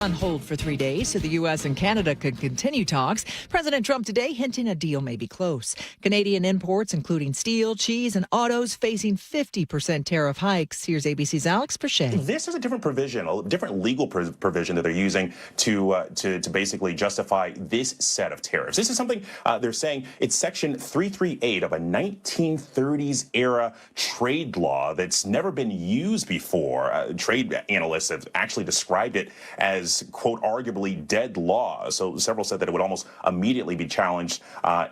On hold for 3 days so the U.S. and Canada could continue talks. President Trump today hinting a deal may be close. Canadian imports, including steel, cheese, and autos, facing 50% tariff hikes. Here's ABC's Alex Perchet. This is a different provision, a different legal provision that they're using to basically justify this set of tariffs. This is something they're saying it's Section 338 of a 1930s era trade law that's never been used before. Trade analysts have actually described it as, quote, arguably dead law. So several said that it would almost immediately be challenged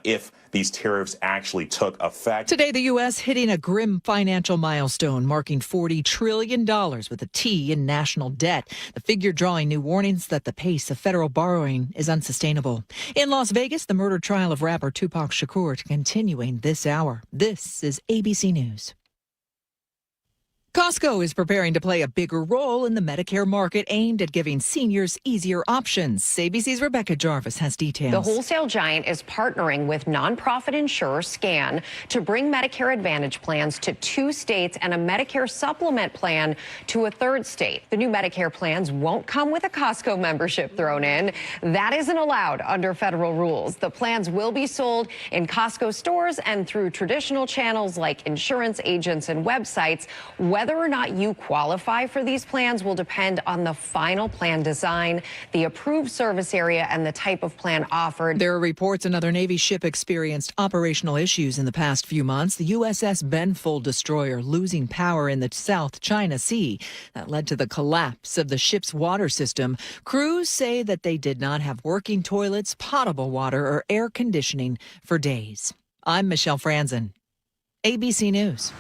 if these tariffs actually took effect. Today, the U.S. hitting a grim financial milestone, marking $40 trillion with a T in national debt. The figure drawing new warnings that the pace of federal borrowing is unsustainable. In Las Vegas, the murder trial of rapper Tupac Shakur continuing this hour. This is ABC News. Costco is preparing to play a bigger role in the Medicare market aimed at giving seniors easier options. ABC's Rebecca Jarvis has details. The wholesale giant is partnering with nonprofit insurer SCAN to bring Medicare Advantage plans to 2 states and a Medicare supplement plan to a 3rd state. The new Medicare plans won't come with a Costco membership thrown in. That isn't allowed under federal rules. The plans will be sold in Costco stores and through traditional channels like insurance agents and websites. Whether or not you qualify for these plans will depend on the final plan design, the approved service area, and the type of plan offered. There are reports another Navy ship experienced operational issues in the past few months. The USS Benfold destroyer losing power in the South China Sea. That led to the collapse of the ship's water system. Crews say that they did not have working toilets, potable water, or air conditioning for days. I'm Michelle Franzen, ABC News.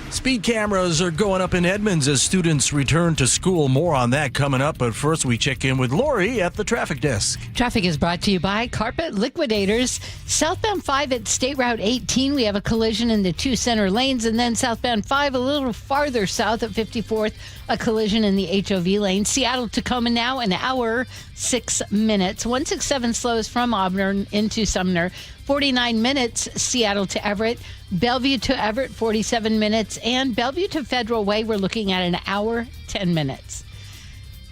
Speed cameras are going up in Edmonds as students return to school. More on that coming up. But first, we check in with Lori at the traffic desk. Traffic is brought to you by Carpet Liquidators. Southbound 5 at State Route 18, we have a collision in the 2 center lanes. And then southbound 5, a little farther south at 54th, a collision in the HOV lane. Seattle Tacoma now, an hour, 6 minutes. 167 slows from Auburn into Sumner. 49 minutes, Seattle to Everett. Bellevue to Everett, 47 minutes. And Bellevue to Federal Way, we're looking at an hour, 10 minutes.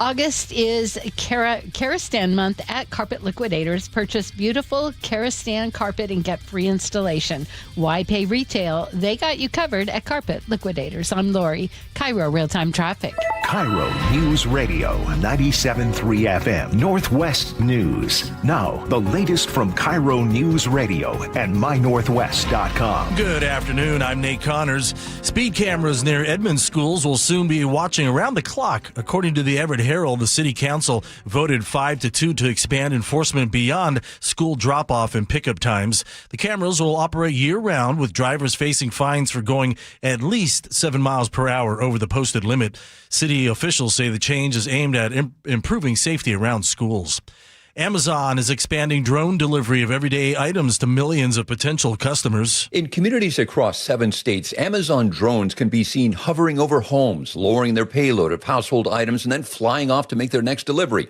August is Karastan month at Carpet Liquidators. Purchase beautiful Karastan carpet and get free installation. Why pay retail? They got you covered at Carpet Liquidators. I'm Lori, KIRO Real-Time Traffic. KIRO Newsradio 97.3 FM, Northwest News. Now, the latest from KIRO Newsradio and mynorthwest.com. Good afternoon. I'm Nate Connors. Speed cameras near Edmonds schools will soon be watching around the clock. According to the Everett Herald, the City Council voted 5-2 to expand enforcement beyond school drop-off and pickup times. The cameras will operate year-round, with drivers facing fines for going at least 7 miles per hour over the posted limit. City officials say the change is aimed at improving safety around schools. Amazon is expanding drone delivery of everyday items to millions of potential customers. In communities across 7 states, Amazon drones can be seen hovering over homes, lowering their payload of household items and then flying off to make their next delivery.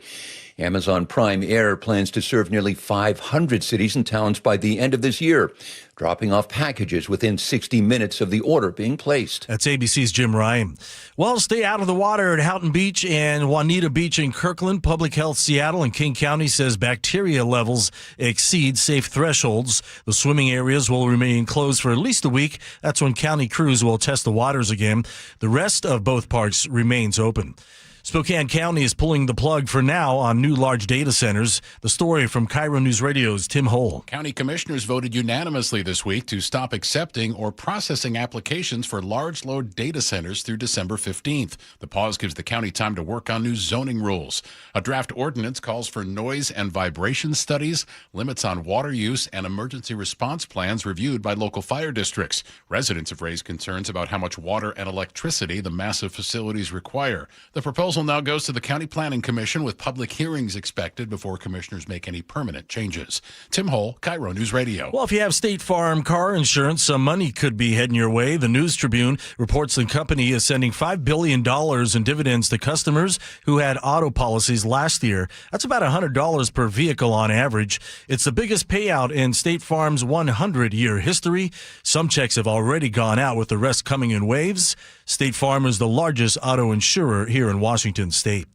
Amazon Prime Air plans to serve nearly 500 cities and towns by the end of this year, dropping off packages within 60 minutes of the order being placed. That's ABC's Jim Ryan. Well, stay out of the water at Houghton Beach and Juanita Beach in Kirkland. Public Health Seattle and King County says bacteria levels exceed safe thresholds. The swimming areas will remain closed for at least a week. That's when county crews will test the waters again. The rest of both parks remains open. Spokane County is pulling the plug for now on new large data centers. The story from KIRO News Radio's Tim Hole. County commissioners voted unanimously this week to stop accepting or processing applications for large load data centers through December 15th. The pause gives the county time to work on new zoning rules. A draft ordinance calls for noise and vibration studies, limits on water use, and emergency response plans reviewed by local fire districts. Residents have raised concerns about how much water and electricity the massive facilities require. The proposal now goes to the County Planning Commission, with public hearings expected before commissioners make any permanent changes. Tim Hole, KIRO News Radio. Well, if you have State Farm car insurance, some money could be heading your way. The News Tribune reports the company is sending $5 billion in dividends to customers who had auto policies last year. That's about $100 per vehicle on average. It's the biggest payout in State Farm's 100-year history. Some checks have already gone out, with the rest coming in waves. State Farm is the largest auto insurer here in Washington State.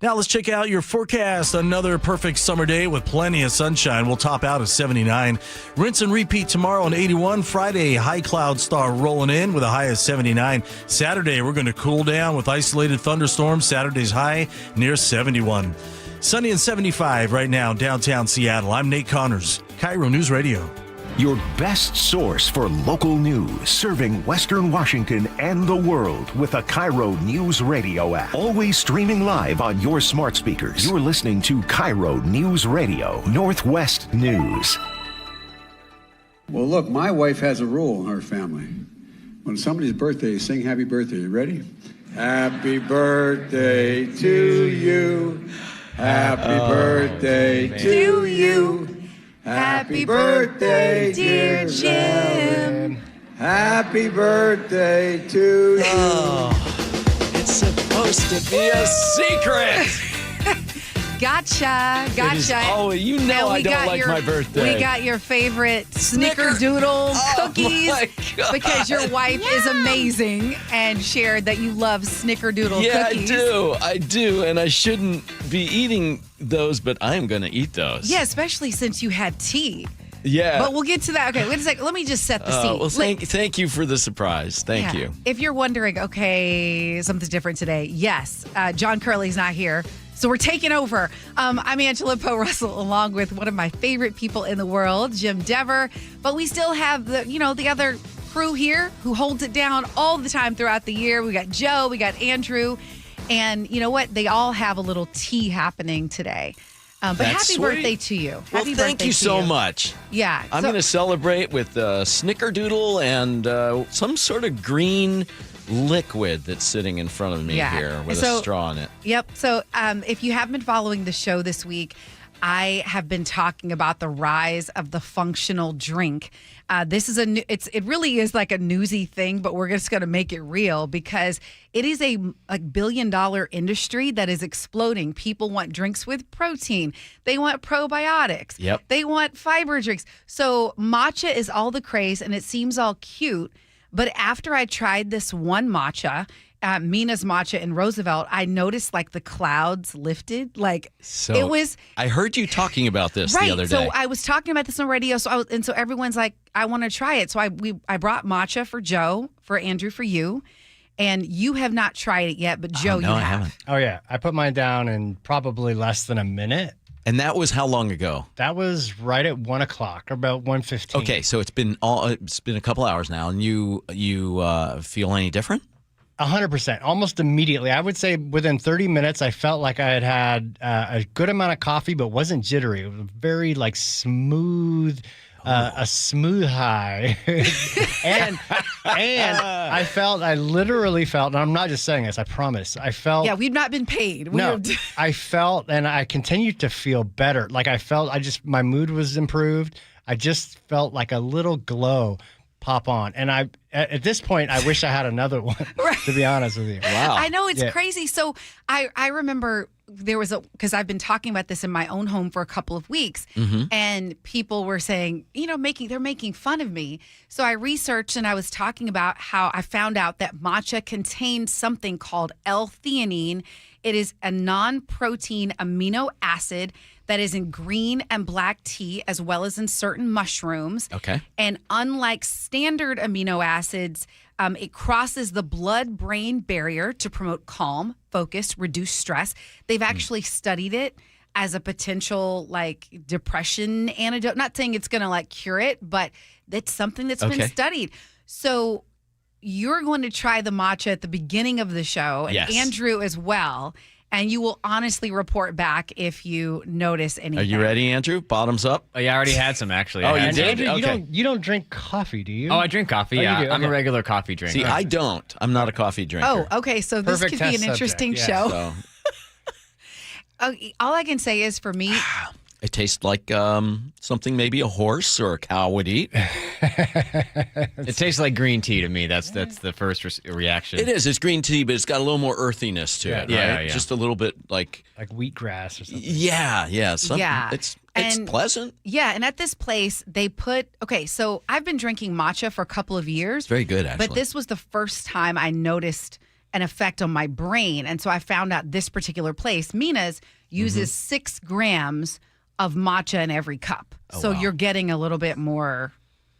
Now let's check out your forecast. Another perfect summer day with plenty of sunshine. We'll top out at 79. Rinse and repeat tomorrow on 81. Friday, high clouds start rolling in with a high of 79. Saturday, we're going to cool down with isolated thunderstorms. Saturday's high near 71. Sunny and 75 right now downtown Seattle. I'm Nate Connors, KIRO News Radio. Your best source for local news, serving Western Washington and the world with the KIRO Newsradio App. Always streaming live on your smart speakers. You're listening to KIRO Newsradio, Northwest News. Well, look, my wife has a rule in her family. When somebody's birthday, sing happy birthday. You ready? Happy birthday to you. Happy birthday to you. Happy birthday, dear Jim. Happy birthday to you. Oh, it's supposed to be a secret. Gotcha. Oh, you know I don't like my birthday. We got your favorite snickerdoodle cookies because your wife is amazing and shared that you love snickerdoodle cookies. Yeah, I do, and I shouldn't be eating those, but I am going to eat those. Yeah, especially since you had tea. Yeah. But we'll get to that. Okay, wait a second. Let me just set the scene. Well, thank you for the surprise. Thank you. If you're wondering, okay, something's different today. Yes, John Curley's not here. So we're taking over. I'm Angela Poe Russell, along with one of my favorite people in the world, Jim Dever. But we still have the other crew here who holds it down all the time throughout the year. We got Joe, we got Andrew, and you know what? They all have a little tea happening today. But That's happy sweet. Birthday to you. Well, thank you so much. Yeah. I'm going to celebrate with snickerdoodle and some sort of green liquid that's sitting in front of me here with a straw in it. Yep. So if you haven't been following the show this week, I have been talking about the rise of the functional drink. This is it really is like a newsy thing, but we're just going to make it real because it is a billion-dollar industry that is exploding. People want drinks with protein. They want probiotics. Yep. They want fiber drinks. So matcha is all the craze, and it seems all cute. But after I tried this one matcha, Mina's matcha in Roosevelt, I noticed like the clouds lifted. It was. I heard you talking about this the other day. So I was talking about this on radio. So everyone's like, I want to try it. So I brought matcha for Joe, for Andrew, for you, and you have not tried it yet. But Joe, no, you I have. haven't. Oh yeah, I put mine down in probably less than a minute. And that was how long ago? That was right at 1 o'clock, or about 1:15. Okay, so it's been a couple hours now, and you feel any different? 100%, almost immediately. I would say within 30 minutes, I felt like I had a good amount of coffee, but wasn't jittery. It was very smooth. A smooth high. and I literally felt, and I'm not just saying this, I promise, I felt. Yeah, we've not been paid. I felt, and I continued to feel better. My mood was improved. I just felt like a little glow pop on. And at this point, I wish I had another one, to be honest with you. Wow. I know, it's crazy. So I remember there was because I've been talking about this in my own home for a couple of weeks, and people were saying, they're making fun of me. So I researched and I was talking about how I found out that matcha contains something called L-theanine. It is a non-protein amino acid that is in green and black tea, as well as in certain mushrooms. Okay. And unlike standard amino acids, it crosses the blood-brain barrier to promote calm, focus, reduce stress. They've actually studied it as a potential depression antidote. Not saying it's going to cure it, but it's something that's been studied. So you're going to try the matcha at the beginning of the show, and Andrew as well. And you will honestly report back if you notice anything. Are you ready, Andrew? Bottoms up? Oh, yeah, I already had some, actually. Oh, you did? Andrew, Okay. you don't drink coffee, do you? Oh, I drink coffee, yeah. You do? I'm a regular coffee drinker. See, I don't. I'm not a coffee drinker. Oh, okay. So this Perfect could be an test interesting subject, show. So All I can say is for me, it tastes like something maybe a horse or a cow would eat. It tastes like green tea to me. That's the first reaction. It is. It's green tea, but it's got a little more earthiness to it. Yeah, Right? yeah. Just a little bit like wheatgrass or something. Yeah. Yeah. It's And- pleasant. Yeah, and at this place, they put, so I've been drinking matcha for a couple of years. It's very good, actually. But this was the first time I noticed an effect on my brain. And so I found out this particular place, Mina's, uses 6 grams of matcha in every cup. So wow. you're getting a little bit more,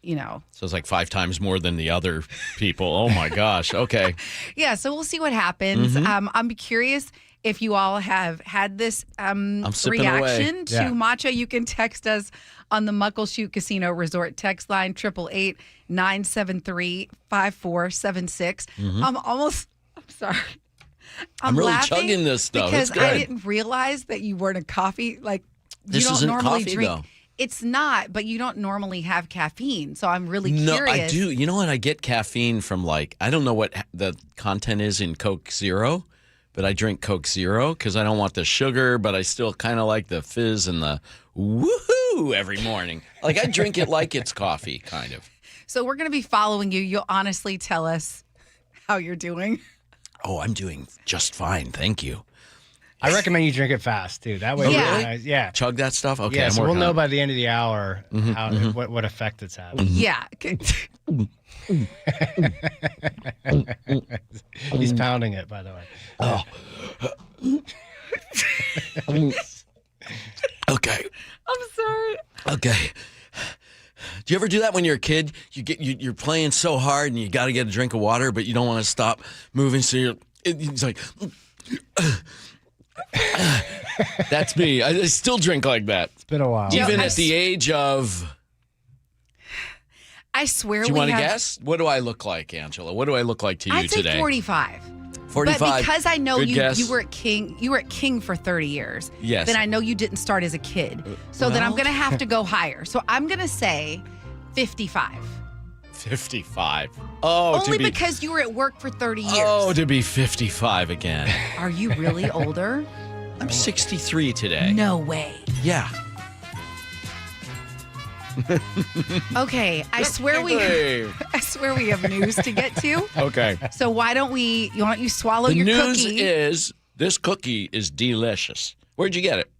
So it's like 5 times more than the other people. Oh, my gosh. Okay. Yeah, so we'll see what happens. I'm curious if you all have had this sipping away. reaction to Yeah. matcha. You can text us on the Muckleshoot Casino Resort text line 888-973-5476. I'm sorry. I'm really laughing chugging this stuff. because It's good. I didn't realize that you weren't a coffee This you don't isn't normally coffee, drink. though. It's not, but you don't normally have caffeine. So I'm really No, curious. I do. You know what? I get caffeine from I don't know what the content is in Coke Zero, but I drink Coke Zero because I don't want the sugar, but I still kind of like the fizz and the woohoo every morning. I drink it like it's coffee, kind of. So we're going to be following you. You'll honestly tell us how you're doing. Oh, I'm doing just fine. Thank you. I recommend you drink it fast too. That way, Yeah. Chug that stuff? Okay, Yeah, I'm so we'll working know on it. by the end of the hour what effect it's having. Yeah. He's pounding it, by the way. Okay. I'm sorry. Okay. Do you ever do that when you're a kid? You're playing so hard and you got to get a drink of water, but you don't want to stop moving, so it's like... That's me. I still drink like that. It's been a while. Even at the age of... I swear Do you we want to have... guess? What do I look like, Angela? What do I look like to you I'd say today? 45. 45. But because I know Good guess. you were at King for 30 years. Yes. Then I know you didn't start as a kid. So then I'm well. going to have to go higher. So I'm going to say 55. 55. Oh, Only to be, because you were at work for 30 years. Oh, to be 55 again. Are you really older? I'm 63 today. No way. Yeah. Okay, I swear we have news to get to. Okay. So why don't you swallow The your news cookie? is this cookie is delicious. Where'd you get it?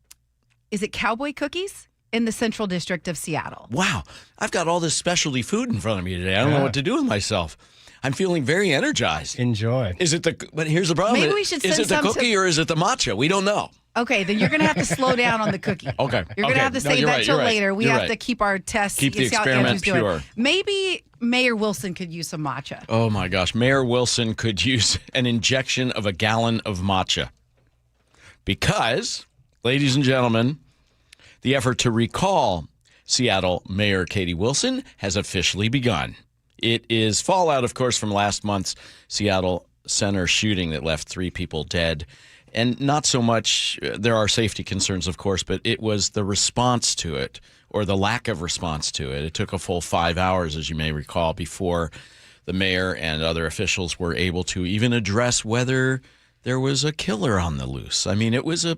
Is it Cowboy Cookies in the Central District of Seattle? Wow. I've got all this specialty food in front of me today. I don't know what to do with myself. I'm feeling very energized. Enjoy. But here's the problem. Maybe we should Is send it the some to- cookie or is it the matcha? We don't know. Okay, then you're going to have to slow down on the cookie. Okay. You're going to have to save that till later. We You're have right. to keep our tests. Keep the see how experiment Andrew's doing. pure. Maybe Mayor Wilson could use some matcha. Oh my gosh. Mayor Wilson could use an injection of a gallon of matcha. Because, ladies and gentlemen, the effort to recall Seattle Mayor Katie Wilson has officially begun. It is fallout, of course, from last month's Seattle Center shooting that left 3 people dead. And not so much, there are safety concerns, of course, but it was the response to it, or the lack of response to it. It took a full 5 hours, as you may recall, before the mayor and other officials were able to even address whether there was a killer on the loose. I mean, it was a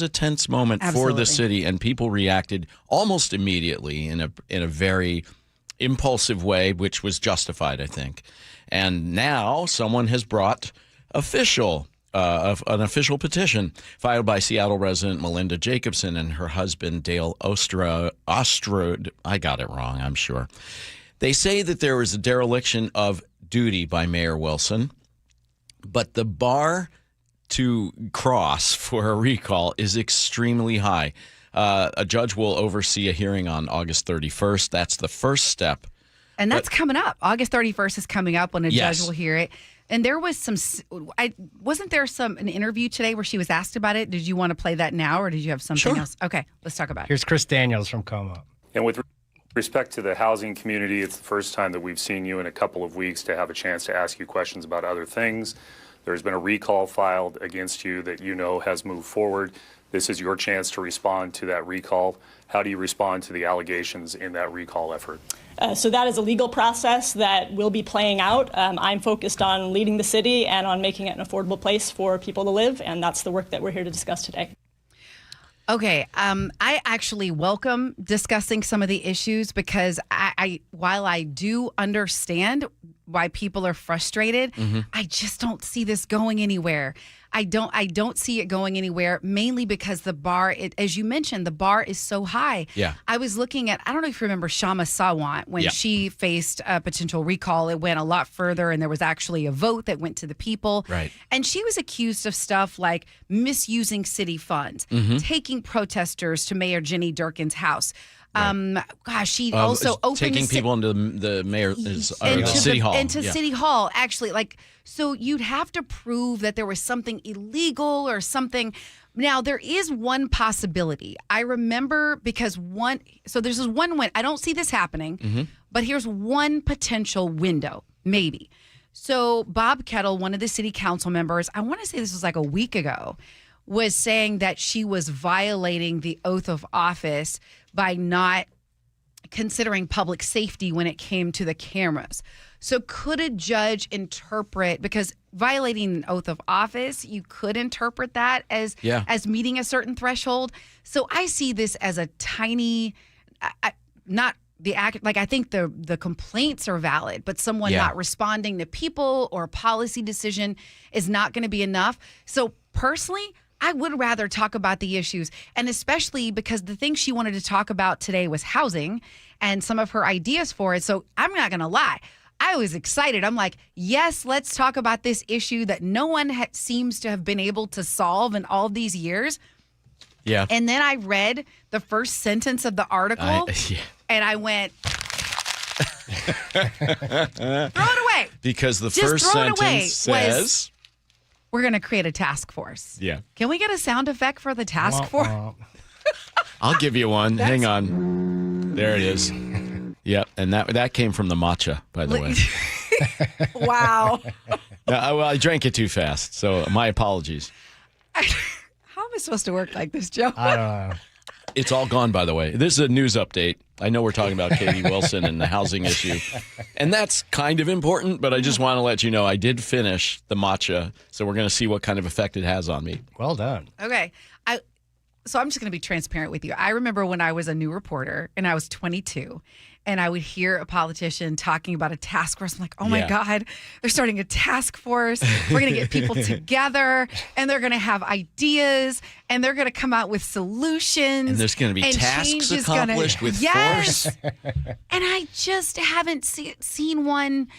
tense moment for Absolutely. the city, and people reacted almost immediately in a very impulsive way, which was justified, I think. And now someone has brought an official petition filed by Seattle resident Melinda Jacobson and her husband Dale Ostrode. I got it wrong, I'm sure. They say that there was a dereliction of duty by Mayor Wilson, but the bar to cross for a recall is extremely high. A judge will oversee a hearing on August 31st. That's the first step. And that's coming up. August 31st is coming up when a Yes. judge will hear it. And there was wasn't there an interview today where she was asked about it? Did you want to play that now or did you have something Sure. else? Okay, let's talk about it. Here's Chris Daniels from Como. And with respect to the housing community, it's the first time that we've seen you in a couple of weeks to have a chance to ask you questions about other things. There's been a recall filed against you that you know has moved forward. This is your chance to respond to that recall. How do you respond to the allegations in that recall effort? So that is a legal process that will be playing out. I'm focused on leading the city and on making it an affordable place for people to live, and that's the work that we're here to discuss today. Okay, I actually welcome discussing some of the issues because I while I do understand why people are frustrated, I just don't see this going anywhere. I don't see it going anywhere, mainly because the bar, as you mentioned, the bar is so high. Yeah. I was looking at, I don't know if you remember Shama Sawant, when she faced a potential recall, it went a lot further and there was actually a vote that went to the people. Right. And she was accused of stuff like misusing city funds, taking protesters to Mayor Jenny Durkin's house. She also opened taking people into the mayor's city hall. Into City Hall, actually. So you'd have to prove that there was something illegal or something. Now, there is one possibility. I remember because there's this one I don't see this happening, but here's one potential window, maybe. So Bob Kettle, one of the city council members, I want to say this was like a week ago, was saying that she was violating the oath of office by not considering public safety when it came to the cameras. So could a judge interpret, because violating an oath of office, you could interpret that as meeting a certain threshold. So I see this as a tiny, not the act, I think the complaints are valid, but someone not responding to people or a policy decision is not going to be enough. So personally, I would rather talk about the issues, and especially because the thing she wanted to talk about today was housing and some of her ideas for it. So I'm not going to lie. I was excited. I'm like, yes, let's talk about this issue that no one seems to have been able to solve in all these years. Yeah. And then I read the first sentence of the article, and I went, throw it away. Because the Just first throw it away sentence says, we're going to create a task force. Yeah. Can we get a sound effect for the task force? I'll give you one. Hang on. There it is. Yep. And that came from the matcha, by the way. Wow. Well, I drank it too fast, so my apologies. How am I supposed to work like this, Joe? I don't know. It's all gone, by the way. This is a news update. I know we're talking about Katie Wilson and the housing issue, and that's kind of important, but I just want to let you know I did finish the matcha, so we're going to see what kind of effect it has on me. Well done. Okay. So I'm just going to be transparent with you. I remember when I was a new reporter and I was 22 and I would hear a politician talking about a task force. I'm like, oh my God, they're starting a task force. We're going to get people together and they're going to have ideas and they're going to come out with solutions. And there's going to be tasks accomplished with force. And I just haven't seen one.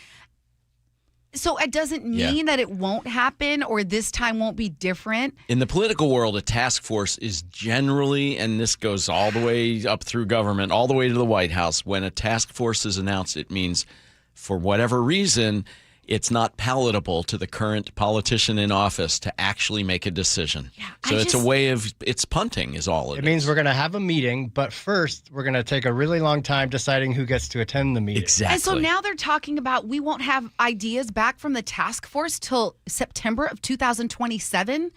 So it doesn't mean that it won't happen or this time won't be different. In the political world, a task force is generally, and this goes all the way up through government, all the way to the White House. When a task force is announced, it means for whatever reason, it's not palatable to the current politician in office to actually make a decision. Yeah, so it's a way of, it's punting is all it is. It means we're going to have a meeting, but first we're going to take a really long time deciding who gets to attend the meeting. Exactly. And so now they're talking about we won't have ideas back from the task force till September of 2027.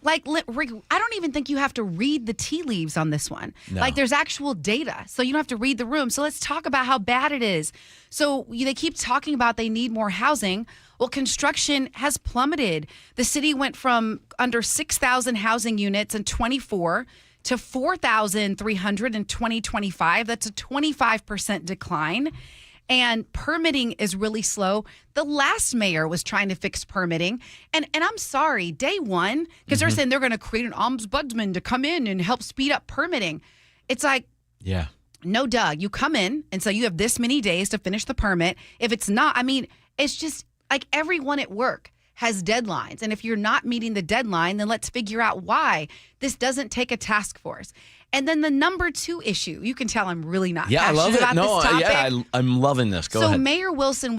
I don't even think you have to read the tea leaves on this one. No. Like there's actual data, so you don't have to read the room. So let's talk about how bad it is. So they keep talking about they need more housing. Well, construction has plummeted. The city went from under 6,000 housing units in 24 to 4,300 in 2025. That's a 25% decline. And permitting is really slow. The last mayor was trying to fix permitting. And I'm sorry, day one, because they're saying they're going to create an ombudsman to come in and help speed up permitting. It's like, yeah. No, Doug, you come in, and so you have this many days to finish the permit. If it's not, it's just like everyone at work has deadlines. And if you're not meeting the deadline, then let's figure out why. This doesn't take a task force. And then the number 2 issue, you can tell I'm really not passionate I love it. about this topic. Yeah, I'm loving this. Go ahead. So Mayor Wilson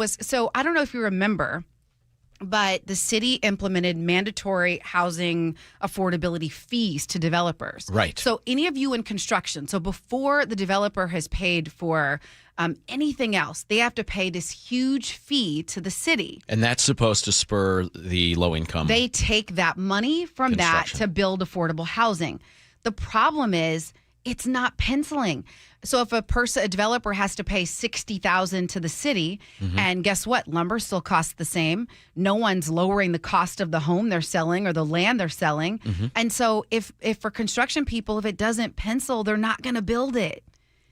I don't know if you remember, but the city implemented mandatory housing affordability fees to developers. Right. So any of you in construction, so before the developer has paid for anything else, they have to pay this huge fee to the city. And that's supposed to spur the low income. They take that money from that to build affordable housing. The problem is it's not penciling. So if a developer has to pay $60,000 to the city, and guess what? Lumber still costs the same. No one's lowering the cost of the home they're selling or the land they're selling. And so if for construction people, if it doesn't pencil, they're not going to build it.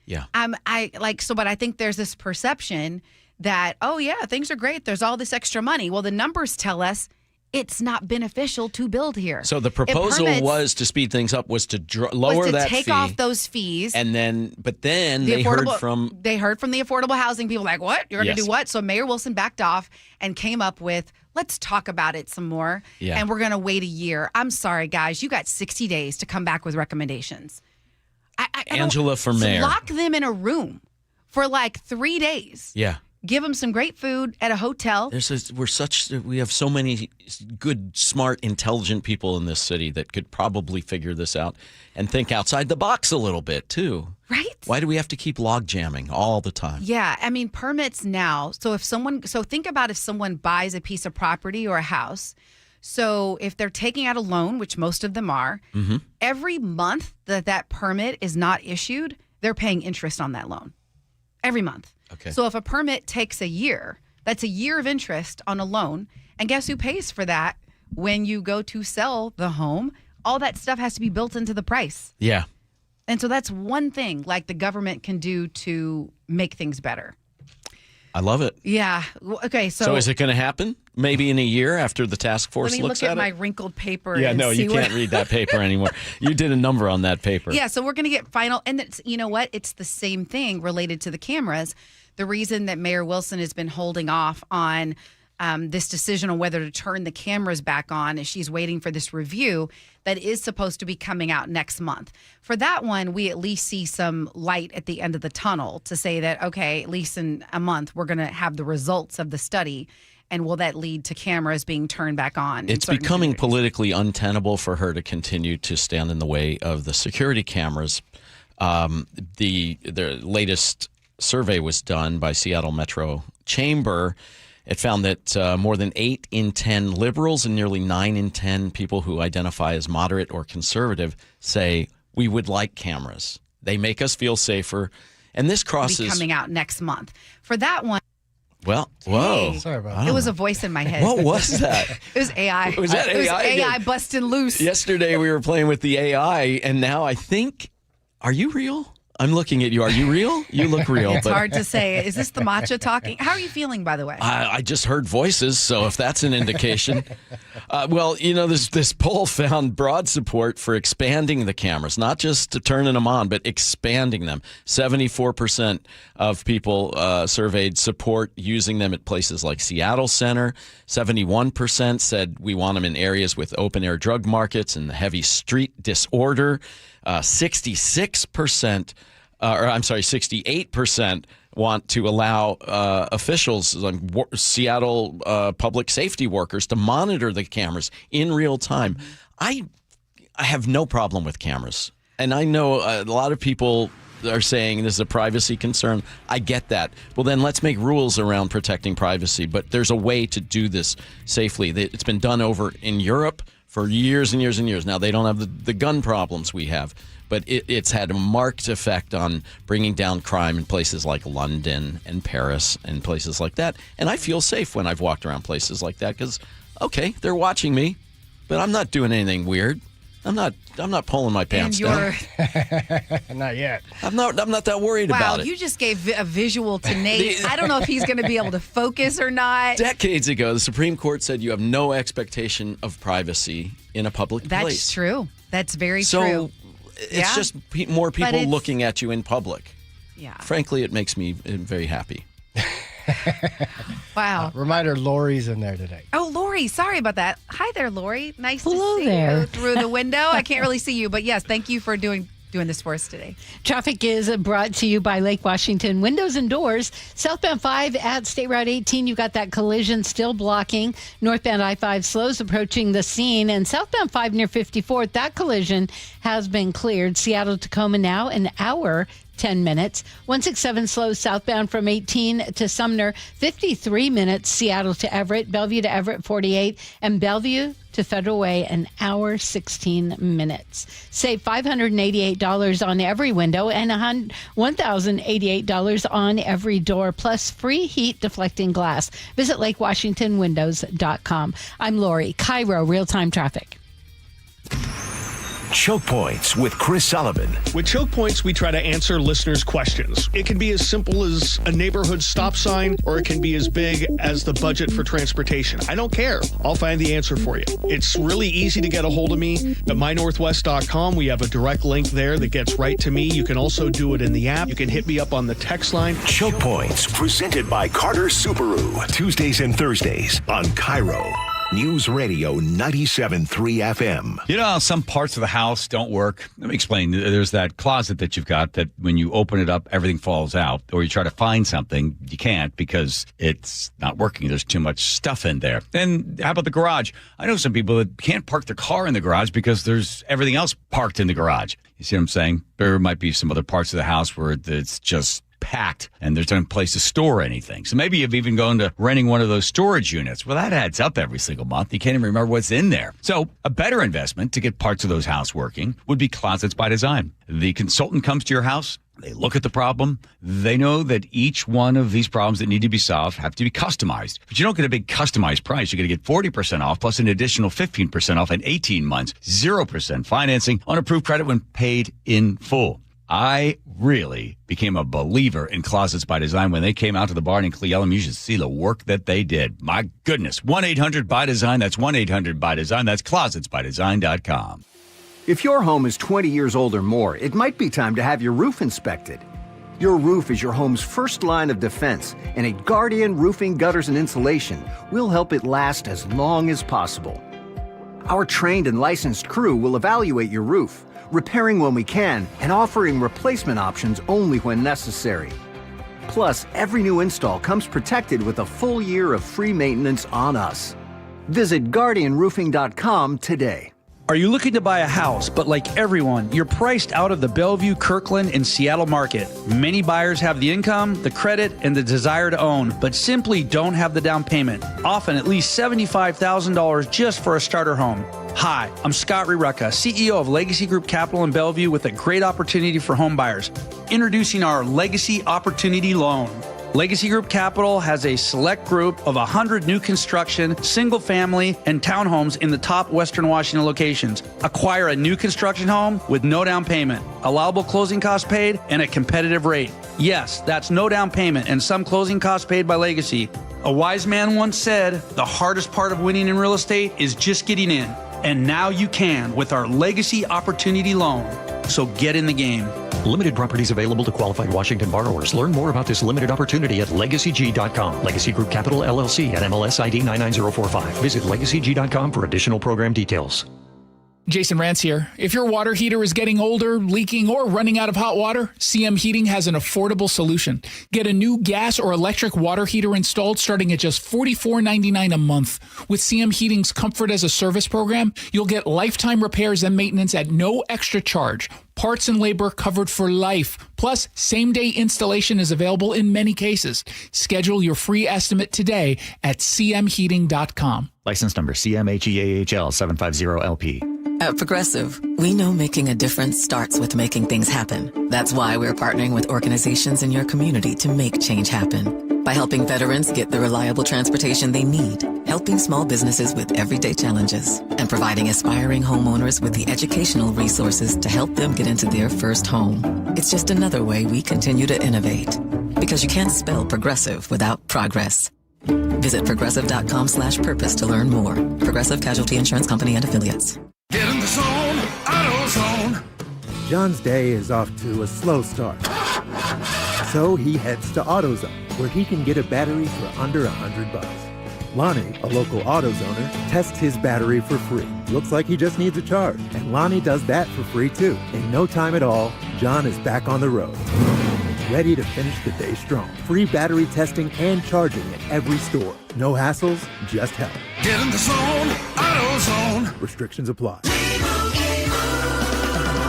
Yeah. But I think there's this perception that, oh yeah, things are great. There's all this extra money. Well, the numbers tell us it's not beneficial to build here. So the proposal was to speed things up, was to lower that take fee, off those fees, and then they heard from the affordable housing people like, what? You're going to Yes. do what? So Mayor Wilson backed off and came up with, let's talk about it some more, and we're going to wait a year. I'm sorry, guys, you got 60 days to come back with recommendations. Angela for mayor. Lock them in a room for like 3 days. Yeah. Give them some great food at a hotel. We have so many good, smart, intelligent people in this city that could probably figure this out and think outside the box a little bit too. Right? Why do we have to keep log jamming all the time? Yeah, I mean permits now. So think about if someone buys a piece of property or a house. So if they're taking out a loan, which most of them are, every month that permit is not issued, they're paying interest on that loan. Every month. Okay. So if a permit takes a year, that's a year of interest on a loan. And guess who pays for that when you go to sell the home? All that stuff has to be built into the price. Yeah. And so that's one thing like the government can do to make things better. I love it. Yeah. Okay. So is it going to happen? Maybe in a year after the task force let me looks look at my it? wrinkled paper. Yeah, and no, see you can't read that paper anymore. You did a number on that paper. Yeah, so we're going to get final. And it's, you know what? It's the same thing related to the cameras. The reason that Mayor Wilson has been holding off on this decision on whether to turn the cameras back on is she's waiting for this review that is supposed to be coming out next month. For that one, we at least see some light at the end of the tunnel to say that, okay, at least in a month, we're going to have the results of the study. And will that lead to cameras being turned back on? It's becoming politically untenable for her to continue to stand in the way of the security cameras. The latest survey was done by Seattle Metro Chamber. It found that more than 8 in 10 liberals and nearly 9 in 10 people who identify as moderate or conservative say we would like cameras. They make us feel safer. And this crosses... Be coming out next month. For that one... Well, whoa. Sorry about that. It was a voice in my head. What was that? It was AI. Was that AI? It was AI busting loose. Yesterday we were playing with the AI, and now I think... Are you real? I'm looking at you. Are you real? You look real. It's hard to say. Is this the matcha talking? How are you feeling, by the way? I just heard voices, so if that's an indication. Well, you know, this poll found broad support for expanding the cameras, not just to turning them on, but expanding them. 74% of people surveyed support using them at places like Seattle Center. 71% said we want them in areas with open-air drug markets and the heavy street disorder. 68% want to allow officials, like Seattle public safety workers, to monitor the cameras in real time. I have no problem with cameras. And I know a lot of people are saying this is a privacy concern. I get that. Well, then let's make rules around protecting privacy. But there's a way to do this safely. It's been done over in Europe for years and years and years. Now, they don't have the gun problems we have, but it's had a marked effect on bringing down crime in places like London and Paris and places like that. And I feel safe when I've walked around places like that because, okay, they're watching me, but I'm not doing anything weird. I'm not pulling my pants down. Not yet. I'm not that worried about it. Wow, you just gave a visual to Nate. I don't know if he's going to be able to focus or not. Decades ago, the Supreme Court said you have no expectation of privacy in a public place. That's true. That's very so true. It's just more people looking at you in public. Yeah. Frankly, it makes me very happy. Wow. Reminder, Lori's in there today. Oh, Lori, sorry about that. Hi there, Lori. Nice Hello to see there. you through the window. I can't really see you, but yes, thank you for doing this for us today. Traffic is brought to you by Lake Washington Windows and Doors. Southbound 5 at State Route 18, you've got that collision still blocking. Northbound I-5 slows approaching the scene. And southbound 5 near 54th, that collision has been cleared. Seattle Tacoma now, an hour 10 minutes. 167 slows southbound from 18 to Sumner, 53 minutes. Seattle to Everett, Bellevue to Everett, 48, and Bellevue to Federal Way, an hour 16 minutes. Save $588 on every window and $1,088 on every door, plus free heat deflecting glass. Visit LakeWashingtonWindows.com. I'm Lori, KIRO Real-Time Traffic. Choke Points with Chris Sullivan. With Choke Points, we try to answer listeners' questions. It can be as simple as a neighborhood stop sign, or it can be as big as the budget for transportation. I don't care. I'll find the answer for you. It's really easy to get a hold of me at mynorthwest.com. We have a direct link there that gets right to me. You can also do it in the app. You can hit me up on the text line. Choke Points, presented by Carter Subaru. Tuesdays and Thursdays on KIRO News Radio 97.3 FM. You know how some parts of the house don't work? Let me explain. There's that closet that you've got that when you open it up, everything falls out. Or you try to find something, you can't because it's not working. There's too much stuff in there. And how about the garage? I know some people that can't park their car in the garage because there's everything else parked in the garage. You see what I'm saying? There might be some other parts of the house where it's just packed and there's no place to store anything. So maybe you've even gone to renting one of those storage units. Well, that adds up every single month. You can't even remember what's in there. So a better investment to get parts of those house working would be Closets by Design. The consultant comes to your house. They look at the problem. They know that each one of these problems that need to be solved have to be customized. But you don't get a big customized price. You're going to get 40% off plus an additional 15% off in 18 months, 0% financing on approved credit when paid in full. I really became a believer in Closets by Design when they came out to the barn in Cle Elum. You should see the work that they did. My goodness. 1-800-BY-DESIGN. That's 1-800-BY-DESIGN. That's closetsbydesign.com. If your home is 20 years old or more, it might be time to have your roof inspected. Your roof is your home's first line of defense, and at Guardian Roofing, Gutters, and Insulation, we'll help it last as long as possible. Our trained and licensed crew will evaluate your roof, repairing when we can, and offering replacement options only when necessary. Plus, every new install comes protected with a full year of free maintenance on us. Visit GuardianRoofing.com today. Are you looking to buy a house, but like everyone, you're priced out of the Bellevue, Kirkland, and Seattle market? Many buyers have the income, the credit, and the desire to own, but simply don't have the down payment, often at least $75,000 just for a starter home. Hi, I'm Scott Rirucka, CEO of Legacy Group Capital in Bellevue with a great opportunity for home buyers. Introducing our Legacy Opportunity Loan. Legacy Group Capital has a select group of 100 new construction, single-family, and townhomes in the top Western Washington locations. Acquire a new construction home with no down payment, allowable closing costs paid, and a competitive rate. Yes, that's no down payment and some closing costs paid by Legacy. A wise man once said, the hardest part of winning in real estate is just getting in. And now you can with our Legacy Opportunity Loan. So get in the game. Limited properties available to qualified Washington borrowers. Learn more about this limited opportunity at LegacyG.com. Legacy Group Capital LLC and MLS ID 99045. Visit LegacyG.com for additional program details. Jason Rance here. If your water heater is getting older, leaking, or running out of hot water, CM Heating has an affordable solution. Get a new gas or electric water heater installed starting at just $44.99 a month. With CM Heating's Comfort as a Service program, you'll get lifetime repairs and maintenance at no extra charge. Parts and labor covered for life. Plus, same-day installation is available in many cases. Schedule your free estimate today at cmheating.com. License number CMHEAHL 750LP. At Progressive, we know making a difference starts with making things happen. That's why we're partnering with organizations in your community to make change happen. By helping veterans get the reliable transportation they need, helping small businesses with everyday challenges, and providing aspiring homeowners with the educational resources to help them get into their first home. It's just another way we continue to innovate. Because you can't spell progressive without progress. Visit progressive.com/purpose to learn more. Progressive Casualty Insurance Company and Affiliates. Get in the zone, AutoZone. John's day is off to a slow start. So he heads to AutoZone, where he can get a battery for under $100. Lonnie, a local AutoZoner, tests his battery for free. Looks like he just needs a charge. And Lonnie does that for free too. In no time at all, John is back on the road. Ready to finish the day strong. Free battery testing and charging at every store. No hassles, just help. Get in the zone, AutoZone. Restrictions apply.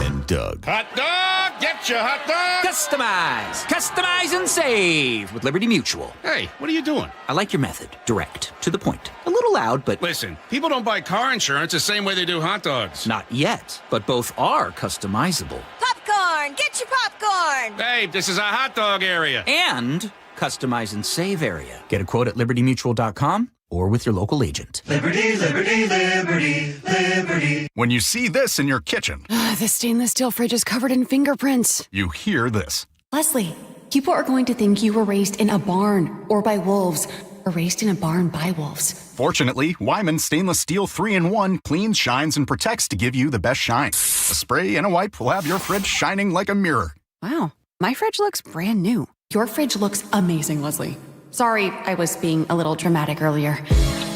And Doug. Hot dog, get your hot dog. Customize and save with Liberty Mutual. Hey, what are you doing? I like your method. Direct, to the point. A little loud, but... Listen, people don't buy car insurance the same way they do hot dogs. Not yet, but both are customizable. Popcorn! Get your popcorn! Hey, this is a hot dog area. And customize and save area. Get a quote at libertymutual.com or with your local agent. Liberty, liberty, liberty, liberty. When you see this in your kitchen, The stainless steel fridge is covered in fingerprints. you hear this. Leslie, people are going to think you were raised in a barn or by wolves, or raised in a barn by wolves. Fortunately, Wyman Stainless Steel 3-in-1 cleans, shines, and protects to give you the best shine. A spray and a wipe will have your fridge shining like a mirror. Wow, my fridge looks brand new. Your fridge looks amazing, Leslie. Sorry, I was being a little dramatic earlier.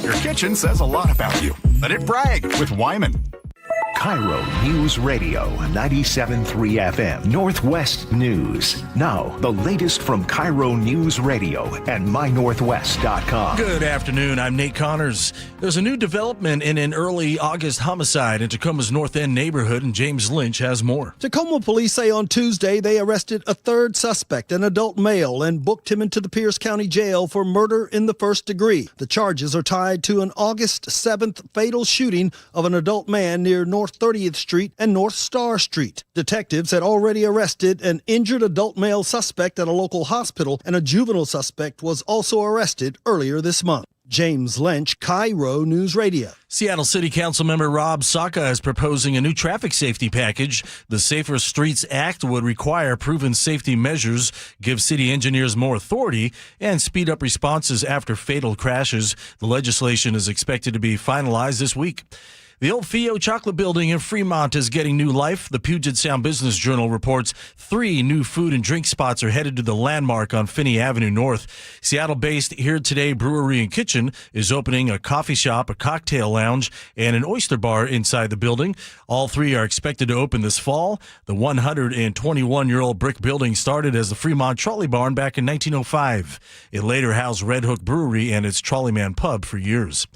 Your kitchen says a lot about you. Let it brag with Wyman. KIRO News Radio 97.3 FM Northwest News. Now, the latest from KIRO News Radio and mynorthwest.com. Good afternoon. I'm Nate Connors. There's a new development in an early August homicide in Tacoma's North End neighborhood, and James Lynch has more. Tacoma police say on Tuesday they arrested a third suspect, an adult male, and booked him into the Pierce County Jail for murder in the first degree. The charges are tied to an August 7th fatal shooting of an adult man near North 30th Street and North Star Street. Detectives had already arrested an injured adult male suspect at a local hospital, and a juvenile suspect was also arrested earlier this month. James Lynch, KIRO News Radio. Seattle City Council member Rob Saka is proposing a new traffic safety package. The Safer Streets Act would require proven safety measures, give city engineers more authority, and speed up responses after fatal crashes. The legislation is expected to be finalized this week. The old Fio Chocolate Building in Fremont is getting new life. The Puget Sound Business Journal reports 3 new food and drink spots are headed to the landmark on Finney Avenue North. Seattle-based Here Today Brewery and Kitchen is opening a coffee shop, a cocktail lounge, and an oyster bar inside the building. All 3 are expected to open this fall. The 121-year-old brick building started as the Fremont Trolley Barn back in 1905. It later housed Red Hook Brewery and its Trolleyman Pub for years.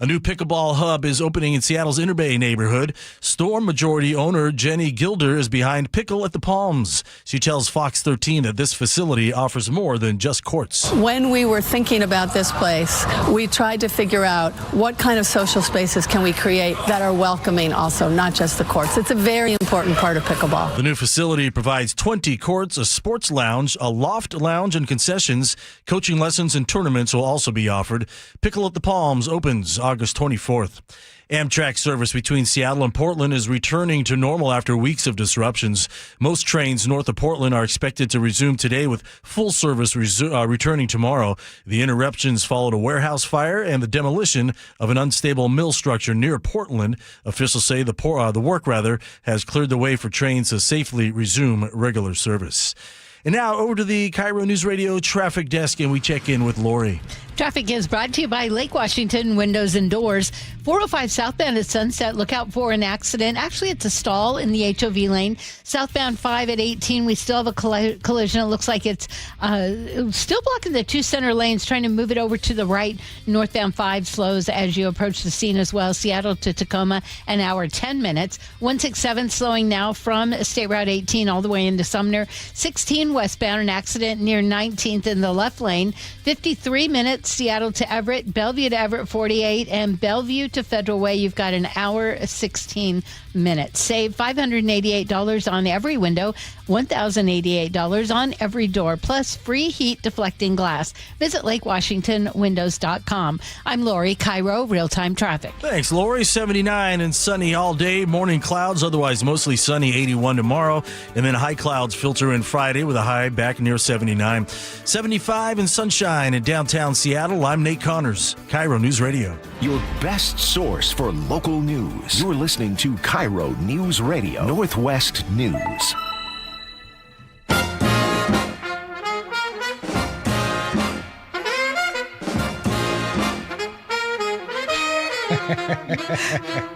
A new pickleball hub is opening in Seattle's Inner Bay neighborhood. Storm majority owner Jenny Gilder is behind Pickle at the Palms. She tells Fox 13 that this facility offers more than just courts. When we were thinking about this place, we tried to figure out what kind of social spaces can we create that are welcoming also, not just the courts. It's a very important part of pickleball. The new facility provides 20 courts, a sports lounge, a loft lounge, and concessions. Coaching lessons and tournaments will also be offered. Pickle at the Palms opens August 24th. Amtrak service between Seattle and Portland is returning to normal after weeks of disruptions. Most trains north of Portland are expected to resume today, with full service returning tomorrow. The interruptions followed a warehouse fire and the demolition of an unstable mill structure near Portland. Officials say the work has cleared the way for trains to safely resume regular service. And now over to the KIRO News Radio traffic desk, and we check in with Lori. Traffic is brought to you by Lake Washington Windows and Doors. 405 southbound at Sunset. Look out for an accident. Actually, it's a stall in the HOV lane. Southbound 5 at 18. We still have a collision. It looks like it's still blocking the 2 center lanes, trying to move it over to the right. Northbound 5 slows as you approach the scene as well. Seattle to Tacoma, an hour 10 minutes. 167 slowing now from State Route 18 all the way into Sumner. 16 westbound, an accident near 19th in the left lane. 53 minutes. Seattle to Everett, Bellevue to Everett 48, and Bellevue to Federal Way. You've got an hour 16 minutes. Save $588 on every window, $1,088 on every door, plus free heat deflecting glass. Visit LakeWashingtonWindows.com. I'm Lori, KIRO Real-Time Traffic. Thanks, Lori. 79 and sunny all day. Morning clouds, otherwise mostly sunny, 81 tomorrow. And then high clouds filter in Friday with a high back near 79. 75 and sunshine in downtown Seattle. I'm Nate Connors, KIRO News Radio. Your best source for local news. You're listening to KIRO News Radio, Northwest News.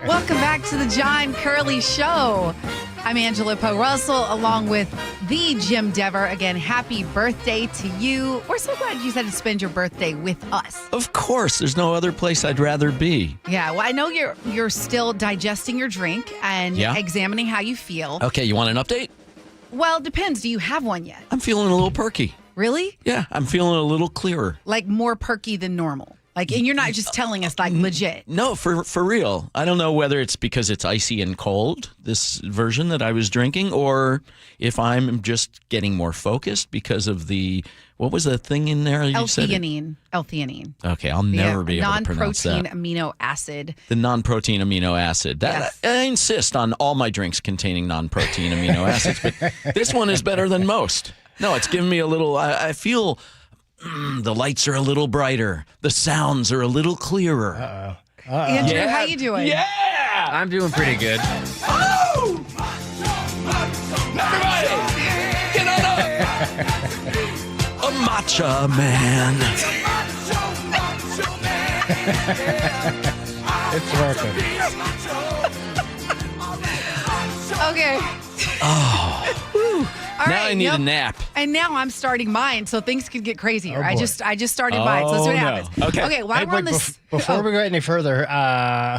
Welcome back to the John Curley Show. I'm Angela Poe Russell, along with the Jim Dever. Again, happy birthday to you. We're so glad you decided to spend your birthday with us. Of course, there's no other place I'd rather be. Yeah, well, I know you're still digesting your drink and examining how you feel. Okay, you want an update? Well, it depends. Do you have one yet? I'm feeling a little perky. Really? Yeah, I'm feeling a little clearer. Like more perky than normal. Like, and you're not just telling us, like, legit. No, for real. I don't know whether it's because it's icy and cold, this version that I was drinking, or if I'm just getting more focused because of the, what was the thing in there you said? L-theanine. Okay, I'll never be able to pronounce that. Non-protein amino acid. The non-protein amino acid. I insist on all my drinks containing non-protein amino acids, but this one is better than most. No, it's giving me a little, I feel... the lights are a little brighter. The sounds are a little clearer. Andrew, how you doing? Yeah! I'm doing pretty good. Oh! Everybody, get on up! A matcha man. It's working. Okay. Oh. Now I need a nap. And now I'm starting mine, so things could get crazier. Oh, I just started mine, so let's see what happens. Okay. While we're on this... Before we go any further,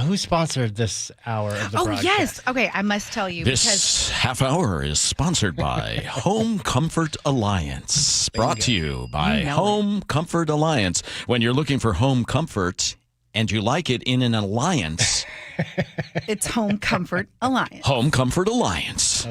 who sponsored this hour of the broadcast? Yes. Okay, I must tell you. This half hour is sponsored by Home Comfort Alliance. Brought to you by Home Comfort Alliance. When you're looking for home comfort and you like it in an alliance... It's Home Comfort Alliance. Home Comfort Alliance.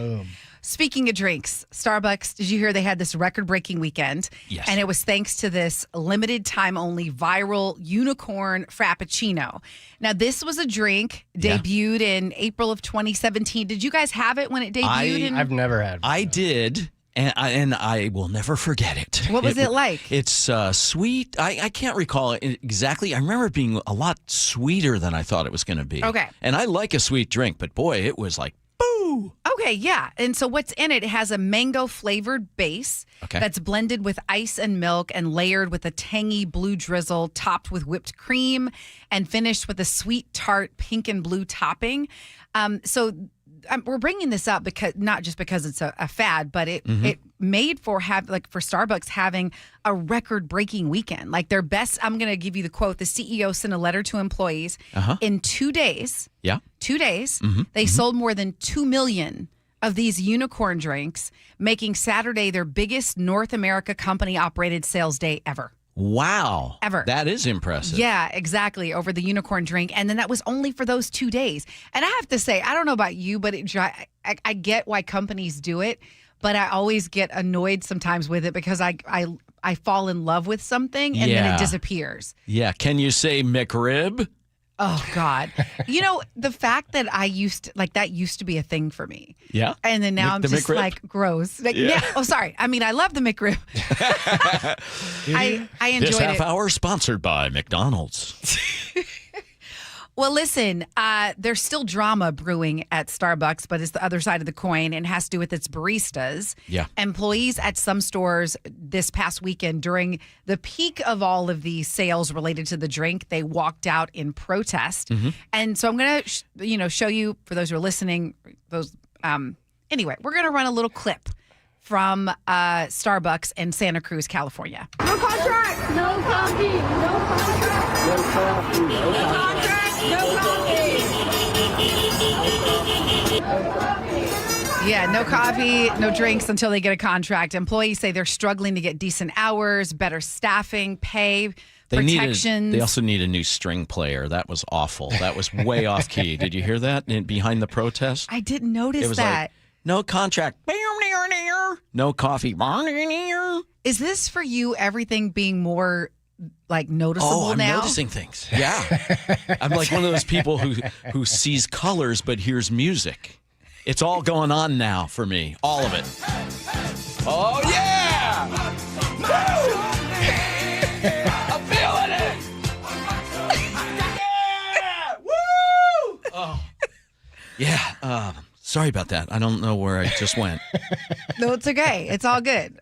Speaking of drinks, Starbucks, did you hear they had this record-breaking weekend? Yes. And it was thanks to this limited time only viral unicorn frappuccino. Now, this was a drink debuted in April of 2017. Did you guys have it when it debuted? I've never had it. I did. And I will never forget it. What was it like? It's sweet. I can't recall it exactly. I remember it being a lot sweeter than I thought it was going to be. Okay. And I like a sweet drink, but boy, it was like, boo. Okay, yeah. And so what's in it? It has a mango-flavored base that's blended with ice and milk and layered with a tangy blue drizzle, topped with whipped cream, and finished with a sweet, tart pink and blue topping. We're bringing this up because not just because it's a fad, but it made for Starbucks having a record-breaking weekend. Like their best, I'm going to give you the quote. The CEO sent a letter to employees in 2 days. Yeah. 2 days. They sold more than 2 million of these unicorn drinks, making Saturday their biggest North America company-operated sales day ever. Wow. Ever. That is impressive. Yeah, exactly. Over the unicorn drink. And then that was only for those 2 days. And I have to say, I don't know about you, but I get why companies do it, but I always get annoyed sometimes with it because I fall in love with something and then it disappears. Yeah. Can you say McRib? Oh, God. You know, the fact that that used to be a thing for me. Yeah. And then now I'm just McRib? like, gross. Like, Yeah. Oh, sorry. I mean, I love the McRib. I enjoyed This half it. hour sponsored by McDonald's. Well, listen, there's still drama brewing at Starbucks, but it's the other side of the coin and has to do with its baristas. Yeah. Employees at some stores this past weekend during the peak of all of these sales related to the drink, they walked out in protest. And so I'm going to, show you, for those who are listening, anyway, we're going to run a little clip from Starbucks in Santa Cruz, California. No contract! No coffee! No contract! No coffee! No contract! No coffee! Yeah, no coffee, no drinks until they get a contract. Employees say they're struggling to get decent hours, better staffing, pay, protections. They also need a new string player. That was awful. That was way off key. Did you hear that behind the protest? I didn't notice it was that. Like, no contract. No coffee. Is this for you, everything being more like noticeable I'm now? noticing things. Yeah. I'm like one of those people who sees colors but hears music. It's all going on now for me. All of it. Oh, yeah! Woo! I'm feeling it! Yeah! Woo! Oh. Yeah. Sorry about that. I don't know where I just went. No, it's okay. It's all good.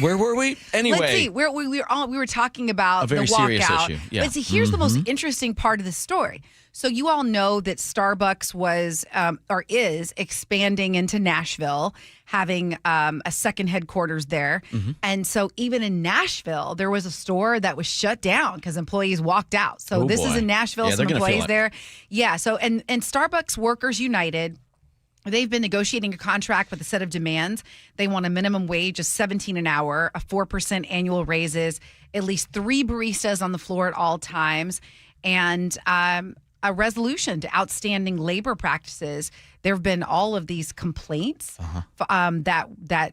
Where were we? Anyway. Let's see. We were talking about a very the walkout. serious issue. Yeah. But see, here's the most interesting part of the story. So you all know that Starbucks was or is expanding into Nashville, having a second headquarters there. And so even in Nashville, there was a store that was shut down because employees walked out. So this is in Nashville, some employees there. Yeah. So and Starbucks Workers United They've been negotiating a contract with a set of demands. They want a minimum wage of $17 an hour, a 4% annual raises, at least 3 baristas on the floor at all times, and a resolution to outstanding labor practices. There have been all of these complaints that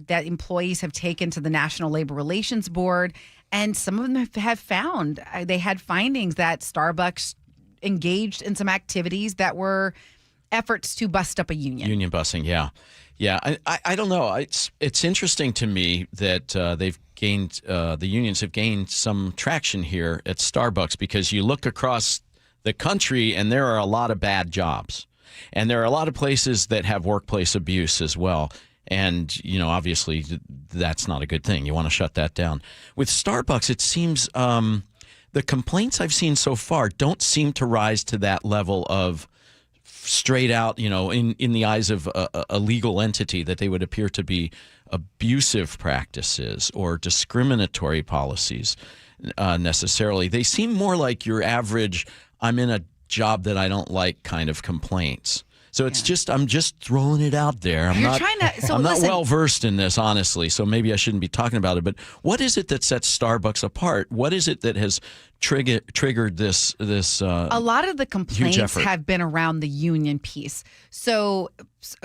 employees have taken to the National Labor Relations Board, and some of them have found they had findings that Starbucks engaged in some activities that were efforts to bust up a union. Union busting, yeah. I don't know. It's interesting to me that they've gained the unions have gained some traction here at Starbucks, because you look across the country and there are a lot of bad jobs, and there are a lot of places that have workplace abuse as well. And, obviously that's not a good thing. You want to shut that down. With Starbucks, it seems the complaints I've seen so far don't seem to rise to that level of straight out, in the eyes of a legal entity, that they would appear to be abusive practices or discriminatory policies necessarily. They seem more like your average, I'm in a job that I don't like kind of complaints. So it's I'm just throwing it out there. I'm not well versed in this, honestly, so maybe I shouldn't be talking about it. But what is it that sets Starbucks apart? What is it that has triggered this? A lot of the complaints have been around the union piece. So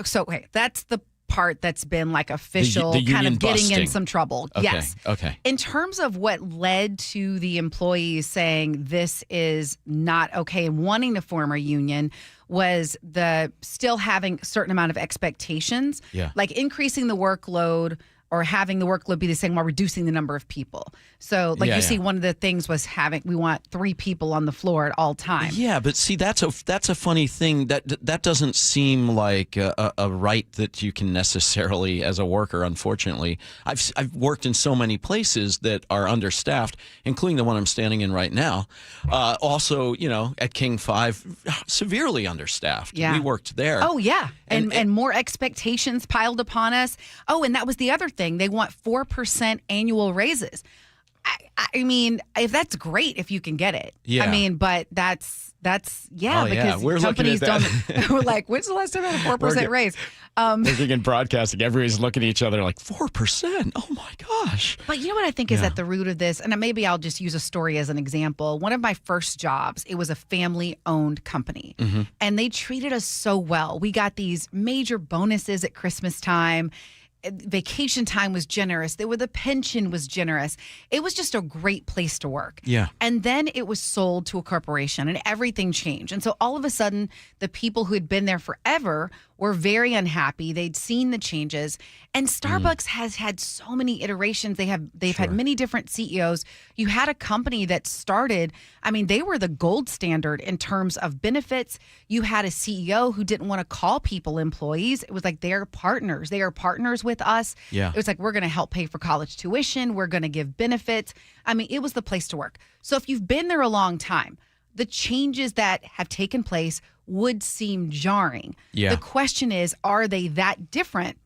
okay, that's the part that's been like official, the kind of getting busting. in some trouble. Okay, yes. Okay. In terms of what led to the employees saying this is not okay and wanting to form a union, was the still having a certain amount of expectations, like increasing the workload or having the workload be the same while reducing the number of people. So see, one of the things was we want 3 people on the floor at all times. Yeah, but see, that's a funny thing. That doesn't seem like a right that you can necessarily, as a worker, unfortunately. I've worked in so many places that are understaffed, including the one I'm standing in right now. Also, at King 5, severely understaffed. Yeah. We worked there. Oh, yeah. And more expectations piled upon us. Oh, and that was the other thing. They want 4% annual raises. I mean, if that's great, if you can get it. Yeah. I mean, but that's because We're companies looking at don't. We're like, when's the last time I had a 4% raise? Working in broadcasting, everybody's looking at each other like 4%. Oh my gosh! But you know what I think is at the root of this, and maybe I'll just use a story as an example. One of my first jobs, it was a family-owned company, and they treated us so well. We got these major bonuses at Christmas time. Vacation time was generous. The pension was generous. It was just a great place to work. Yeah. And then it was sold to a corporation and everything changed. And so all of a sudden, the people who had been there forever were very unhappy. They'd seen the changes. And Starbucks has had so many iterations. They've had many different CEOs. You had a company that started, they were the gold standard in terms of benefits. You had a CEO who didn't want to call people employees. It was like they're partners. They are partners with us. Yeah. It was like, we're going to help pay for college tuition. We're going to give benefits. It was the place to work. So if you've been there a long time, the changes that have taken place would seem jarring. Yeah. The question is, are they that different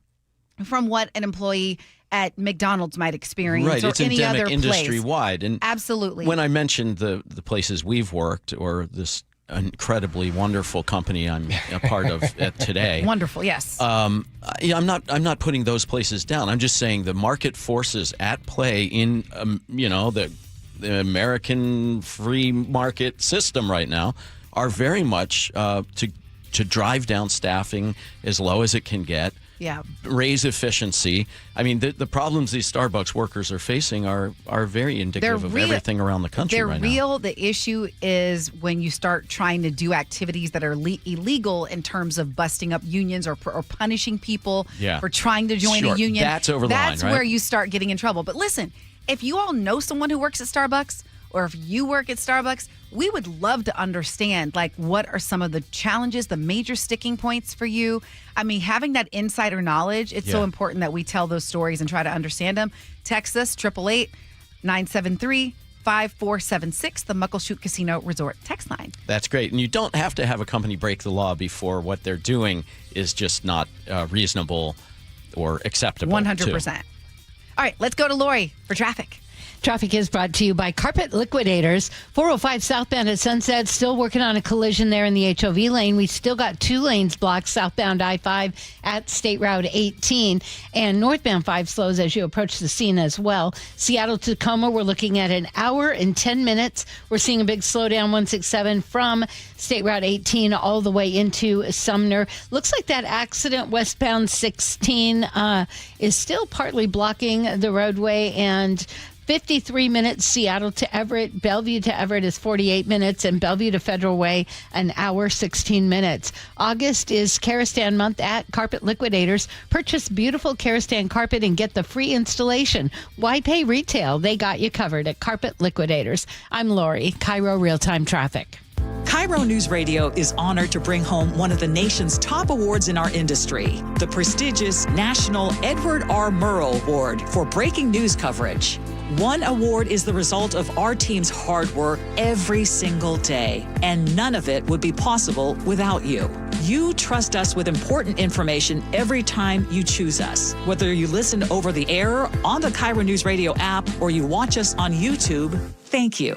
from what an employee at McDonald's might experience right. or It's any endemic other industry place? wide. And absolutely. When I mentioned the places we've worked, or this incredibly wonderful company I'm a part of today. Wonderful, yes. I'm not putting those places down. I'm just saying the market forces at play in the American free market system right now are very much to drive down staffing as low as it can get. Yeah. Raise efficiency. The problems these Starbucks workers are facing are very indicative of everything around the country right now. They're real. The issue is when you start trying to do activities that are illegal in terms of busting up unions or punishing people for trying to join a union. That's over the line, right? That's where you start getting in trouble. But listen, if you all know someone who works at Starbucks, or if you work at Starbucks, we would love to understand, what are some of the challenges, the major sticking points for you? Having that insider knowledge, it's so important that we tell those stories and try to understand them. Text us, 888-973-5476, the Muckleshoot Casino Resort text line. That's great. And you don't have to have a company break the law before what they're doing is just not reasonable or acceptable. 100%. All right, let's go to Lori for traffic. Traffic is brought to you by Carpet Liquidators. 405 southbound at Sunset, still working on a collision there in the HOV lane. We still got 2 lanes blocked southbound I-5 at State Route 18. And northbound 5 slows as you approach the scene as well. Seattle to Tacoma, we're looking at an hour and 10 minutes. We're seeing a big slowdown 167 from State Route 18 all the way into Sumner. Looks like that accident westbound 16 is still partly blocking the roadway, and 53 minutes Seattle to Everett. Bellevue to Everett is 48 minutes, and Bellevue to Federal Way, an hour, 16 minutes. August is Karastan month at Carpet Liquidators. Purchase beautiful Karastan carpet and get the free installation. Why pay retail? They got you covered at Carpet Liquidators. I'm Lori, KIRO Real-Time Traffic. KIRO News Radio is honored to bring home one of the nation's top awards in our industry, the prestigious National Edward R. Murrow Award for breaking news coverage. One award is the result of our team's hard work every single day, and none of it would be possible without you. You trust us with important information every time you choose us. Whether you listen over the air, on the KIRO News Radio app, or you watch us on YouTube, thank you.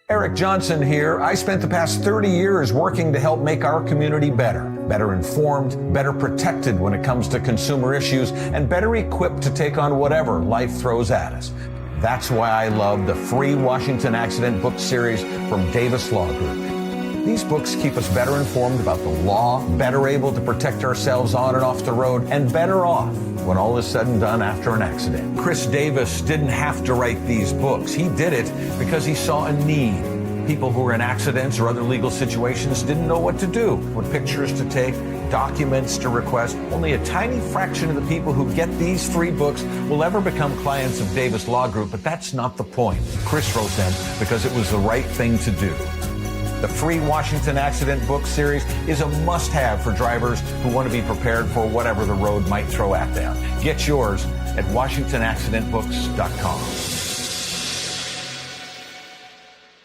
Eric Johnson here. I spent the past 30 years working to help make our community better informed, better protected when it comes to consumer issues, and better equipped to take on whatever life throws at us. That's why I love the free Washington Accident book series from Davis Law Group. These books keep us better informed about the law, better able to protect ourselves on and off the road, and better off when all is said and done after an accident. Chris Davis didn't have to write these books. He did it because he saw a need. People who were in accidents or other legal situations didn't know what to do, what pictures to take, documents to request. Only a tiny fraction of the people who get these free books will ever become clients of Davis Law Group, but that's not the point. Chris wrote them because it was the right thing to do. The free Washington Accident book series is a must-have for drivers who want to be prepared for whatever the road might throw at them. Get yours at WashingtonAccidentBooks.com.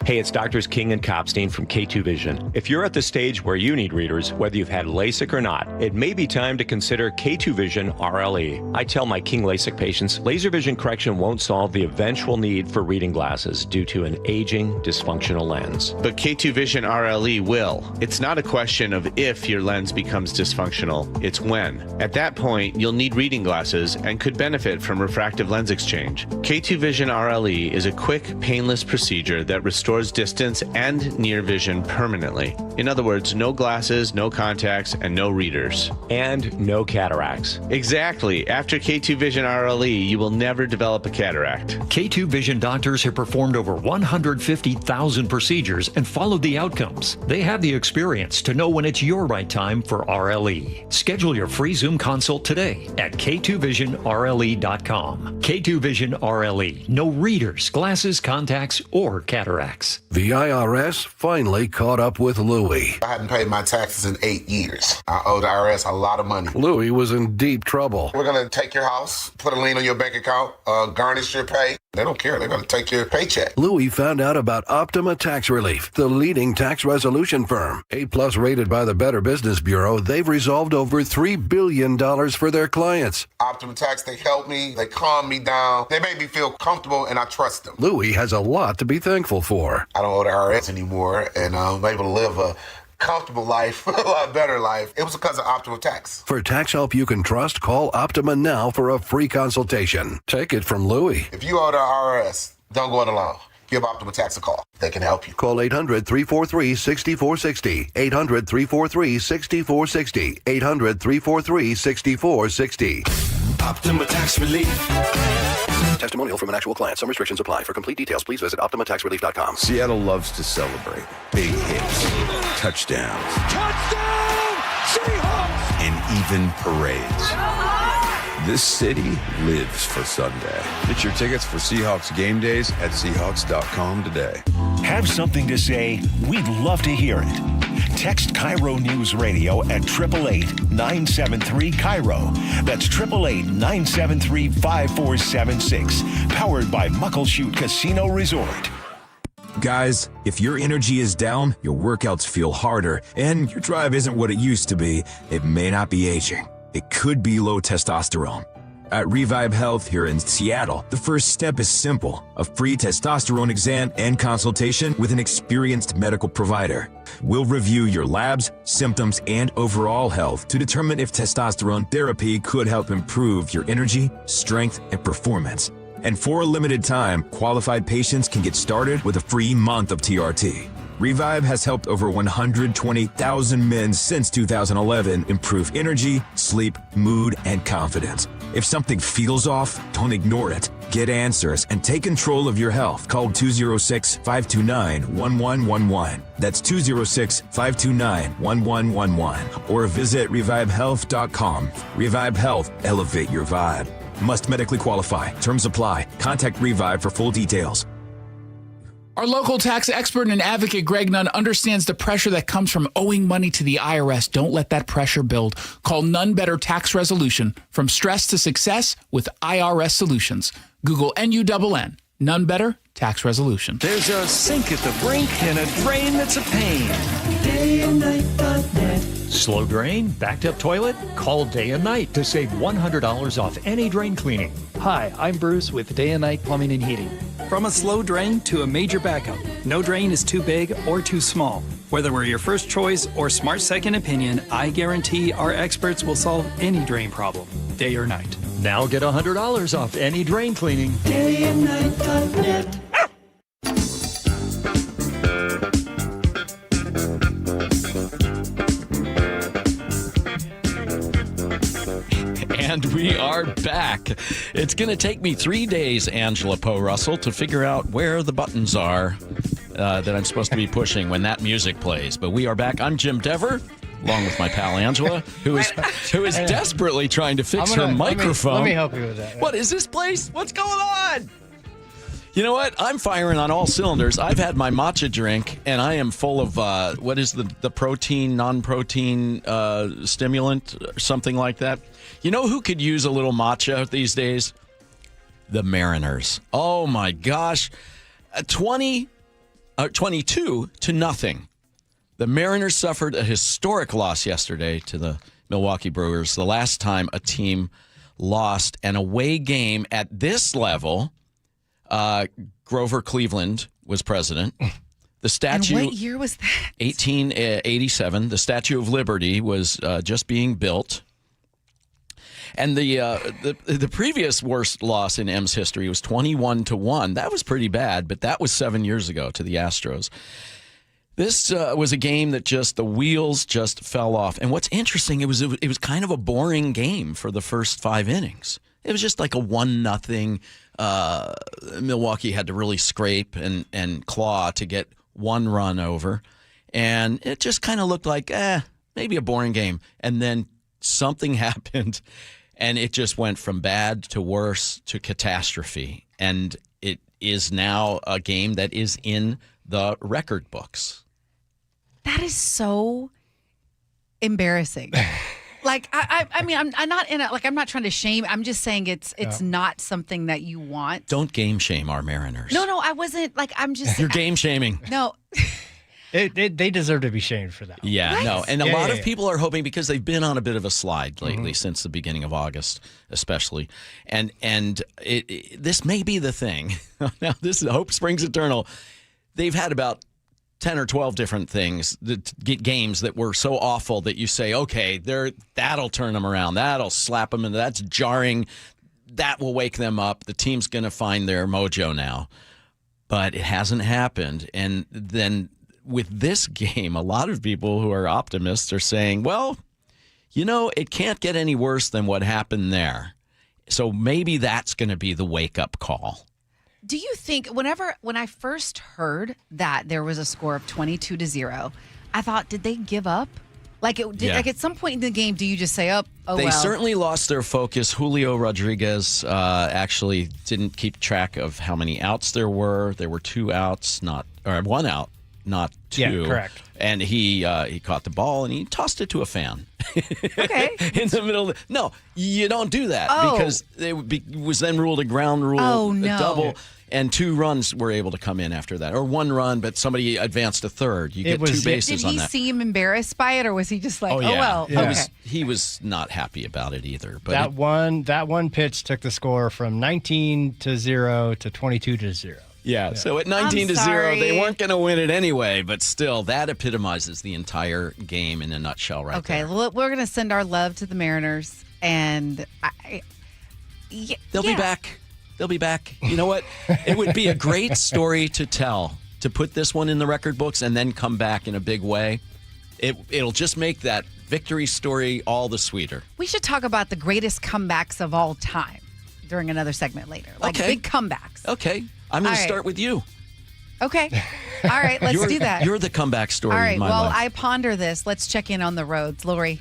Hey, it's Doctors King and Kopstein from K2 Vision. If you're at the stage where you need readers, whether you've had LASIK or not, it may be time to consider K2 Vision RLE. I tell my King LASIK patients, laser vision correction won't solve the eventual need for reading glasses due to an aging, dysfunctional lens. But K2 Vision RLE will. It's not a question of if your lens becomes dysfunctional, it's when. At that point, you'll need reading glasses and could benefit from refractive lens exchange. K2 Vision RLE is a quick, painless procedure that restores distance and near vision permanently. In other words, no glasses, no contacts, and no readers. And no cataracts. Exactly. After K2 Vision RLE, you will never develop a cataract. K2 Vision doctors have performed over 150,000 procedures and followed the outcomes. They have the experience to know when it's your right time for RLE. Schedule your free Zoom consult today at K2VisionRLE.com. K2 Vision RLE. No readers, glasses, contacts, or cataracts. The IRS finally caught up with Louie. I hadn't paid my taxes in 8 years. I owe the IRS a lot of money. Louie was in deep trouble. We're going to take your house, put a lien on your bank account, garnish your pay. They don't care. They're going to take your paycheck. Louie found out about Optima Tax Relief, the leading tax resolution firm. A+ rated by the Better Business Bureau, they've resolved over $3 billion for their clients. Optima Tax, they help me. They calm me down. They make me feel comfortable, and I trust them. Louie has a lot to be thankful for. I don't owe the IRS anymore, and I'm able to live a comfortable life, a lot better life. It was because of Optima Tax. For tax help you can trust, call Optima now for a free consultation. Take it from Louie. If you owe the IRS, don't go it alone. Give Optima Tax a call. They can help you. Call 800-343-6460. 800-343-6460. 800-343-6460. Optima Tax Relief. Testimonial from an actual client. Some restrictions apply. For complete details, please visit OptimaTaxRelief.com. Seattle loves to celebrate. Big hits, touchdowns, Seahawks! and even parades. This city lives for Sunday. Get your tickets for Seahawks game days at Seahawks.com today. Have something to say? We'd love to hear it. Text KIRO News Radio at 888-973-KIRO. That's 888-973-5476. Powered by Muckleshoot Casino Resort. Guys, if your energy is down, your workouts feel harder, and your drive isn't what it used to be, it may not be aging. It could be low testosterone. At Revive Health here in Seattle, the first step is simple: a free testosterone exam and consultation with an experienced medical provider. We'll review your labs, symptoms, and overall health to determine if testosterone therapy could help improve your energy, strength, and performance. And for a limited time, qualified patients can get started with a free month of TRT. Revive has helped over 120,000 men since 2011 improve energy, sleep, mood, and confidence. If something feels off, don't ignore it. Get answers and take control of your health. Call 206-529-1111. That's 206-529-1111. Or visit revivehealth.com. Revive Health. Elevate your vibe. Must medically qualify. Terms apply. Contact Revive for full details. Our local tax expert and advocate, Greg Nunn, understands the pressure that comes from owing money to the IRS. Don't let that pressure build. Call None Better Tax Resolution. From stress to success with IRS Solutions. Google NUNN. None Better Tax Resolution. There's a sink at the brink and a drain that's a pain. DayandNight.net. Slow drain? Backed up toilet? Call Day and Night to save $100 off any drain cleaning. Hi, I'm Bruce with Day and Night Plumbing and Heating. From a slow drain to a major backup, no drain is too big or too small. Whether we're your first choice or smart second opinion, I guarantee our experts will solve any drain problem, day or night. Now get $100 off any drain cleaning. DayandNight.net. And we are back. It's going to take me 3 days, Angela Poe Russell, to figure out where the buttons are that I'm supposed to be pushing when that music plays. But we are back. I'm Jim Dever, along with my pal Angela, who is desperately trying to fix her microphone. Let me help you with that. What is this place? What's going on? You know what? I'm firing on all cylinders. I've had my matcha drink, and I am full of, what is the protein, non-protein stimulant, or something like that. You know who could use a little matcha these days? The Mariners. Oh, my gosh. 22 to nothing. The Mariners suffered a historic loss yesterday to the Milwaukee Brewers. The last time a team lost an away game at this level. Grover Cleveland was president. The statue. And what year was that? 1887. The Statue of Liberty was just being built. And the previous worst loss in M's history was 21-1. That was pretty bad, but that was 7 years ago to the Astros. This was a game that the wheels just fell off. And what's interesting, it was kind of a boring game for the first 5 innings. It was just like a 1-0. Milwaukee had to really scrape and claw to get 1 run over. And it just kind of looked like, maybe a boring game. And then something happened, and it just went from bad to worse to catastrophe. And it is now a game that is in the record books. That is so embarrassing. Like, I mean, I'm not in a, like, I'm not trying to shame. I'm just saying it's not something that you want. Don't game shame our Mariners. No, I wasn't. Like, I'm just. You're game shaming. No. They deserve to be shamed for that. Yeah, Right? no. And a lot of people are hoping, because they've been on a bit of a slide lately since the beginning of August, especially. And this may be the thing. Now, this hope springs eternal. They've had about 10 or 12 different things, games that were so awful that you say, okay, that'll turn them around. That'll slap them into, that's jarring. That will wake them up. The team's going to find their mojo now. But it hasn't happened. And then with this game, a lot of people who are optimists are saying, well, it can't get any worse than what happened there. So maybe that's going to be the wake-up call. Do you think when I first heard that there was a score of 22-0, I thought, did they give up? Like at some point in the game, do you just say, They certainly lost their focus. Julio Rodriguez actually didn't keep track of how many outs there were. There were 2 outs, 1 out, not 2. Yeah, correct. And he caught the ball and he tossed it to a fan. Okay. In the middle of no, you don't do that because it was then ruled a ground rule, Oh, a no. double, and 2 runs were able to come in after that. Or 1 run, but somebody advanced a third. You get 2 bases Did on he that. seem embarrassed by it, or was he just like, well, Yeah. okay. He was not happy about it either. But that one pitch took the score from 19-0 to 22-0. Yeah, so at 19-0, they weren't going to win it anyway, but still, that epitomizes the entire game in a nutshell right Okay, there. well, we're going to send our love to the Mariners, and They'll be back. They'll be back. You know what? It would be a great story to tell, to put this one in the record books and then come back in a big way. It'll just make that victory story all the sweeter. we should talk about the greatest comebacks of all time during another segment later. Like Okay. big comebacks. Okay, I'm going All to right. start with you. Okay. All right, let's do that. You're the comeback story All right, in my well, life. I ponder this. Let's check in on the roads. Lori.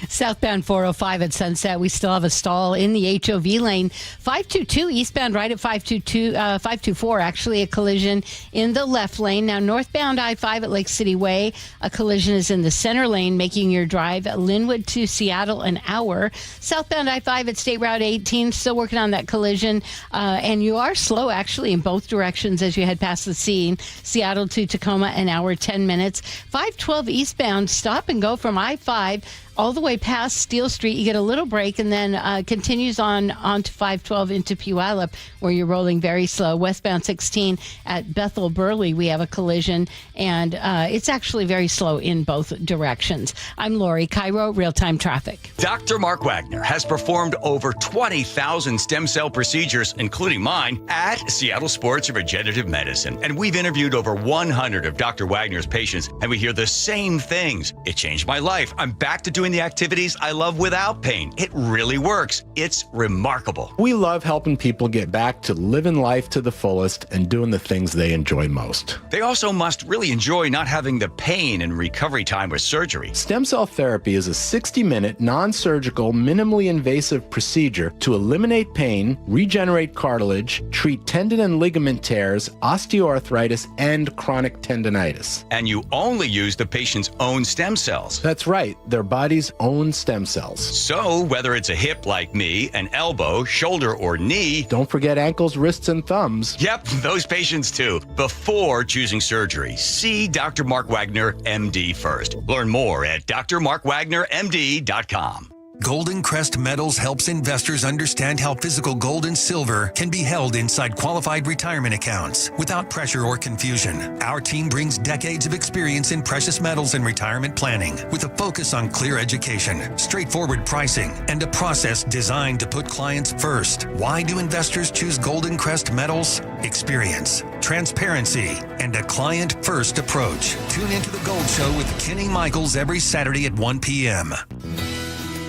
Southbound 405 at Sunset, we still have a stall in the HOV lane. 522 eastbound right at 524, actually a collision in the left lane. Now northbound I-5 at Lake City Way, a collision is in the center lane, making your drive Linwood to Seattle an hour. Southbound I-5 at State Route 18, still working on that collision. And you are slow actually in both directions as you head past the scene. Seattle to Tacoma, an hour, 10 minutes. 512 eastbound, stop and go from I-5 all the way past Steel Street. You get a little break and then continues on to 512 into Puyallup, where you're rolling very slow. Westbound 16 at Bethel Burley, we have a collision, and it's actually very slow in both directions. I'm Lori, KIRO Real-Time Traffic. Dr. Mark Wagner has performed over 20,000 stem cell procedures, including mine, at Seattle Sports Regenerative Medicine. And we've interviewed over 100 of Dr. Wagner's patients, and we hear the same things. It changed my life. I'm back to doing the activities I love without pain. It really works. It's remarkable. We love helping people get back to living life to the fullest and doing the things they enjoy most. They also must really enjoy not having the pain and recovery time with surgery. Stem cell therapy is a 60-minute, non-surgical, minimally invasive procedure to eliminate pain, regenerate cartilage, treat tendon and ligament tears, osteoarthritis, and chronic tendonitis. And you only use the patient's own stem cells. That's right, their body's own stem cells. So whether it's a hip like me, an elbow, shoulder, or knee. Don't forget ankles, wrists, and thumbs. Yep, those patients too. Before choosing surgery, see Dr. Mark Wagner, MD first. Learn more at drmarkwagnermd.com. Golden Crest Metals helps investors understand how physical gold and silver can be held inside qualified retirement accounts without pressure or confusion. Our team brings decades of experience in precious metals and retirement planning with a focus on clear education, straightforward pricing, and a process designed to put clients first. Why do investors choose Golden Crest Metals? Experience, transparency, and a client-first approach. Tune into The Gold Show with Kenny Michaels every Saturday at 1 p.m.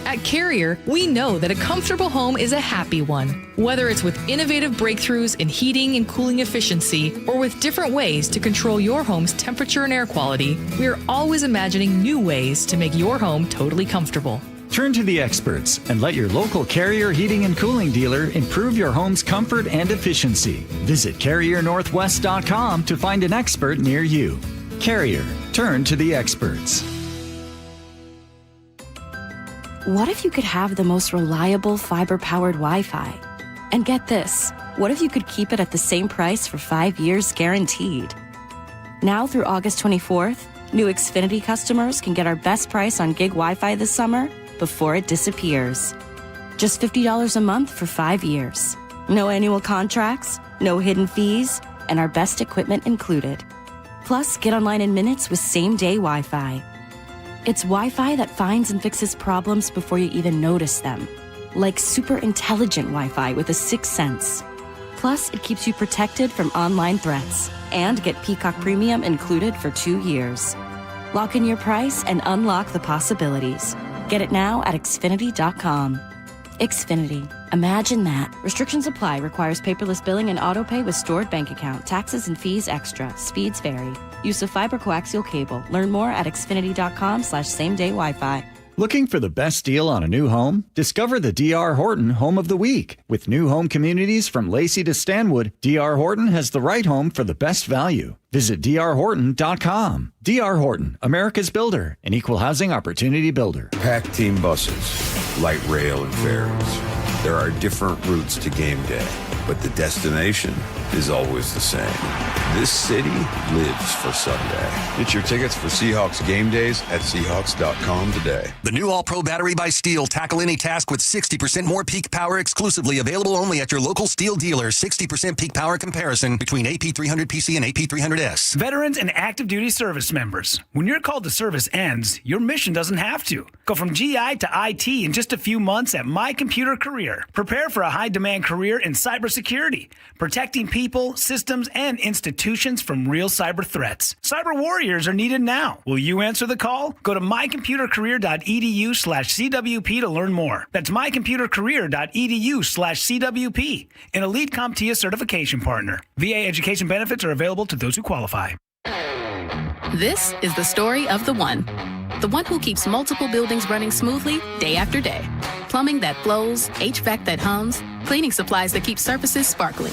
At Carrier, we know that a comfortable home is a happy one. Whether it's with innovative breakthroughs in heating and cooling efficiency, or with different ways to control your home's temperature and air quality, we're always imagining new ways to make your home totally comfortable. Turn to the experts and let your local Carrier heating and cooling dealer improve your home's comfort and efficiency. Visit CarrierNorthwest.com to find an expert near you. Carrier, turn to the experts. What if you could have the most reliable fiber-powered Wi-Fi? And get this, what if you could keep it at the same price for 5 years guaranteed? Now through August 24th, new Xfinity customers can get our best price on gig Wi-Fi this summer before it disappears. Just $50 a month for 5 years. No annual contracts, no hidden fees, and our best equipment included. Plus, get online in minutes with same-day Wi-Fi. It's Wi-Fi that finds and fixes problems before you even notice them. Like super intelligent Wi-Fi with a sixth sense. Plus, it keeps you protected from online threats. And get Peacock Premium included for 2 years. Lock in your price and unlock the possibilities. Get it now at Xfinity.com. Xfinity. Imagine that. Restrictions apply. Requires paperless billing and autopay with stored bank account. Taxes and fees extra. Speeds vary. Use of fiber coaxial cable. Learn more at Xfinity.com/same-day Wi-Fi. Looking for the best deal on a new home? Discover the D.R. Horton Home of the Week. With new home communities from Lacey to Stanwood, D.R. Horton has the right home for the best value. Visit drhorton.com. D.R. Horton, America's builder, an equal housing opportunity builder. Packed team buses, light rail and ferries. There are different routes to game day, but the destination is always the same. This city lives for Sunday. Get your tickets for Seahawks game days at Seahawks.com today. The new All-Pro battery by Steel. Tackle any task with 60% more peak power exclusively. Available only at your local Steel dealer. 60% peak power comparison between AP300PC and AP300S. Veterans and active duty service members. When your call to service ends, your mission doesn't have to. Go from GI to IT in just a few months at My Computer Career. Prepare for a high-demand career in cybersecurity, protecting people, systems, and institutions from real cyber threats. Cyber warriors are needed now. Will you answer the call? Go to mycomputercareer.edu/CWP to learn more. That's mycomputercareer.edu/CWP, an elite CompTIA certification partner. VA education benefits are available to those who qualify. This is the story of the one who keeps multiple buildings running smoothly day after day. Plumbing that flows, HVAC that hums, cleaning supplies that keep surfaces sparkling.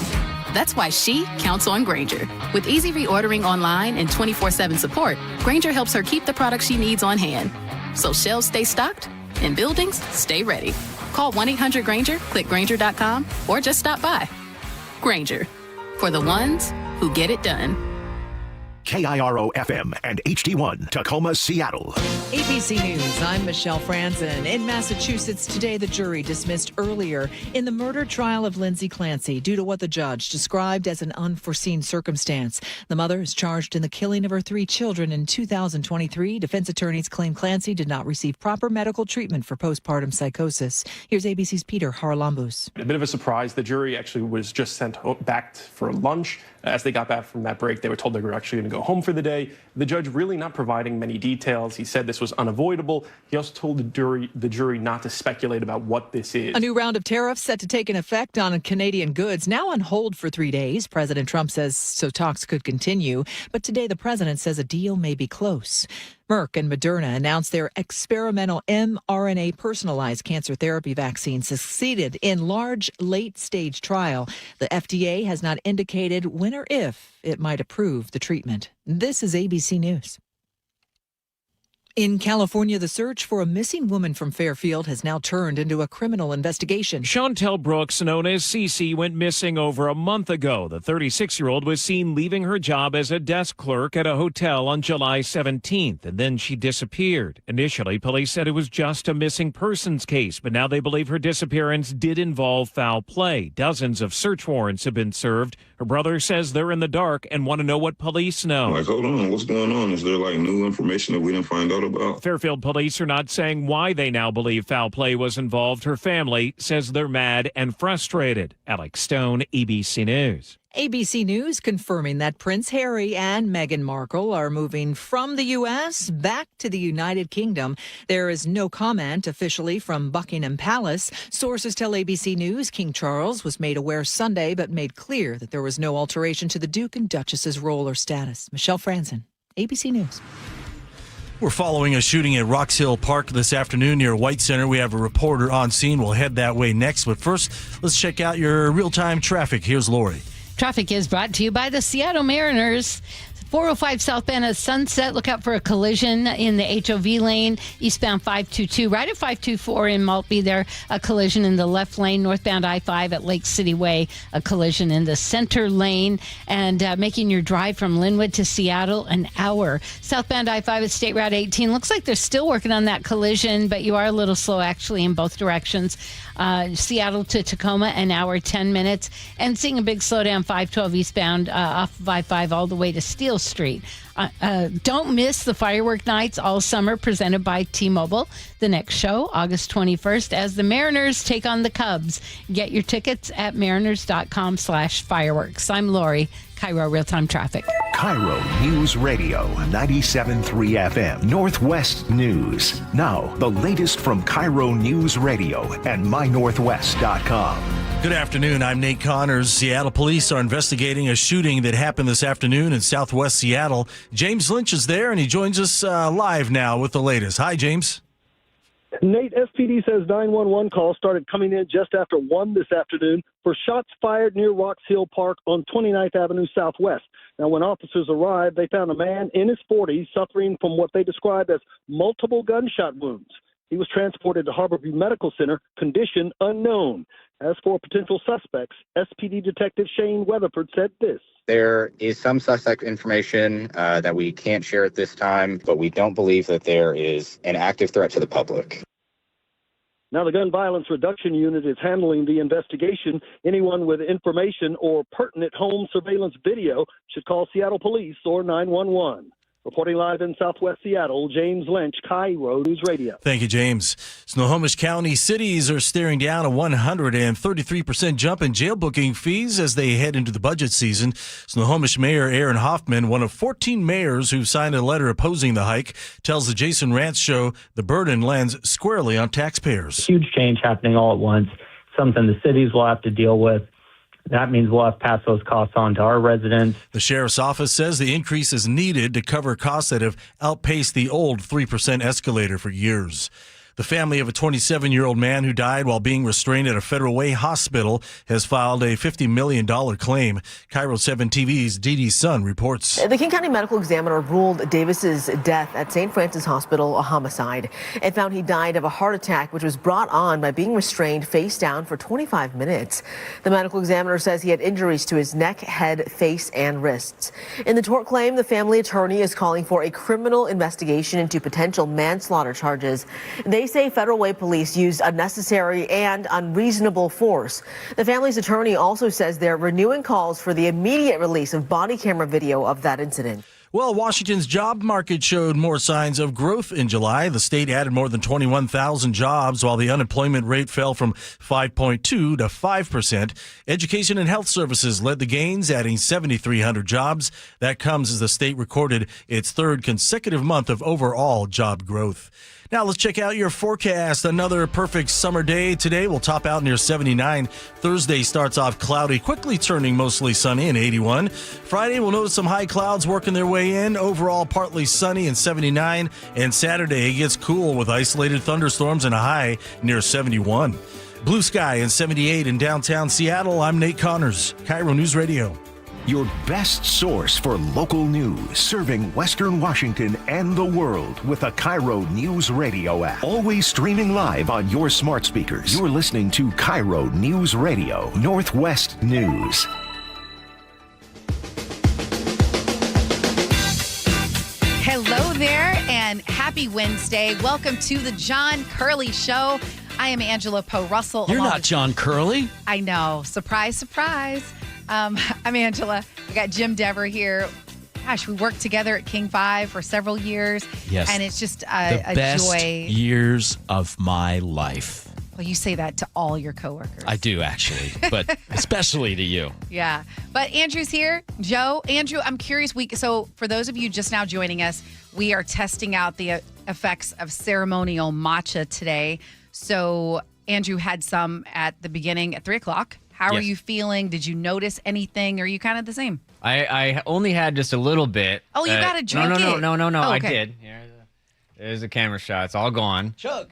That's why she counts on Grainger. With easy reordering online and 24/7 support, Grainger helps her keep the products she needs on hand. So shelves stay stocked and buildings stay ready. Call 1-800-GRAINGER, click Grainger.com, or just stop by. Grainger, for the ones who get it done. KIRO FM and HD1, Tacoma, Seattle. ABC News, I'm Michelle Franzen. In Massachusetts today, the jury dismissed earlier in the murder trial of Lindsay Clancy due to what the judge described as an unforeseen circumstance. The mother is charged in the killing of her 3 children in 2023. Defense attorneys claim Clancy did not receive proper medical treatment for postpartum psychosis. Here's ABC's Peter Haralambous. A bit of a surprise. The jury actually was just sent back for lunch. As they got back from that break, they were told they were actually going to go home for the day. The judge really not providing many details. He said this was unavoidable. He also told the jury not to speculate about what this is. A new round of tariffs set to take an effect on Canadian goods, now on hold for 3 days. President Trump says so talks could continue. But today the president says a deal may be close. Merck and Moderna announced their experimental mRNA personalized cancer therapy vaccine succeeded in large late-stage trial. The FDA has not indicated when or if it might approve the treatment. This is ABC News. In California, the search for a missing woman from Fairfield has now turned into a criminal investigation. Chantel Brooks, known as Cece, went missing over a month ago. The 36-year-old was seen leaving her job as a desk clerk at a hotel on July 17th, and then she disappeared. Initially, police said it was just a missing persons case, but now they believe her disappearance did involve foul play. Dozens of search warrants have been served. Her brother says they're in the dark and want to know what police know. Hold on, what's going on? Is there new information that we didn't find out about? Fairfield police are not saying why they now believe foul play was involved. Her family says they're mad and frustrated. Alex Stone, ABC News. ABC News confirming that Prince Harry and Meghan Markle are moving from the U.S. back to the United Kingdom. There is no comment officially from Buckingham Palace. Sources tell ABC News King Charles was made aware Sunday, but made clear that there was no alteration to the Duke and Duchess's role or status. Michelle Franzen, ABC News. We're following a shooting at Rocks Hill Park this afternoon near White Center. We have a reporter on scene. We'll head that way next. But first, let's check out your real-time traffic. Here's Lori. Traffic is brought to you by the Seattle Mariners. 405 southbound at Sunset. Look out for a collision in the HOV lane. Eastbound 522. Right at 524 in Maltby there. A collision in the left lane. Northbound I-5 at Lake City Way. A collision in the center lane. And making your drive from Linwood to Seattle an hour. Southbound I-5 at State Route 18. Looks like they're still working on that collision, but you are a little slow actually in both directions. Seattle to Tacoma, an hour, 10 minutes. And seeing a big slowdown 512 eastbound off of I-5 all the way to Steele Street. Don't miss the firework nights all summer presented by T-Mobile. The next show, August 21st, as the Mariners take on the Cubs. Get your tickets at mariners.com/fireworks. I'm Lori, KIRO Real-Time Traffic. KIRO News Radio, 97.3 FM, Northwest News. Now, the latest from KIRO News Radio and mynorthwest.com. Good afternoon. I'm Nate Connors. Seattle police are investigating a shooting that happened this afternoon in southwest Seattle. James Lynch is there, and he joins us live now with the latest. Hi, James. Nate, SPD says 911 calls started coming in just after 1 this afternoon for shots fired near Rocks Hill Park on 29th Avenue Southwest. Now, when officers arrived, they found a man in his 40s suffering from what they described as multiple gunshot wounds. He was transported to Harborview Medical Center, condition unknown. As for potential suspects, SPD Detective Shane Weatherford said this. There is some suspect information that we can't share at this time, but we don't believe that there is an active threat to the public. Now, the Gun Violence Reduction Unit is handling the investigation. Anyone with information or pertinent home surveillance video should call Seattle Police or 911. Reporting live in Southwest Seattle, James Lynch, KIRO News Radio. Thank you, James. Snohomish County cities are staring down a 133% jump in jail booking fees as they head into the budget season. Snohomish Mayor Aaron Hoffman, one of 14 mayors who signed a letter opposing the hike, tells the Jason Rantz Show the burden lands squarely on taxpayers. Huge change happening all at once, something the cities will have to deal with. That means we'll have to pass those costs on to our residents. The sheriff's office says the increase is needed to cover costs that have outpaced the old 3% escalator for years. The family of a 27-year-old man who died while being restrained at a Federal Way hospital has filed a $50 million claim. KIRO 7 TV's Dee Dee Sun reports. The King County Medical Examiner ruled Davis's death at St. Francis Hospital a homicide. It found he died of a heart attack, which was brought on by being restrained face down for 25 minutes. The medical examiner says he had injuries to his neck, head, face, and wrists. In the tort claim, the family attorney is calling for a criminal investigation into potential manslaughter charges. They say Federal Way police used unnecessary and unreasonable force. The family's attorney also says they're renewing calls for the immediate release of body camera video of that incident. Well, Washington's job market showed more signs of growth in July. The state added more than 21,000 jobs, while the unemployment rate fell from 5.2 to 5%. Education and health services led the gains, adding 7,300 jobs. That comes as the state recorded its third consecutive month of overall job growth. Now let's check out your forecast. Another perfect summer day today. We'll top out near 79. Thursday starts off cloudy, quickly turning mostly sunny and 81. Friday, we'll notice some high clouds working their way in. Overall, partly sunny and 79. And Saturday, it gets cool with isolated thunderstorms and a high near 71. Blue sky and 78 in downtown Seattle. I'm Nate Connors, KIRO News Radio. Your best source for local news, serving Western Washington and the world with a KIRO Newsradio app. Always streaming live on your smart speakers. You're listening to KIRO News Radio, Northwest News. Hello there and happy Wednesday. Welcome to the John Curley Show. I am Angela Poe Russell. You're not John Curley. I know. Surprise, surprise. I'm Angela. We got Jim Dever here. Gosh, we worked together at King 5 for several years. Yes. And it's just the a best joy. years of my life. Well, you say that to all your coworkers. I do, actually, but especially to you. Yeah. But Andrew's here. Joe, Andrew, I'm curious. So for those of you just now joining us, we are testing out the effects of ceremonial matcha today. So Andrew had some at the beginning at 3 o'clock. How are you feeling? Did you notice anything? Or are you kind of the same? I only had just a little bit. Oh, you got to drink it. No. Oh, I okay. did. There's a camera shot. It's all gone. Chug.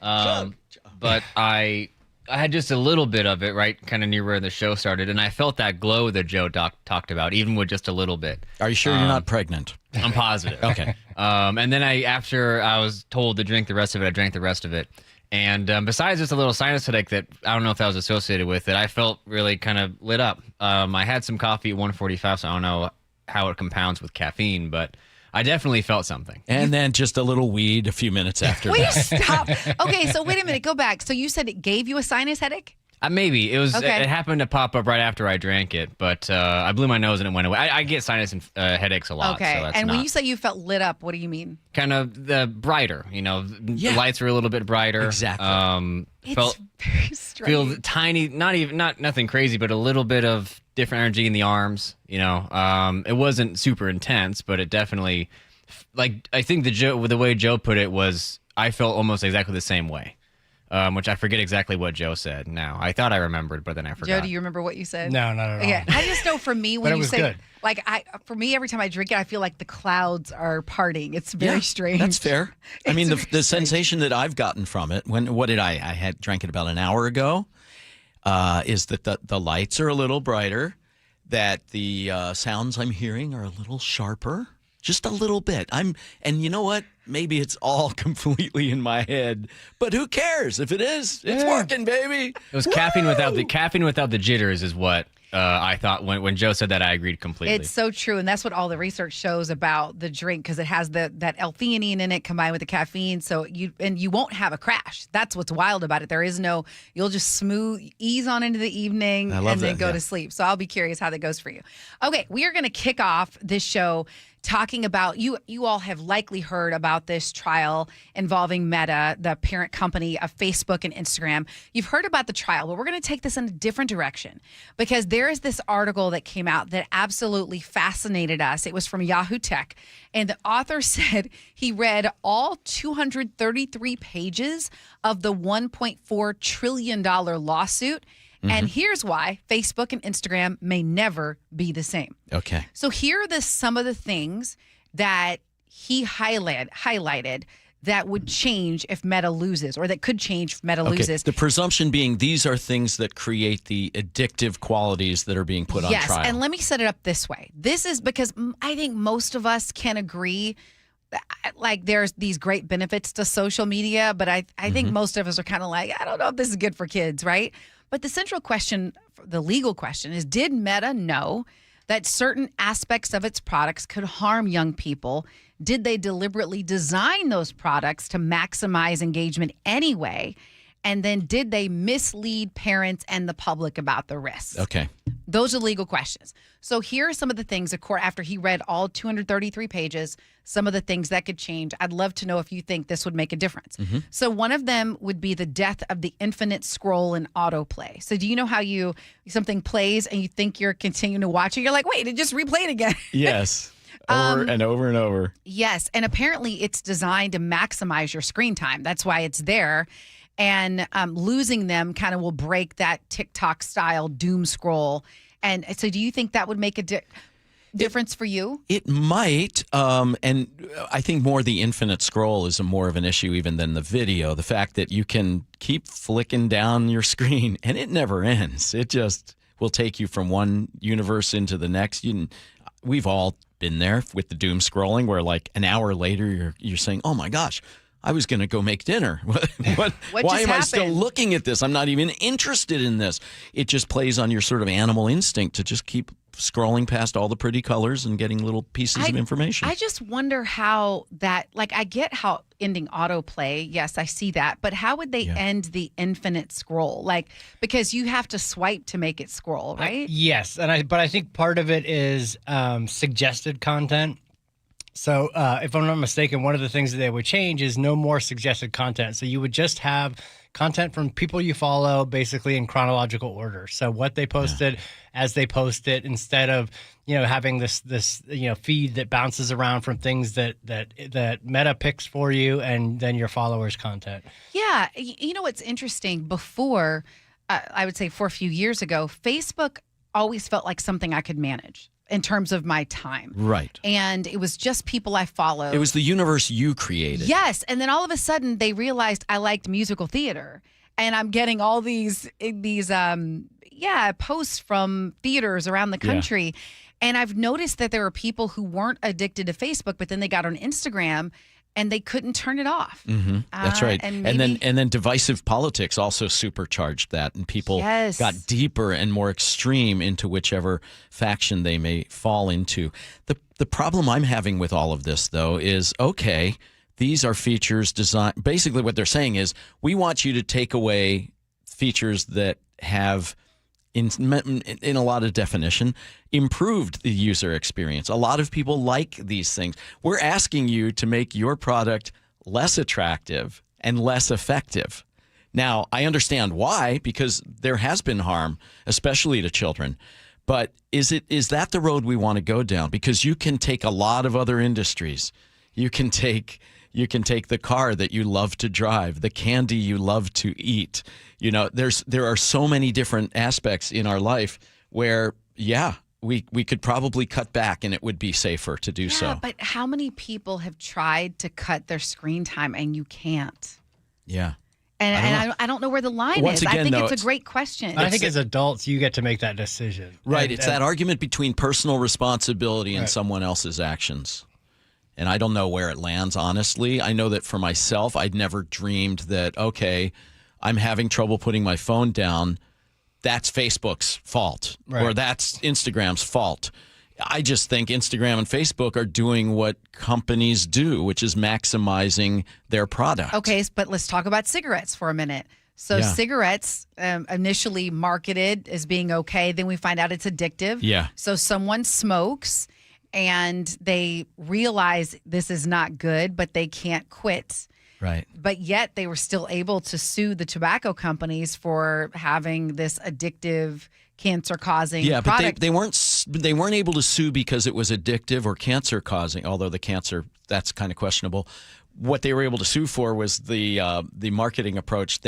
But I had just a little bit of it, right, kind of near where the show started, and I felt that glow that Joe talked about, even with just a little bit. Are you sure you're not pregnant? I'm positive. Okay. And then after I was told to drink the rest of it, I drank the rest of it. And besides just a little sinus headache that I don't know if that was associated with it, I felt really kind of lit up. I had some coffee at 1:45, so I don't know how it compounds with caffeine, but I definitely felt something. And then just a little weed a few minutes after Will you that. stop? Okay, so wait a minute. Go back. So you said it gave you a sinus headache? Maybe. It was. Okay. It happened to pop up right after I drank it, but I blew my nose and it went away. I get sinus headaches a lot. Okay. So that's And not when you say you felt lit up, what do you mean? kind of the brighter, the lights were a little bit brighter. Exactly. Felt very strange. Feel tiny, nothing crazy, but a little bit of different energy in the arms. It wasn't super intense, but it definitely, I think the way Joe put it was, I felt almost exactly the same way. which I forget exactly what Joe said now. I thought I remembered, but then I forgot. Joe, do you remember what you said? No, not at all. Yeah, I just know for me when But it you was say good. like for me every time I drink it, I feel like the clouds are parting. It's very strange. That's fair. I mean, the sensation that I've gotten from it, I had drank it about an hour ago, is that the lights are a little brighter, that the sounds I'm hearing are a little sharper, just a little bit. And you know what? Maybe it's all completely in my head, but who cares? If it is, it's working, baby. It was caffeine without the jitters is what I thought when Joe said that. I agreed completely. It's so true, and that's what all the research shows about the drink because it has that L-theanine in it combined with the caffeine. So you won't have a crash. That's what's wild about it. There is no. You'll just ease on into the evening and then go to sleep. So I'll be curious how that goes for you. Okay, we are going to kick off this show talking about you all have likely heard about this trial involving Meta, the parent company of Facebook and Instagram. You've heard about the trial, but we're going to take this in a different direction because there is this article that came out that absolutely fascinated us. It was from Yahoo Tech, and the author said he read all 233 pages of the $1.4 trillion lawsuit. And here's why Facebook and Instagram may never be the same. Okay. So here are some of the things that he highlighted that would change if Meta loses, or that could change if Meta loses. The presumption being these are things that create the addictive qualities that are being put on trial. Yes, and let me set it up this way. This is because I think most of us can agree like there's these great benefits to social media, but I think most of us are kind of like, I don't know if this is good for kids, right? But the central question, the legal question is, did Meta know that certain aspects of its products could harm young people? Did they deliberately design those products to maximize engagement anyway? And then did they mislead parents and the public about the risks? Okay. Those are legal questions. So here are some of the things, after he read all 233 pages, some of the things that could change. I'd love to know if you think this would make a difference. So one of them would be the death of the infinite scroll and autoplay. So do you know how something plays and you think you're continuing to watch it? You're like, wait, it just replayed again. Yes. Over and over and over. Yes. And apparently it's designed to maximize your screen time. That's why it's there. And losing them kind of will break that TikTok style doom scroll. And so do you think that would make a difference for you? It might. And I think more the infinite scroll is more of an issue even than the video. The fact that you can keep flicking down your screen and it never ends. It just will take you from one universe into the next. We've all been there with the doom scrolling where like an hour later you're saying, oh my gosh, I was going to go make dinner. Why am I still looking at this? I'm not even interested in this. It just plays on your sort of animal instinct to just keep scrolling past all the pretty colors and getting little pieces of information. I just wonder how that, like, I get how ending autoplay, yes, I see that, but how would they end the infinite scroll? Like, because you have to swipe to make it scroll, right? Yes, but I think part of it is suggested content. So if I'm not mistaken, one of the things that they would change is no more suggested content. So you would just have content from people you follow basically in chronological order. So what they posted as they post it, instead of, having this feed that bounces around from things that Meta picks for you and then your followers' content. Yeah. You know what's interesting? Before, I would say for a few years ago, Facebook always felt like something I could manage in terms of my time. Right. And it was just people I followed. It was the universe you created. Yes. And then all of a sudden they realized I liked musical theater. And I'm getting all these posts from theaters around the country. Yeah. And I've noticed that there are people who weren't addicted to Facebook, but then they got on Instagram and they couldn't turn it off. Mm-hmm. That's right. And then divisive politics also supercharged that, and people got deeper and more extreme into whichever faction they may fall into. The problem I'm having with all of this, though, is, okay, these are features designed. Basically, what they're saying is, we want you to take away features that have, in a lot of definition, improved the user experience. A lot of people like these things. We're asking you to make your product less attractive and less effective. Now, I understand why, because there has been harm, especially to children. But is that the road we want to go down? Because you can take a lot of other industries. You can take You can take the car that you love to drive, the candy you love to eat. You know, there are so many different aspects in our life where, we could probably cut back and it would be safer to do so. Yeah, but how many people have tried to cut their screen time and you can't? Yeah. And I don't know where the line Once is. again, I think though, it's a great question. I think as adults, you get to make that decision. Right. It's that argument between personal responsibility and someone else's actions. And I don't know where it lands, honestly. I know that for myself, I'd never dreamed that, okay, I'm having trouble putting my phone down. That's Facebook's fault, or that's Instagram's fault. I just think Instagram and Facebook are doing what companies do, which is maximizing their product. Okay, but let's talk about cigarettes for a minute. So cigarettes initially marketed as being okay. Then we find out it's addictive. Yeah. So someone smokes and they realize this is not good, but they can't quit. Right. But yet they were still able to sue the tobacco companies for having this addictive, cancer-causing product. But they weren't able to sue because it was addictive or cancer-causing. Although the cancer, that's kind of questionable. What they were able to sue for was the marketing approach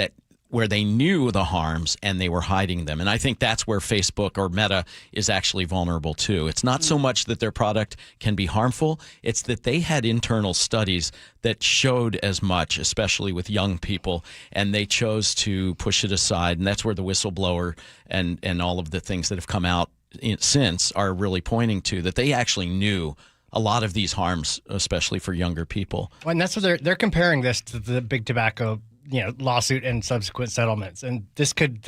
where they knew the harms and they were hiding them. And I think that's where Facebook or Meta is actually vulnerable too. It's not so much that their product can be harmful, it's that they had internal studies that showed as much, especially with young people, and they chose to push it aside. And that's where the whistleblower and all of the things that have come out since are really pointing to, that they actually knew a lot of these harms, especially for younger people. Well, and that's what they're comparing this to the big tobacco lawsuit and subsequent settlements. And this could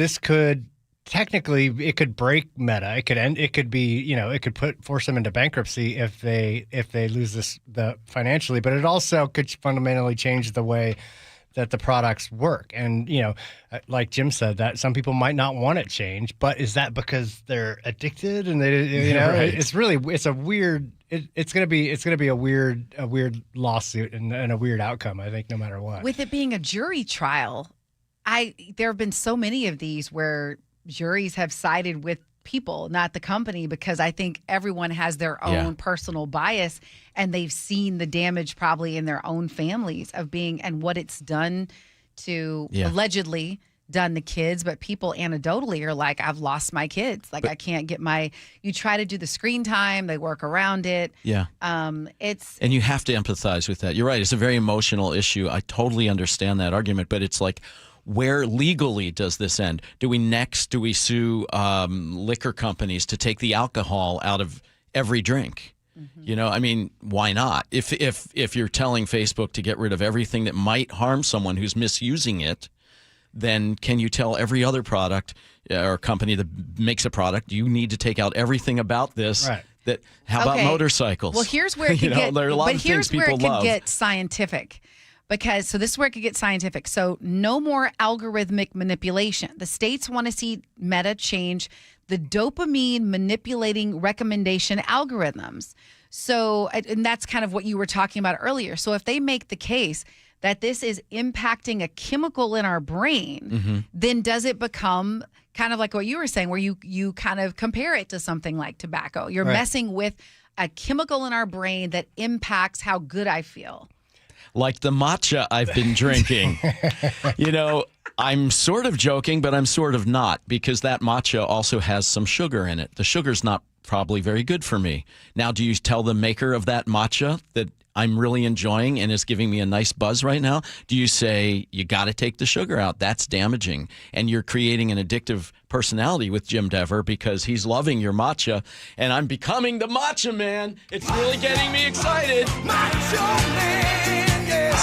technically, it could break Meta. It could be, it could force them into bankruptcy if they lose the financially, but it also could fundamentally change the way that the products work. And, like Jim said, that some people might not want it changed, but is that because they're addicted and they, Right. it's a weird, it's going to be a weird lawsuit and a weird outcome, I think, no matter what. With it being a jury trial, there have been so many of these where juries have sided with people, not the company, because I think everyone has their own personal bias and they've seen the damage probably in their own families and what it's done to allegedly done the kids, but people anecdotally are like, I've lost my kids. Like, I can't get you try to do the screen time, they work around it. Yeah. And you have to empathize with that. You're right. It's a very emotional issue. I totally understand that argument, but it's like, where legally does this end? Do we sue liquor companies to take the alcohol out of every drink? Mm-hmm. Why not? If you're telling Facebook to get rid of everything that might harm someone who's misusing it, then can you tell every other product or company that makes a product, you need to take out everything about this? Right. How about motorcycles? Well, here's where it could get. There are a lot but of here's things where people it could love. get scientific. This is where it could get scientific. So no more algorithmic manipulation. The states want to see Meta change the dopamine manipulating recommendation algorithms. So, and that's kind of what you were talking about earlier. So if they make the case that this is impacting a chemical in our brain, then does it become kind of like what you were saying, where you kind of compare it to something like tobacco? You're messing with a chemical in our brain that impacts how good I feel. Like the matcha I've been drinking. I'm sort of joking, but I'm sort of not, because that matcha also has some sugar in it. The sugar's not probably very good for me. Now, do you tell the maker of that matcha that I'm really enjoying and is giving me a nice buzz right now? Do you say, you got to take the sugar out? That's damaging. And you're creating an addictive personality with Jim Dever because he's loving your matcha, and I'm becoming the matcha man. It's really getting me excited. Matcha man.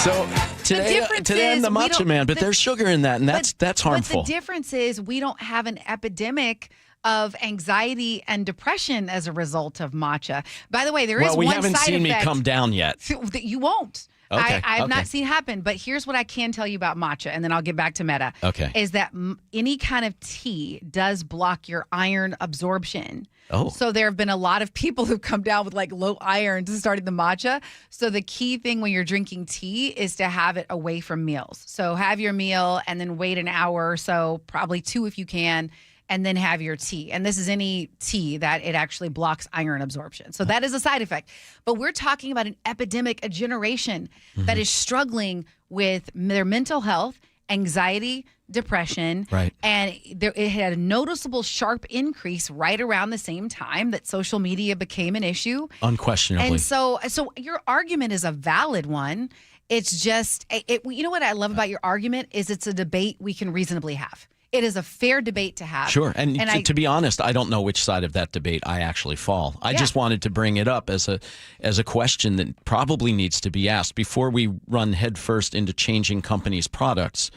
So today I'm the matcha man, but there's sugar in that, and that's harmful. But the difference is we don't have an epidemic of anxiety and depression as a result of matcha. By the way, there is one side effect. Well, we haven't seen me come down yet. You won't. Okay, I've not seen happen, but here's what I can tell you about matcha, and then I'll get back to Meta. Okay. Is that any kind of tea does block your iron absorption. Oh. So there have been a lot of people who've come down with like low iron to starting the matcha. So the key thing when you're drinking tea is to have it away from meals. So have your meal and then wait an hour or so, probably 2 if you can, and then have your tea. And this is any tea that it actually blocks iron absorption. So that is a side effect. But we're talking about an epidemic, a generation that is struggling with their mental health, anxiety, depression. Right. And it had a noticeable sharp increase right around the same time that social media became an issue. Unquestionably. And so your argument is a valid one. It's just, you know what I love about your argument is it's a debate we can reasonably have. It is a fair debate to have. Sure. And to be honest, I don't know which side of that debate I actually fall. I just wanted to bring it up as a question that probably needs to be asked before we run headfirst into changing companies' products,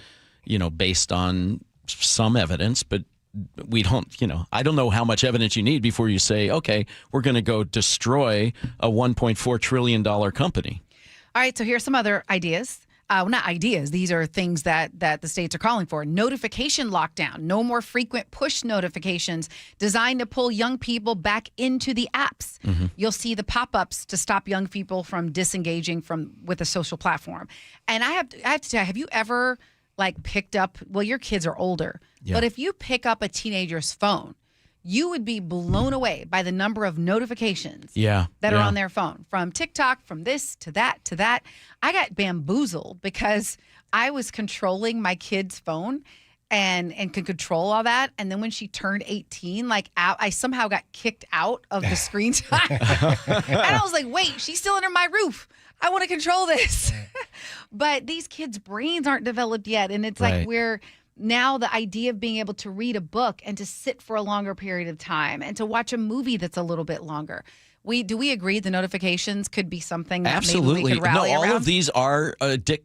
based on some evidence, but we don't, I don't know how much evidence you need before you say, okay, we're going to go destroy a $1.4 trillion company. All right, so here's some other ideas. Not ideas. These are things that the states are calling for. Notification lockdown. No more frequent push notifications designed to pull young people back into the apps. Mm-hmm. You'll see the pop-ups to stop young people from disengaging with a social platform. And I have to tell you, have you ever picked up, well, your kids are older, but if you pick up a teenager's phone, you would be blown away by the number of notifications that are on their phone, from TikTok, from this to that to that. I got bamboozled because I was controlling my kid's phone and could control all that. And then when she turned 18, I somehow got kicked out of the screen time. And I was like, wait, she's still under my roof. I want to control this. But these kids' brains aren't developed yet. And it's now the idea of being able to read a book and to sit for a longer period of time and to watch a movie that's a little bit longer. Do we agree the notifications could be something that absolutely maybe we could rally around? All of these are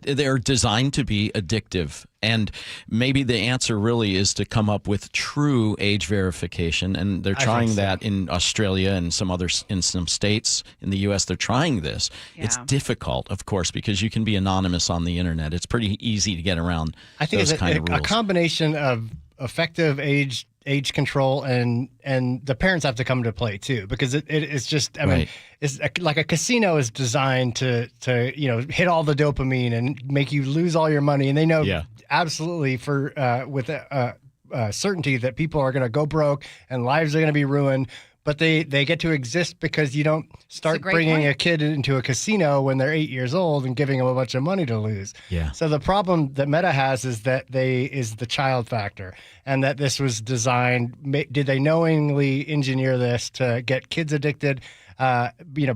they're designed to be addictive, and maybe the answer really is to come up with true age verification, and they're trying that in Australia and in some states in the U.S. They're trying this. Yeah. It's difficult, of course, because you can be anonymous on the internet. It's pretty easy to get around. I think those kind of rules. A combination of effective age control and the parents have to come to play too, because it's just, I mean, it's like a casino is designed to hit all the dopamine and make you lose all your money, and they know absolutely with certainty that people are going to go broke and lives are going to be ruined. But they get to exist because you don't start bringing a kid into a casino when they're 8 years old and giving them a bunch of money to lose. Yeah. So the problem that Meta has is that is the child factor, and that this was designed. Did they knowingly engineer this to get kids addicted?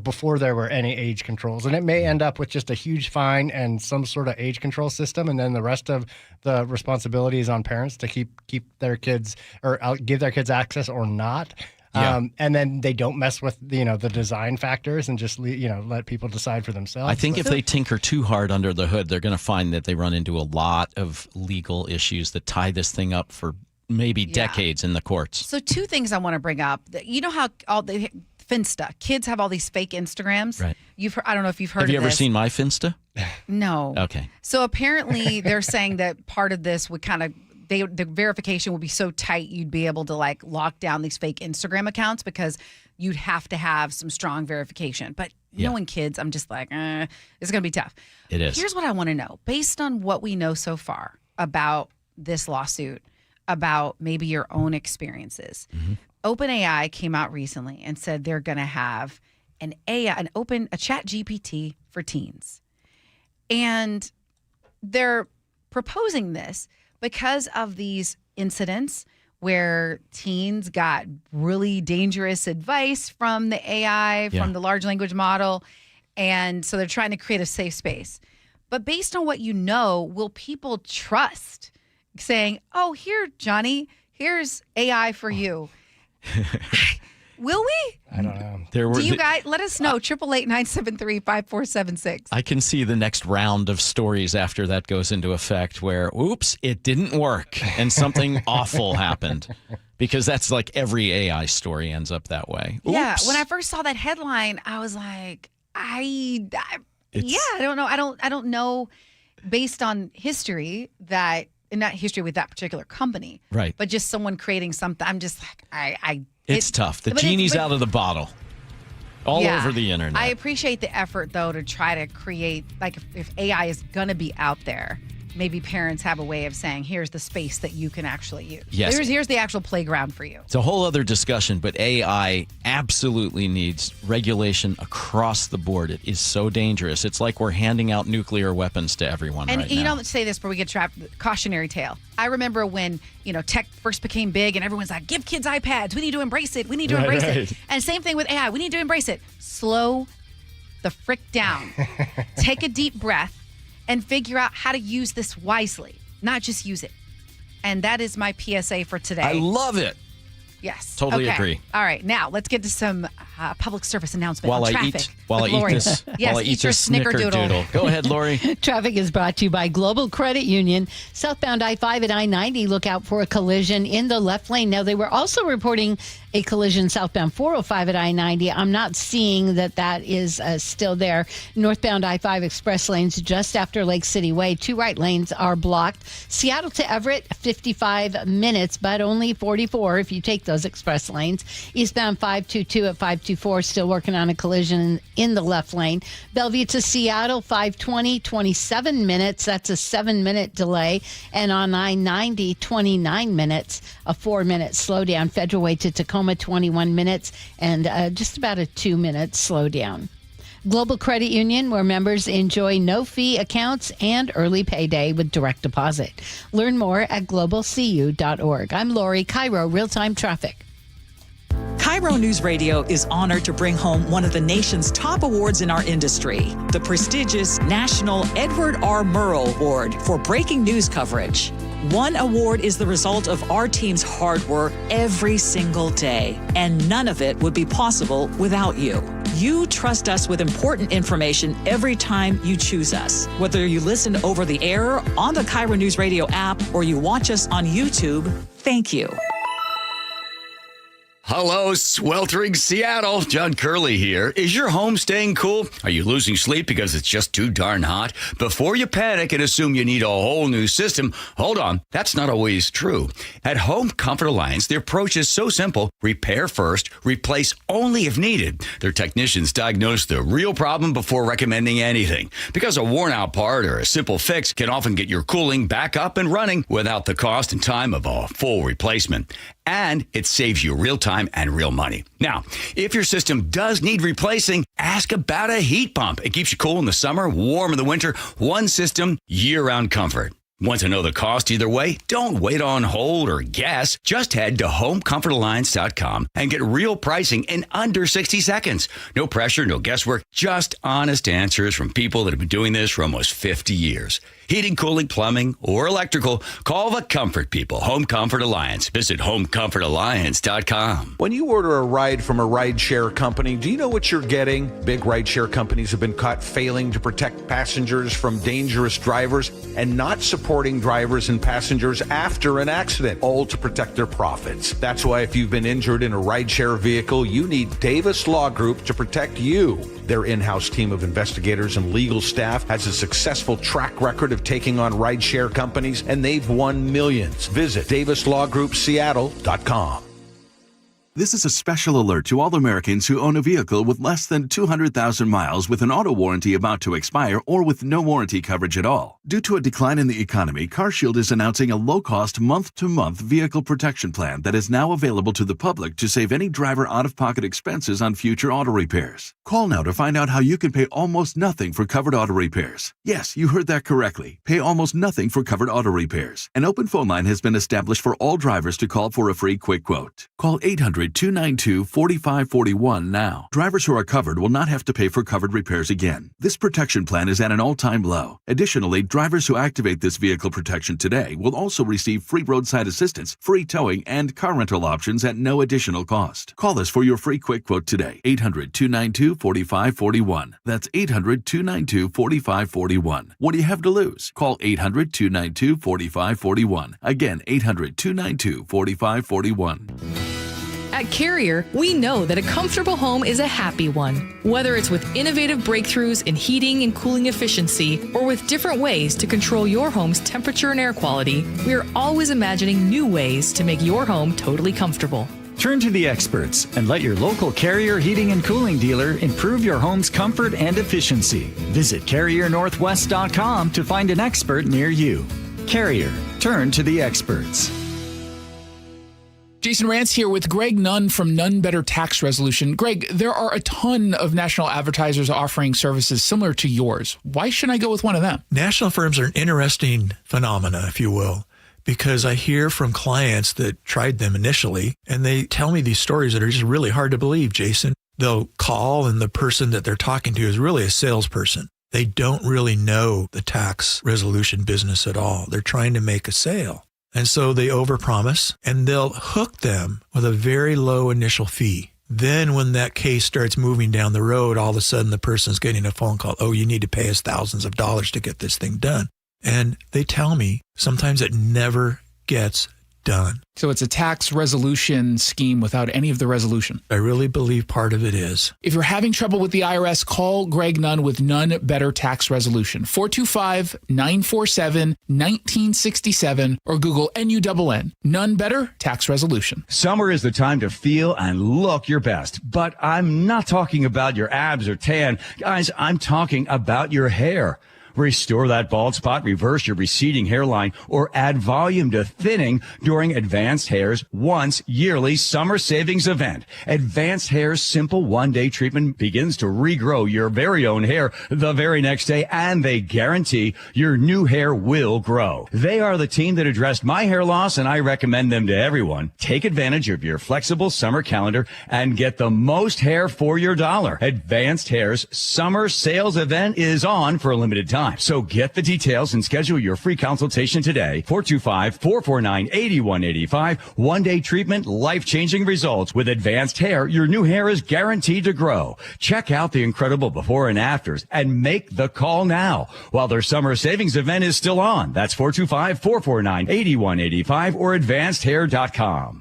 Before there were any age controls, and it may end up with just a huge fine and some sort of age control system, and then the rest of the responsibility is on parents to keep their kids or give their kids access or not. Yeah. And then they don't mess with the design factors and just let people decide for themselves. I think if they tinker too hard under the hood, they're going to find that they run into a lot of legal issues that tie this thing up for maybe decades in the courts. So two things I want to bring up. You know how all the Finsta kids have all these fake Instagrams. Right. I don't know if you've heard. Have you of ever this. seen my Finsta? No. Okay. So apparently they're saying that part of this would kind of. The verification would be so tight you'd be able to lock down these fake Instagram accounts because you'd have to have some strong verification. But knowing kids, I'm just like, it's going to be tough. It is. Here's what I want to know. Based on what we know so far about this lawsuit, about maybe your own experiences, OpenAI came out recently and said they're going to have a chat GPT for teens. And they're proposing this because of these incidents where teens got really dangerous advice from the AI, from the large language model. And so they're trying to create a safe space. But based on what you know, will people trust saying, oh, here, Johnny, here's AI for you? Will we? I don't know. Do you guys let us know? 888-973-5476. I can see the next round of stories after that goes into effect where, oops, it didn't work and something awful happened. Because that's like every AI story ends up that way. Oops. Yeah. When I first saw that headline, I was like, I don't know. I don't know based on history that, and not history with that particular company. Right. But just someone creating something. I'm just like, It's tough. The genie's out of the bottle. All over the internet. I appreciate the effort, though, to try to create, if AI is going to be out there, maybe parents have a way of saying, here's the space that you can actually use. Yes. Here's the actual playground for you. It's a whole other discussion, but AI absolutely needs regulation across the board. It is so dangerous. It's like we're handing out nuclear weapons to everyone And right you now. know, let's say this before we get trapped. Cautionary tale. I remember when, tech first became big and everyone's like, give kids iPads. We need to embrace it. We need to embrace it. And same thing with AI. We need to embrace it. Slow the frick down. Take a deep breath and figure out how to use this wisely, not just use it. And that is my PSA for today. I love it. Yes. Totally Okay. agree. All right. Now let's get to some public service announcement While on I traffic. eat Lori. this, Yes, while I eat your this snickerdoodle. Go ahead, Lori. Traffic is brought to you by Global Credit Union. Southbound I-5 and I-90, look out for a collision in the left lane. Now, they were also reporting a collision southbound 405 at I-90. I'm not seeing that is still there. Northbound I-5 express lanes just after Lake City Way. 2 right lanes are blocked. Seattle to Everett, 55 minutes, but only 44 if you take those express lanes. Eastbound 522 at 524, still working on a collision in the left lane. Bellevue to Seattle, 520, 27 minutes. That's a 7-minute delay. And on I-90, 29 minutes, a 4-minute slowdown. Federal Way to Tacoma, 21 minutes, and just about a 2-minute slowdown. Global Credit Union, where members enjoy no-fee accounts and early payday with direct deposit. Learn more at globalcu.org. I'm Lori, KIRO Real-Time Traffic. KIRO Newsradio is honored to bring home one of the nation's top awards in our industry, the prestigious National Edward R. Murrow Award for breaking news coverage. One award is the result of our team's hard work every single day, and none of it would be possible without you. You trust us with important information every time you choose us. Whether you listen over the air, on the KIRO Newsradio app, or you watch us on YouTube, thank you. Hello, sweltering Seattle. John Curley here. Is your home staying cool? Are you losing sleep because it's just too darn hot? Before you panic and assume you need a whole new system, hold on. That's not always true. At Home Comfort Alliance, the approach is so simple. Repair first, replace only if needed. Their technicians diagnose the real problem before recommending anything. Because a worn-out part or a simple fix can often get your cooling back up and running without the cost and time of a full replacement. And it saves you real time and real money. Now, if your system does need replacing, ask about a heat pump. It keeps you cool in the summer, warm in the winter. One system, year-round comfort. Want to know the cost either way? Don't wait on hold or guess. Just head to homecomfortalliance.com and get real pricing in under 60 seconds. No pressure, no guesswork, just honest answers from people that have been doing this for almost 50 years. Heating, cooling, plumbing, or electrical, call the comfort people. Home Comfort Alliance. Visit homecomfortalliance.com. When you order a ride from a rideshare company, do you know what you're getting? Big rideshare companies have been caught failing to protect passengers from dangerous drivers and not supporting drivers and passengers after an accident, all to protect their profits. That's why if you've been injured in a rideshare vehicle, you need Davis Law Group to protect you. Their in-house team of investigators and legal staff has a successful track record of taking on rideshare companies, and they've won millions. Visit DavisLawGroupSeattle.com. This is a special alert to all Americans who own a vehicle with less than 200,000 miles with an auto warranty about to expire or with no warranty coverage at all. Due to a decline in the economy, CarShield is announcing a low-cost month-to-month vehicle protection plan that is now available to the public to save any driver out-of-pocket expenses on future auto repairs. Call now to find out how you can pay almost nothing for covered auto repairs. Yes, you heard that correctly. Pay almost nothing for covered auto repairs. An open phone line has been established for all drivers to call for a free quick quote. Call 800-292-4541 now. Drivers who are covered will not have to pay for covered repairs again. This protection plan is at an all-time low. Additionally, drivers who activate this vehicle protection today will also receive free roadside assistance, free towing, and car rental options at no additional cost. Call us for your free quick quote today. 800-292-4541. That's 800-292-4541. What do you have to lose? Call 800-292-4541. Again, 800-292-4541. At Carrier, we know that a comfortable home is a happy one. Whether it's with innovative breakthroughs in heating and cooling efficiency, or with different ways to control your home's temperature and air quality, we are always imagining new ways to make your home totally comfortable. Turn to the experts and let your local Carrier Heating and Cooling dealer improve your home's comfort and efficiency. Visit CarrierNorthwest.com to find an expert near you. Carrier, turn to the experts. Jason Rance here with Greg Nunn from None Better Tax Resolution. Greg, there are a ton of national advertisers offering services similar to yours. Why shouldn't I go with one of them? National firms are an interesting phenomena, if you will, because I hear from clients that tried them initially, and they tell me these stories that are just really hard to believe, Jason. They'll call, and the person that they're talking to is really a salesperson. They don't really know the tax resolution business at all. They're trying to make a sale. And so they overpromise, and they'll hook them with a very low initial fee. Then when that case starts moving down the road, all of a sudden the person's getting a phone call. Oh, you need to pay us thousands of dollars to get this thing done. And they tell me sometimes it never gets done. So it's a tax resolution scheme without any of the resolution. I really believe part of it is. If you're having trouble with the IRS, call Greg Nunn with None Better Tax Resolution. 425-947-1967 or Google NUNN. None Better Tax Resolution. Summer is the time to feel and look your best. But I'm not talking about your abs or tan. Guys, I'm talking about your hair. Restore that bald spot, reverse your receding hairline, or add volume to thinning during Advanced Hair's once yearly summer savings event. Advanced Hair's simple one-day treatment begins to regrow your very own hair the very next day, and they guarantee your new hair will grow. They are the team that addressed my hair loss, and I recommend them to everyone. Take advantage of your flexible summer calendar and get the most hair for your dollar. Advanced Hair's summer sales event is on for a limited time. So get the details and schedule your free consultation today. 425-449-8185. One-day treatment, life-changing results. With Advanced Hair, your new hair is guaranteed to grow. Check out the incredible before and afters and make the call now while their summer savings event is still on. That's 425-449-8185 or advancedhair.com.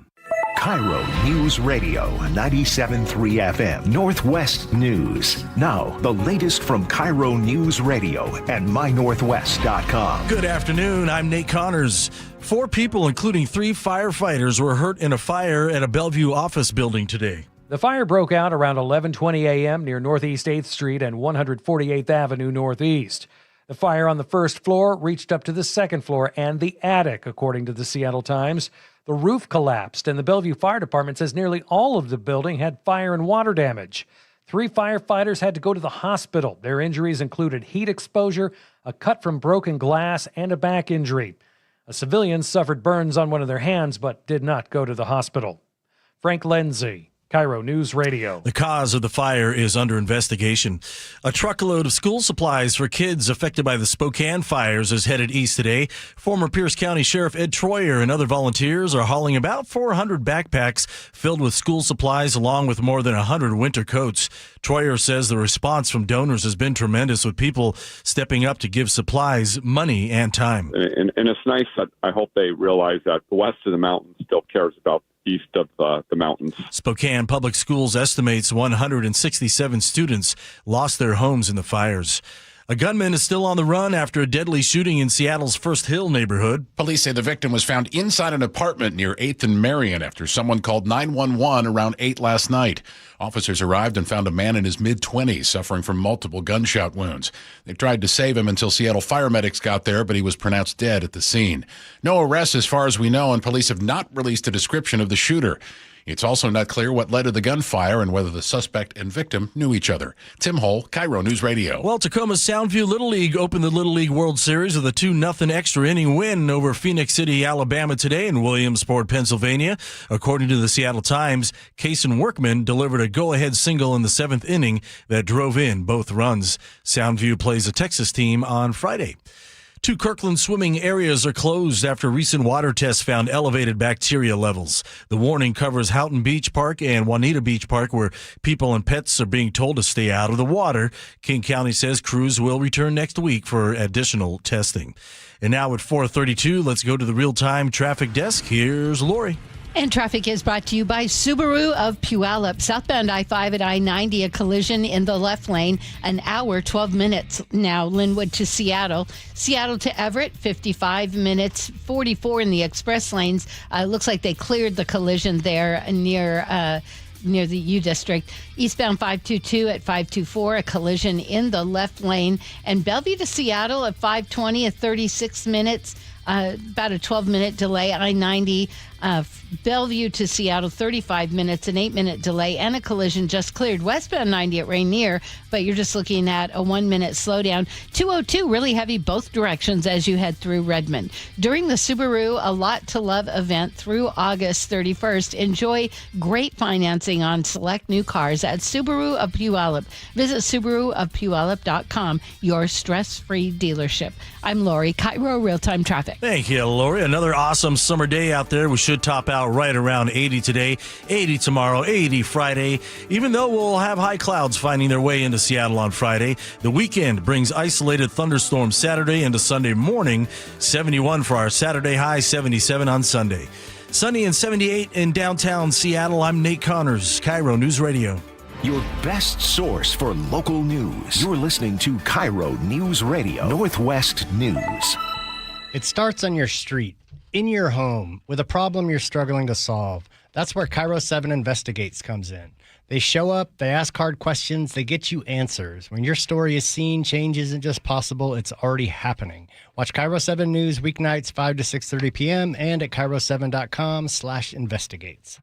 KIRO News Radio 97.3 FM, Northwest News. Now, the latest from KIRO News Radio and mynorthwest.com. Good afternoon. I'm Nate Connors. 4 people, including 3 firefighters, were hurt in a fire at a Bellevue office building today. The fire broke out around 11:20 a.m. near Northeast 8th Street and 148th Avenue Northeast. The fire on the first floor reached up to the second floor and the attic, according to the Seattle Times. The roof collapsed, and the Bellevue Fire Department says nearly all of the building had fire and water damage. 3 firefighters had to go to the hospital. Their injuries included heat exposure, a cut from broken glass, and a back injury. A civilian suffered burns on one of their hands but did not go to the hospital. Frank Lenzi, KIRO News Radio. The cause of the fire is under investigation. A truckload of school supplies for kids affected by the Spokane fires is headed east today. Former Pierce County Sheriff Ed Troyer and other volunteers are hauling about 400 backpacks filled with school supplies along with more than 100 winter coats. Troyer says the response from donors has been tremendous, with people stepping up to give supplies, money, and time. And it's nice that I hope they realize that the west of the mountains still cares about east of the mountains. Spokane Public Schools estimates 167 students lost their homes in the fires. A gunman is still on the run after a deadly shooting in Seattle's First Hill neighborhood. Police say the victim was found inside an apartment near 8th and Marion after someone called 911 around 8 last night. Officers arrived and found a man in his mid-20s suffering from multiple gunshot wounds. They tried to save him until Seattle fire medics got there, but he was pronounced dead at the scene. No arrests as far as we know, and police have not released a description of the shooter. It's also not clear what led to the gunfire and whether the suspect and victim knew each other. Tim Hull, KIRO News Radio. Well, Tacoma's Soundview Little League opened the Little League World Series with a 2-0 extra inning win over Phoenix City, Alabama today in Williamsport, Pennsylvania. According to the Seattle Times, Kaysen Workman delivered a go-ahead single in the 7th inning that drove in both runs. Soundview plays a Texas team on Friday. 2 Kirkland swimming areas are closed after recent water tests found elevated bacteria levels. The warning covers Houghton Beach Park and Juanita Beach Park, where people and pets are being told to stay out of the water. King County says crews will return next week for additional testing. And now at 4:32, let's go to the real-time traffic desk. Here's Lori. And traffic is brought to you by Subaru of Puyallup. Southbound I-5 at I-90, a collision in the left lane, an hour, 12 minutes now. Linwood to Seattle. Seattle to Everett, 55 minutes, 44 in the express lanes. Looks like they cleared the collision there near the U District. Eastbound 522 at 524, a collision in the left lane. And Bellevue to Seattle at 520 at 36 minutes. About a 12-minute delay. I-90, Bellevue to Seattle, 35 minutes, an 8-minute delay, and a collision just cleared. Westbound 90 at Rainier, but you're just looking at a 1-minute slowdown. 202, really heavy both directions as you head through Redmond. During the Subaru A Lot to Love event through August 31st, enjoy great financing on select new cars at Subaru of Puyallup. Visit SubaruofPuyallup.com, your stress-free dealership. I'm Lori, KIRO Real-Time Traffic. Thank you, Lori. Another awesome summer day out there. We should top out right around 80 today, 80 tomorrow, 80 Friday. Even though we'll have high clouds finding their way into Seattle on Friday, the weekend brings isolated thunderstorms Saturday into Sunday morning. 71 for our Saturday high, 77 on Sunday. Sunny and 78 in downtown Seattle. I'm Nate Connors, KIRO News Radio. Your best source for local news. You're listening to KIRO News Radio, Northwest News. It starts on your street, in your home, with a problem you're struggling to solve. That's where KIRO 7 Investigates comes in. They show up, they ask hard questions, they get you answers. When your story is seen, change isn't just possible, it's already happening. Watch KIRO 7 News weeknights 5 to 6:30 p.m. and at KIRO7.com/investigates.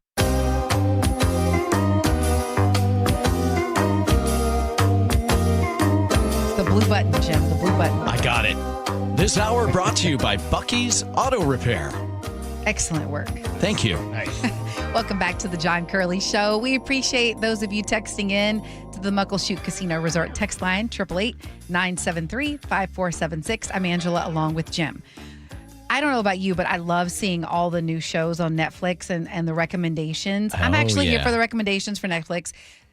The blue button, Jim, the blue button. I got it. This hour brought to you by Bucky's Auto Repair. Excellent work. Thank you. Nice. Welcome back to the John Curley Show. We appreciate those of you texting in to the Muckleshoot Casino Resort text line, 888-973-5476. I'm Angela along with Jim. I don't know about you, but I love seeing all the new shows on Netflix and the recommendations. I'm actually here for the recommendations for Netflix.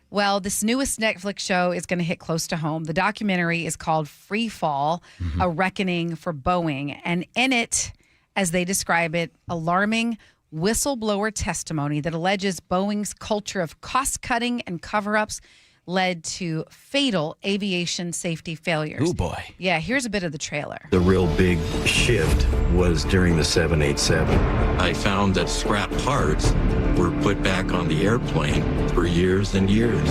Well, this newest Netflix show is going to hit close to home. The documentary is called Free Fall, A Reckoning for Boeing. And in it, as they describe it, alarming whistleblower testimony that alleges Boeing's culture of cost-cutting and cover-ups led to fatal aviation safety failures. Oh, boy. Yeah, here's a bit of the trailer. The real big shift was during the 787. I found that scrap parts were put back on the airplane for years and years.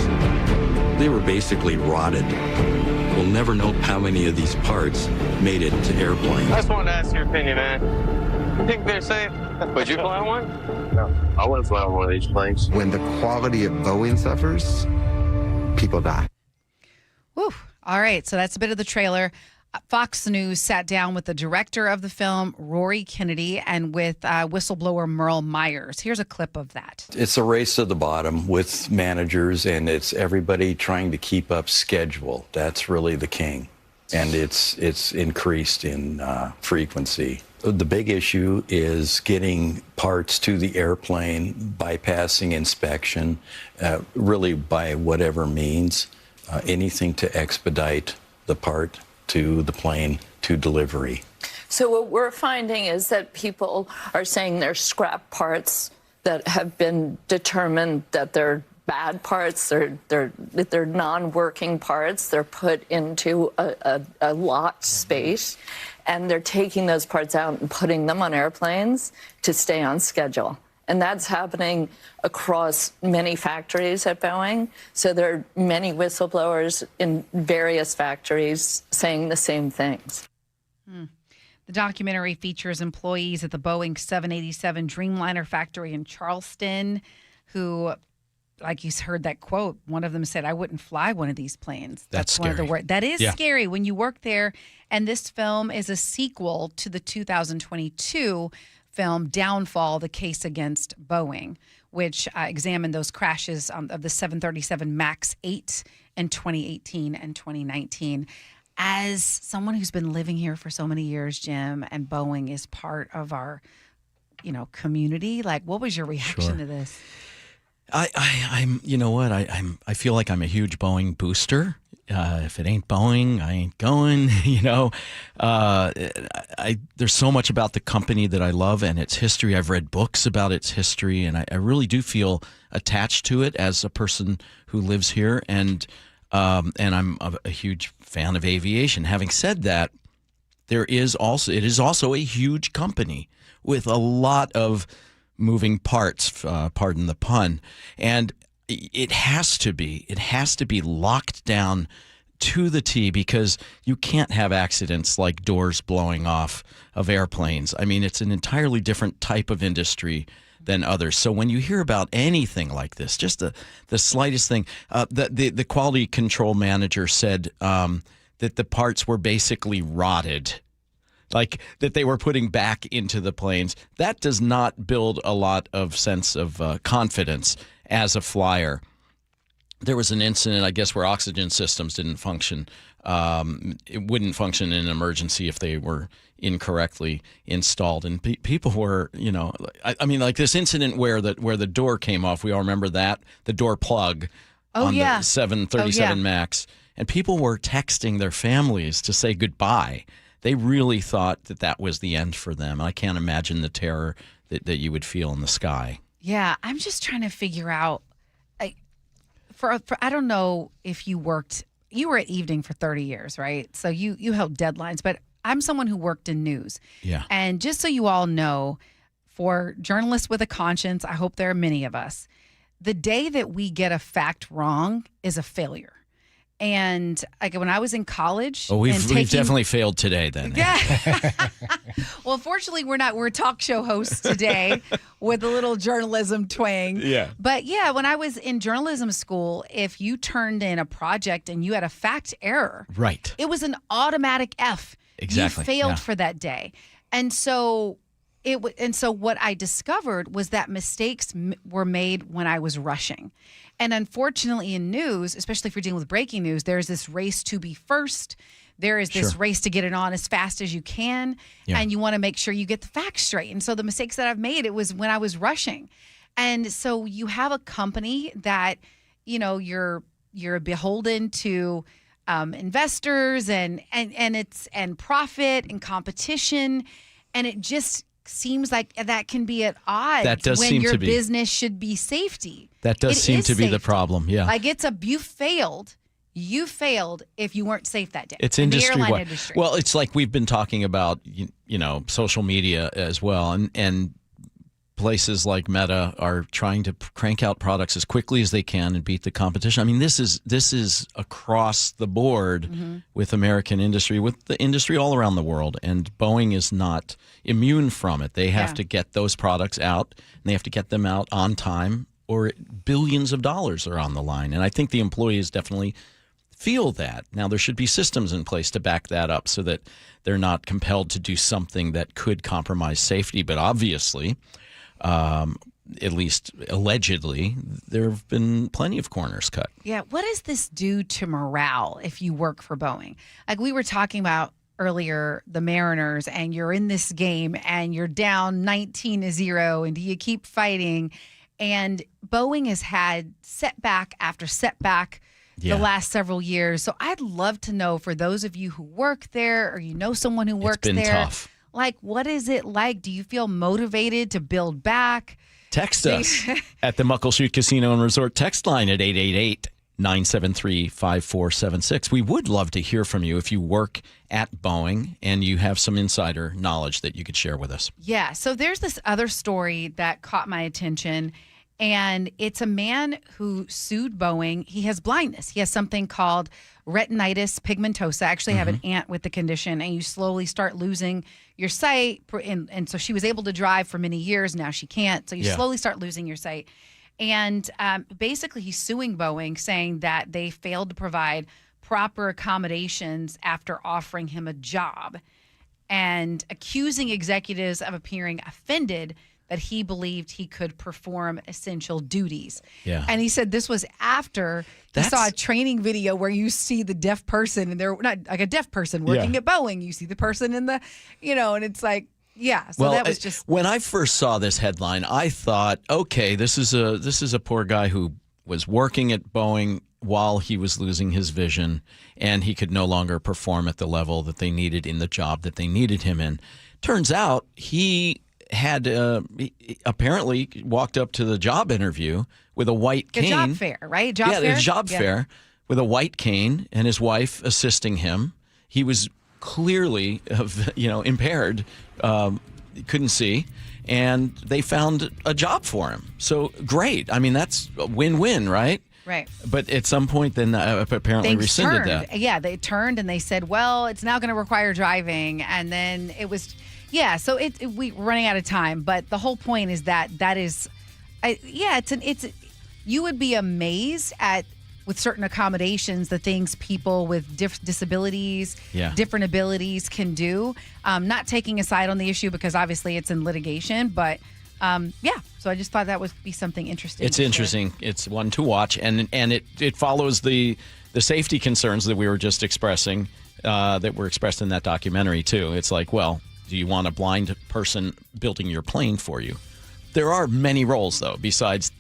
They were basically rotted. We'll never know how many of these parts made it to airplanes. I just wanted to ask your opinion, man. You think they're safe? Would you fly on one? No, I wouldn't fly on one of these planes. When the quality of Boeing suffers, people die. Woo. All right, so that's a bit of the trailer. Fox News sat down with the director of the film, Rory Kennedy, and with whistleblower Merle Myers. Here's a clip of that. It's a race to the bottom with managers, and it's everybody trying to keep up schedule. That's really the king. And it's increased in frequency. The big issue is getting parts to the airplane, bypassing inspection, really by whatever means, anything to expedite the part to the plane to delivery. So what we're finding is that people are saying they're scrap parts that have been determined that they're bad parts, they're non-working parts, they're put into a locked space, and they're taking those parts out and putting them on airplanes to stay on schedule. And that's happening across many factories at Boeing. So there are many whistleblowers in various factories saying the same things. The documentary features employees at the Boeing 787 Dreamliner factory in Charleston who, like you heard that quote, one of them said, I wouldn't fly one of these planes. That's one of the scary. That is Yeah. scary when you work there. And this film is a sequel to the 2022 film Downfall, The Case Against Boeing, which examined those crashes of the 737 MAX 8 in 2018 and 2019. As someone who's been living here for so many years, Jim, and Boeing is part of our, community, like, what was your reaction to this? I'm you know what? I feel like I'm a huge Boeing booster. If it ain't Boeing, I ain't going. There's so much about the company that I love and its history. I've read books about its history, and I really do feel attached to it as a person who lives here. And I'm a huge fan of aviation. Having said that, it is also a huge company with a lot of moving parts, pardon the pun, and it has to be locked down to the T, because you can't have accidents like doors blowing off of airplanes. I mean, it's an entirely different type of industry than others. So when you hear about anything like this, just the slightest thing, the quality control manager said that the parts were basically rotted, like that they were putting back into the planes. That does not build a lot of sense of confidence as a flyer. There was an incident, I guess, where oxygen systems didn't function. It wouldn't function in an emergency if they were incorrectly installed. And people were, I mean, like this incident where the door came off. We all remember that, the door plug on the 737 MAX. And people were texting their families to say goodbye. They really thought that was the end for them. I can't imagine the terror that you would feel in the sky. Yeah, I'm just trying to figure out. I don't know if you were at evening for 30 years, right? So you held deadlines, but I'm someone who worked in news. Yeah. And just so you all know, for journalists with a conscience, I hope there are many of us, the day that we get a fact wrong is a failure. And like when I was in college, we've definitely failed today then. Yeah. Well, fortunately, we're talk show hosts today with a little journalism twang. Yeah. But yeah, when I was in journalism school, if you turned in a project and you had a fact error, right, it was an automatic F. Exactly. You failed for that day. And so what I discovered was that mistakes were made when I was rushing. And unfortunately in news, especially if you're dealing with breaking news, there's this race to be first. There is this race to get it on as fast as you can. Yeah. And you want to make sure you get the facts straight. And so the mistakes that I've made, it was when I was rushing. And so you have a company that, you're beholden to investors and profit and competition. And it just seems like that can be at odds when your business should be safety. That does seem to be the problem. Yeah. Like you failed if you weren't safe that day. It's industry-wide. Well, it's like we've been talking about, social media as well. And places like Meta are trying to crank out products as quickly as they can and beat the competition. I mean, this is across the board with American industry, with the industry all around the world. And Boeing is not immune from it. They have to get those products out, and they have to get them out on time, or billions of dollars are on the line. And I think the employees definitely feel that. Now, there should be systems in place to back that up so that they're not compelled to do something that could compromise safety. But obviously, at least allegedly, there have been plenty of corners cut. Yeah. What does this do to morale if you work for Boeing? Like we were talking about earlier, the Mariners, and you're in this game and you're down 19-0, and do you keep fighting? And Boeing has had setback after setback the last several years. So I'd love to know, for those of you who work there, or someone who works there. It's been tough. Like, what is it like? Do you feel motivated to build back? Text us at the Muckleshoot Casino and Resort text line at 888-973-5476. We would love to hear from you if you work at Boeing and you have some insider knowledge that you could share with us. Yeah. So there's this other story that caught my attention, and it's a man who sued Boeing. He has blindness. He has something called retinitis pigmentosa. I actually have an aunt with the condition, and you slowly start losing your sight. And so she was able to drive for many years. Now she can't. So you slowly start losing your sight. And basically he's suing Boeing, saying that they failed to provide proper accommodations after offering him a job, and accusing executives of appearing offended that he believed he could perform essential duties. Yeah. And he said this was after he saw a training video where you see the deaf person, and they're not like a deaf person working at Boeing. You see the person in the, and it's like, Yeah. So that was just when I first saw this headline, I thought, okay, this is a poor guy who was working at Boeing while he was losing his vision, and he could no longer perform at the level that they needed in the job that they needed him in. Turns out he had apparently walked up to the job interview with a white cane. A job fair, right? Job fair? A job fair with a white cane and his wife assisting him. He was clearly, impaired, couldn't see, and they found a job for him. So great. I mean, that's a win-win, right? Right. But at some point, then apparently Things rescinded turned. that. Yeah, they turned and they said, well, it's now going to require driving. And then it was, so we're running out of time. But the whole point is that is, you would be amazed at, with certain accommodations, the things people with disabilities, different abilities can do. Not taking a side on the issue because obviously it's in litigation, but so I just thought that would be something interesting. It's interesting. It's one to watch, and it follows the safety concerns that we were just expressing, that were expressed in that documentary too. It's like, well, do you want a blind person building your plane for you? There are many roles though, besides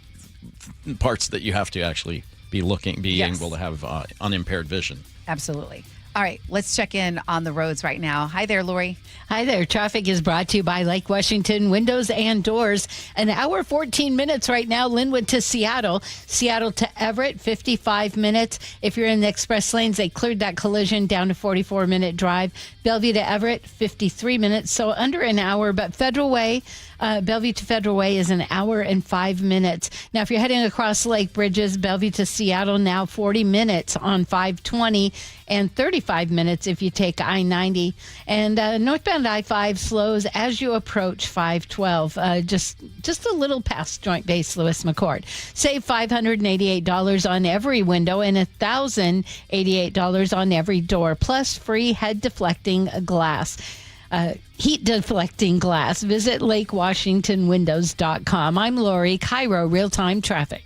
parts that you have to actually be able to have unimpaired vision. Absolutely. All right, let's check in on the roads right now. Hi there, Lori. Hi there. Traffic is brought to you by Lake Washington Windows and Doors. An hour, 14 minutes right now, Linwood to Seattle. Seattle to Everett, 55 minutes. If you're in the express lanes, they cleared that collision down to 44-minute drive. Bellevue to Everett, 53 minutes, so under an hour. But Federal Way, Bellevue to Federal Way is an hour and 5 minutes. Now, if you're heading across Lake Bridges, Bellevue to Seattle, now 40 minutes on 520 and 35 minutes if you take I-90. And northbound I-5 slows as you approach 512, just a little past Joint Base Lewis McChord. Save $588 on every window and $1,088 on every door, plus free head deflecting glass. Heat deflecting glass. Visit lakewashingtonwindows.com. I'm Lori, KIRO Real-Time Traffic.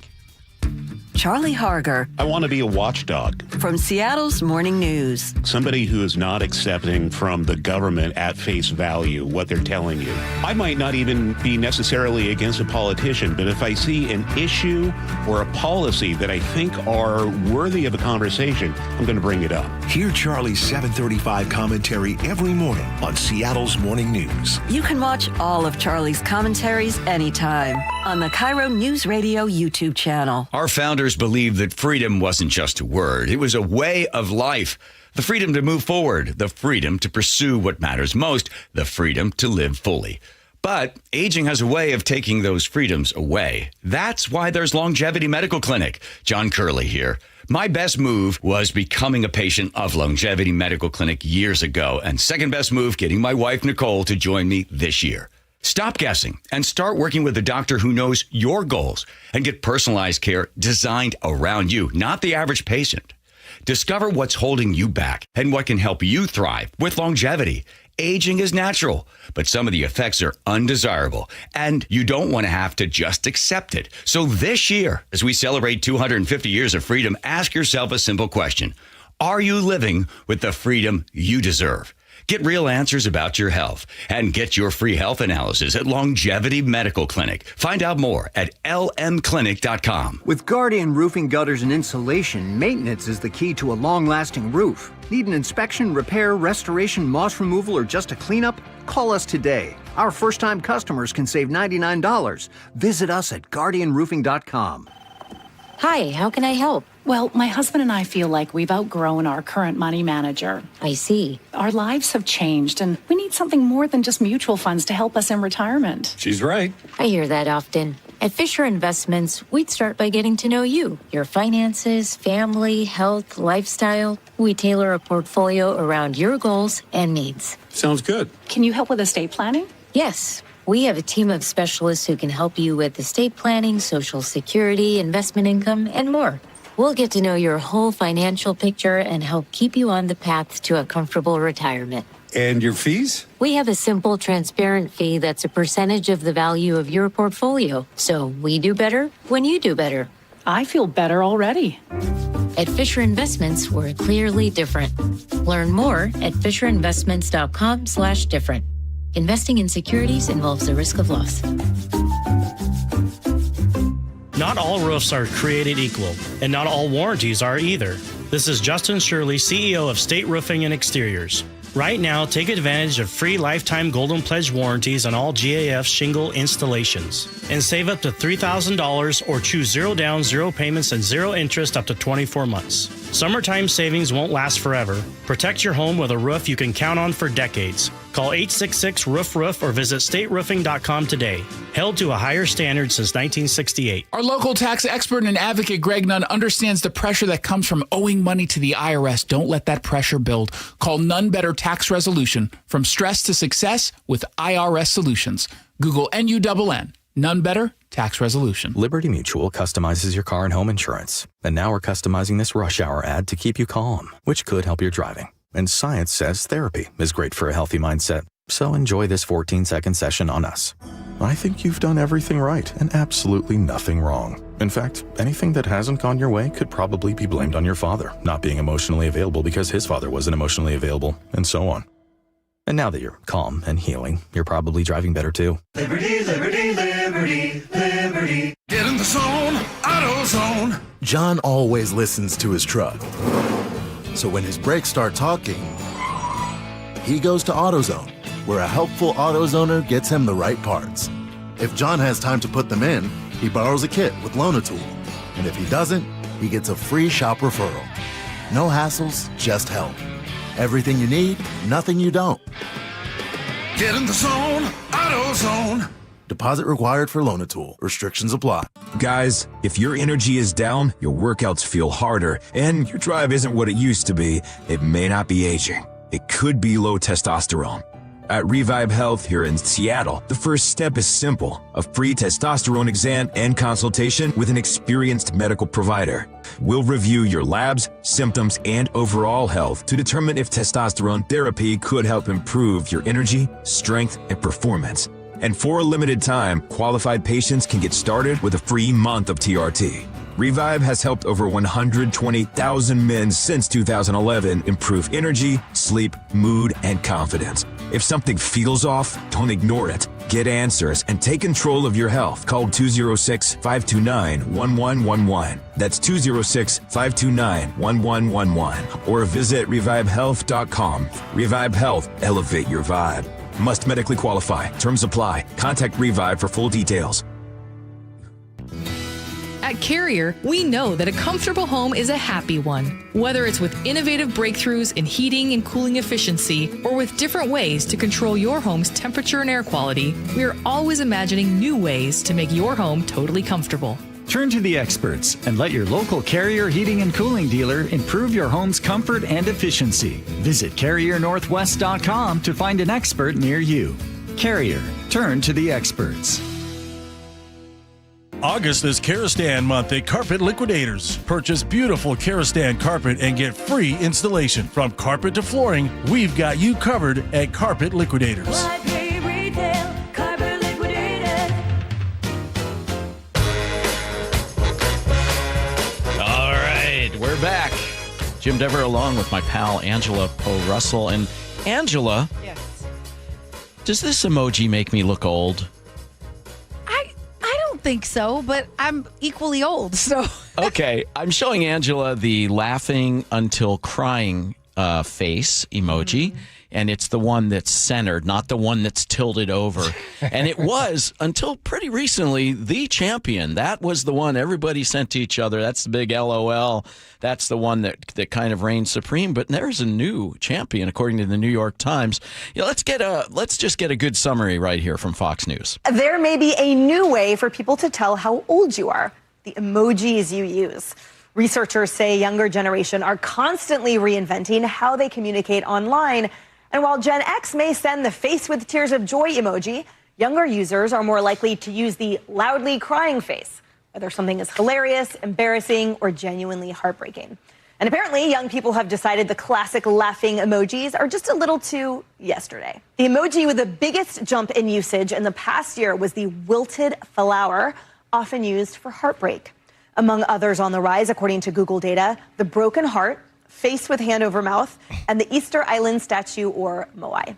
Charlie Harger. I want to be a watchdog. From Seattle's Morning News. Somebody who is not accepting from the government at face value what they're telling you. I might not even be necessarily against a politician, but if I see an issue or a policy that I think are worthy of a conversation, I'm going to bring it up. Hear Charlie's 7:35 commentary every morning on Seattle's Morning News. You can watch all of Charlie's commentaries anytime on the KIRO Newsradio YouTube channel. Our founders believed that freedom wasn't just a word. It was a way of life. The freedom to move forward, the freedom to pursue what matters most, the freedom to live fully. But aging has a way of taking those freedoms away. That's why there's Longevity Medical Clinic. John Curley here. My best move was becoming a patient of Longevity Medical Clinic years ago, and second best move, getting my wife Nicole to join me this year. Stop guessing and start working with a doctor who knows your goals and get personalized care designed around you, not the average patient. Discover what's holding you back and what can help you thrive with longevity. Aging is natural, but some of the effects are undesirable, and you don't want to have to just accept it. So this year, as we celebrate 250 years of freedom, ask yourself a simple question. Are you living with the freedom you deserve? Get real answers about your health and get your free health analysis at Longevity Medical Clinic. Find out more at lmclinic.com. With Guardian Roofing Gutters and Insulation, maintenance is the key to a long-lasting roof. Need an inspection, repair, restoration, moss removal, or just a cleanup? Call us today. Our first-time customers can save $99. Visit us at guardianroofing.com. Hi, how can I help? Well, my husband and I feel like we've outgrown our current money manager. I see. Our lives have changed, and we need something more than just mutual funds to help us in retirement. She's right. I hear that often. At Fisher Investments, we'd start by getting to know you, your finances, family, health, lifestyle. We tailor a portfolio around your goals and needs. Sounds good. Can you help with estate planning? Yes. We have a team of specialists who can help you with estate planning, Social Security, investment income, and more. We'll get to know your whole financial picture and help keep you on the path to a comfortable retirement. And your fees? We have a simple, transparent fee that's a percentage of the value of your portfolio. So we do better when you do better. I feel better already. At Fisher Investments, we're clearly different. Learn more at fisherinvestments.com/different. Investing in securities involves a risk of loss. Not all roofs are created equal, and not all warranties are either. This is Justin Shirley, CEO of State Roofing and Exteriors. Right now, take advantage of free lifetime Golden Pledge warranties on all GAF shingle installations and save up to $3,000 or choose 0 down, 0 payments, and 0 interest up to 24 months. Summertime savings won't last forever. Protect your home with a roof you can count on for decades. Call 866-ROOF-ROOF or visit stateroofing.com today. Held to a higher standard since 1968. Our local tax expert and advocate Greg Nunn understands the pressure that comes from owing money to the IRS. Don't let that pressure build. Call None Better Tax Resolution. From stress to success with IRS Solutions. Google NUNN. None Better Tax Resolution. Liberty Mutual customizes your car and home insurance. And now we're customizing this rush hour ad to keep you calm, which could help your driving. And science says therapy is great for a healthy mindset. So enjoy this 14-second session on us. I think you've done everything right and absolutely nothing wrong. In fact, anything that hasn't gone your way could probably be blamed on your father not being emotionally available because his father wasn't emotionally available, and so on. And now that you're calm and healing, you're probably driving better too. Liberty, liberty, liberty, liberty. Get in the zone, AutoZone. John always listens to his truck. So when his brakes start talking, he goes to AutoZone, where a helpful AutoZoner gets him the right parts. If John has time to put them in, he borrows a kit with Loan-A-Tool. And if he doesn't, he gets a free shop referral. No hassles, just help. Everything you need, nothing you don't. Get in the zone, AutoZone. Deposit required for Loan-A-Tool. Restrictions apply. Guys, if your energy is down, your workouts feel harder, and your drive isn't what it used to be, it may not be aging. It could be low testosterone. At Revive Health here in Seattle, the first step is simple: a free testosterone exam and consultation with an experienced medical provider. We'll review your labs, symptoms, and overall health to determine if testosterone therapy could help improve your energy, strength, and performance. And for a limited time, qualified patients can get started with a free month of TRT. Revive has helped over 120,000 men since 2011 improve energy, sleep, mood, and confidence. If something feels off, don't ignore it. Get answers and take control of your health. Call 206-529-1111. That's 206-529-1111. Or visit revivehealth.com. Revive Health. Elevate your vibe. Must medically qualify. Terms apply. Contact Revive for full details. At Carrier, we know that a comfortable home is a happy one. Whether it's with innovative breakthroughs in heating and cooling efficiency, or with different ways to control your home's temperature and air quality, we are always imagining new ways to make your home totally comfortable. Turn to the experts and let your local Carrier heating and cooling dealer improve your home's comfort and efficiency. Visit CarrierNorthwest.com to find an expert near you. Carrier, turn to the experts. August is Karastan month at Carpet Liquidators. Purchase beautiful Karastan carpet and get free installation. From carpet to flooring, we've got you covered at Carpet Liquidators. All right, we're back. Jim Dever along with my pal Angela Poe Russell. And Angela, yes, does this emoji make me look old? I don't think so, but I'm equally old, so. Okay, I'm showing Angela the laughing until crying face emoji, and it's the one that's centered, not the one that's tilted over. And it was, until pretty recently, the champion. That was the one everybody sent to each other. That's the big LOL. That's the one that kind of reigns supreme. But there's a new champion, according to the New York Times. You know, let's just get a good summary right here from Fox News. There may be a new way for people to tell how old you are: the emojis you use. Researchers say younger generation are constantly reinventing how they communicate online. And while Gen X may send the face with tears of joy emoji, younger users are more likely to use the loudly crying face, whether something is hilarious, embarrassing, or genuinely heartbreaking. And apparently, young people have decided the classic laughing emojis are just a little too yesterday. The emoji with the biggest jump in usage in the past year was the wilted flower, often used for heartbreak. Among others on the rise, according to Google data, the broken heart, face with hand over mouth, and the Easter Island statue, or moai.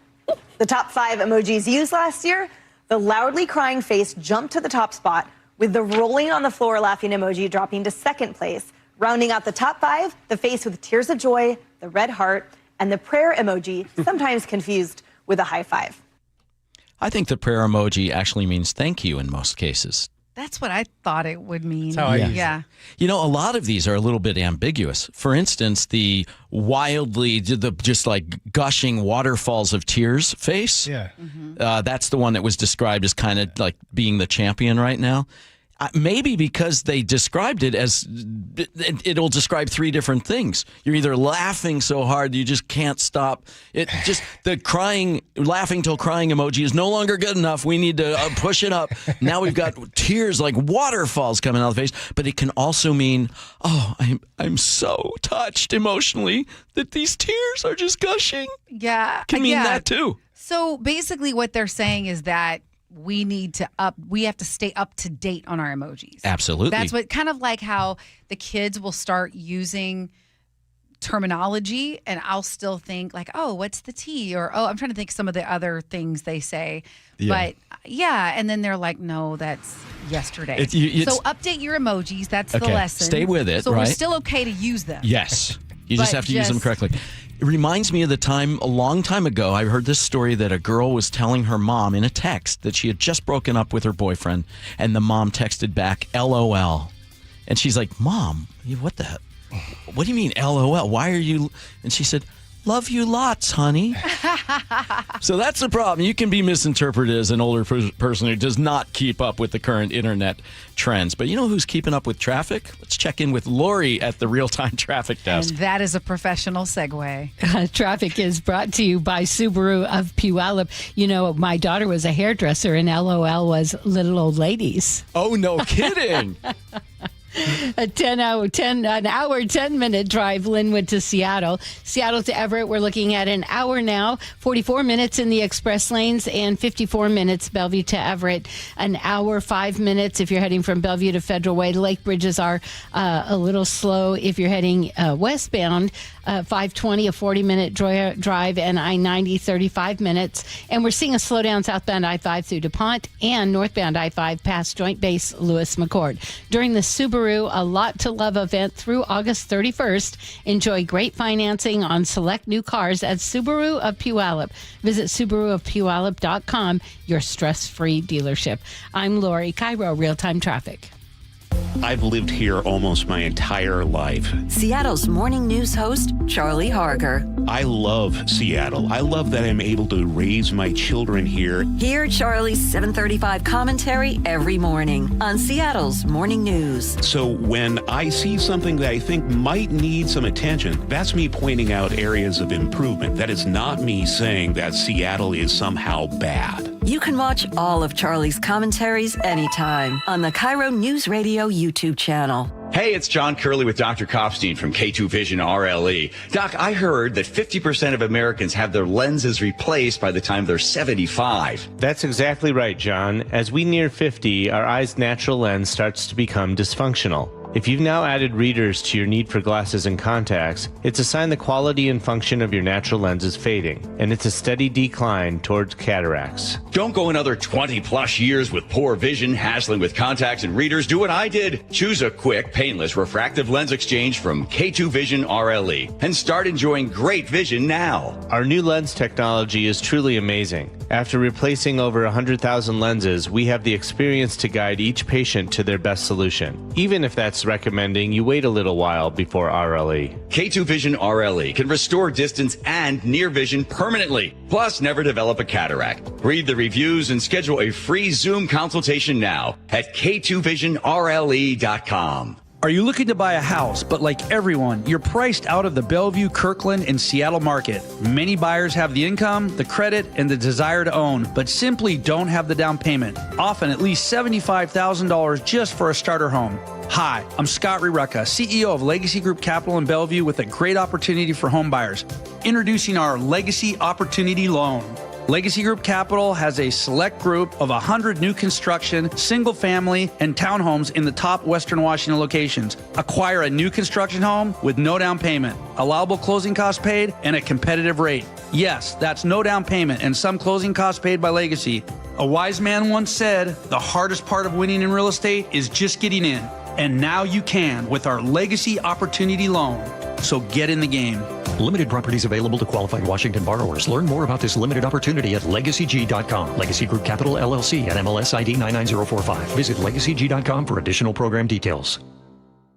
The top 5 emojis used last year, the loudly crying face jumped to the top spot, with the rolling on the floor laughing emoji dropping to second place. Rounding out the top 5, the face with tears of joy, the red heart, and the prayer emoji, sometimes confused with a high five. I think the prayer emoji actually means thank you in most cases. That's what I thought it would mean. That's how I use it. Yeah. You know, a lot of these are a little bit ambiguous. For instance, the just like gushing waterfalls of tears face. Yeah. That's the one that was described as kind of like being the champion right now. Maybe because they described it as it'll describe 3 different things. You're either laughing so hard you just can't stop. It just the laughing till crying emoji is no longer good enough. We need to push it up. Now we've got tears like waterfalls coming out of the face. But it can also mean, oh, I'm so touched emotionally that these tears are just gushing. Yeah. Can mean that too. So basically what they're saying is that we have to stay up to date on our emojis. Absolutely. That's what kind of like how the kids will start using terminology and I'll still think like, oh, what's the T? Or, oh, I'm trying to think some of the other things they say. Yeah. But yeah, and then they're like, no, that's yesterday. So update your emojis. That's the lesson. Stay with it, so right? we're still okay to use them. Yes. You just have to use them correctly. It reminds me of the time, a long time ago, I heard this story that a girl was telling her mom in a text that she had just broken up with her boyfriend, and the mom texted back, LOL. And she's like, Mom, what the? What do you mean, LOL? Why are you? And she said, love you lots, honey. So that's the problem. You can be misinterpreted as an older person who does not keep up with the current internet trends. But you know who's keeping up with traffic? Let's check in with Lori at the real-time traffic desk. And that is a professional segue. Traffic is brought to you by Subaru of Puyallup. You know, my daughter was a hairdresser and LOL was little old ladies. Oh, no kidding. A 10-minute drive, Linwood to Seattle. Seattle to Everett, we're looking at an hour now, 44 minutes in the express lanes, and 54 minutes Bellevue to Everett. An hour, 5 minutes if you're heading from Bellevue to Federal Way. Lake bridges are a little slow if you're heading westbound. 520, a 40-minute drive, and I-90, 35 minutes. And we're seeing a slowdown southbound I-5 through DuPont and northbound I-5 past Joint Base Lewis McChord. During the Subaru A Lot to Love event through August 31st, enjoy great financing on select new cars at Subaru of Puyallup. Visit SubaruofPuyallup.com, your stress-free dealership. I'm Lori, KIRO Real-Time Traffic. I've lived here almost my entire life. Seattle's morning news host, Charlie Harger. I love Seattle. I love that I'm able to raise my children here. Hear Charlie's 7:35 commentary every morning on Seattle's morning news. So when I see something that I think might need some attention, that's me pointing out areas of improvement. That is not me saying that Seattle is somehow bad. You can watch all of Charlie's commentaries anytime on the KIRO Newsradio YouTube channel. Hey, it's John Curley with Dr. Kopstein from K2 Vision RLE. Doc, I heard that 50% of Americans have their lenses replaced by the time they're 75. That's exactly right, John. As we near 50, our eye's natural lens starts to become dysfunctional. If you've now added readers to your need for glasses and contacts, it's a sign the quality and function of your natural lens is fading, and it's a steady decline towards cataracts. Don't go another 20 plus years with poor vision, hassling with contacts and readers. Do what I did. Choose a quick, painless refractive lens exchange from K2 Vision RLE and start enjoying great vision now. Our new lens technology is truly amazing. After replacing over 100,000 lenses, we have the experience to guide each patient to their best solution, even if that's recommending you wait a little while before RLE. K2 Vision RLE can restore distance and near vision permanently, plus never develop a cataract. Read the reviews and schedule a free Zoom consultation now at k2visionrle.com. Are you looking to buy a house, but like everyone, you're priced out of the Bellevue, Kirkland, and Seattle market? Many buyers have the income, the credit, and the desire to own, but simply don't have the down payment, often at least $75,000 just for a starter home. Hi, I'm Scott Rireka, CEO of Legacy Group Capital in Bellevue with a great opportunity for home buyers. Introducing our Legacy Opportunity Loan. Legacy Group Capital has a select group of 100 new construction, single family, and townhomes in the top Western Washington locations. Acquire a new construction home with no down payment, allowable closing costs paid, and a competitive rate. Yes, that's no down payment and some closing costs paid by Legacy. A wise man once said, the hardest part of winning in real estate is just getting in. And now you can with our Legacy Opportunity Loan. So get in the game. Limited properties available to qualified Washington borrowers. Learn more about this limited opportunity at LegacyG.com. Legacy Group Capital LLC and MLS ID 99045. Visit LegacyG.com for additional program details.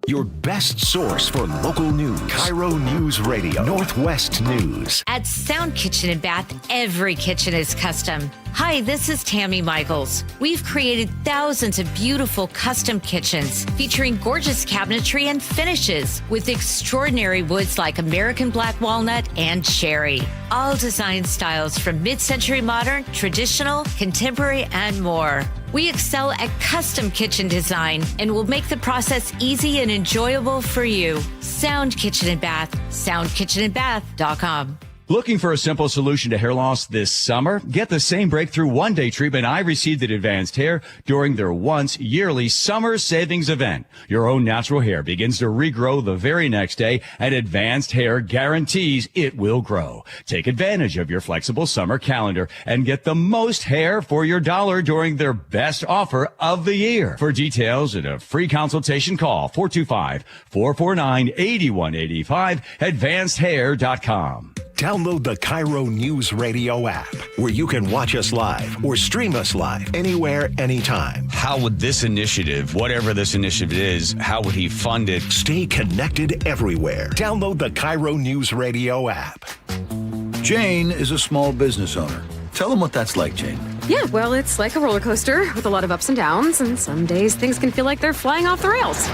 Your best source for local news. KIRO Newsradio, Northwest News. At Sound Kitchen and Bath, every kitchen is custom. Hi, this is Tammy Michaels. We've created thousands of beautiful custom kitchens featuring gorgeous cabinetry and finishes with extraordinary woods like American black walnut and cherry. All design styles from mid-century modern, traditional, contemporary, and more. We excel at custom kitchen design and will make the process easy and enjoyable for you. Sound Kitchen and Bath, soundkitchenandbath.com. Looking for a simple solution to hair loss this summer? Get the same breakthrough one-day treatment I received at Advanced Hair during their once yearly summer savings event. Your own natural hair begins to regrow the very next day, and Advanced Hair guarantees it will grow. Take advantage of your flexible summer calendar and get the most hair for your dollar during their best offer of the year. For details and a free consultation, call 425-449-8185, advancedhair.com. Download the KIRO Newsradio app, where you can watch us live or stream us live anywhere, anytime. How would this initiative, whatever this initiative is, how would he fund it? Stay connected everywhere. Download the KIRO Newsradio app. Jane is a small business owner. Tell them what that's like, Jane. Yeah, well, it's like a roller coaster with a lot of ups and downs, and some days things can feel like they're flying off the rails.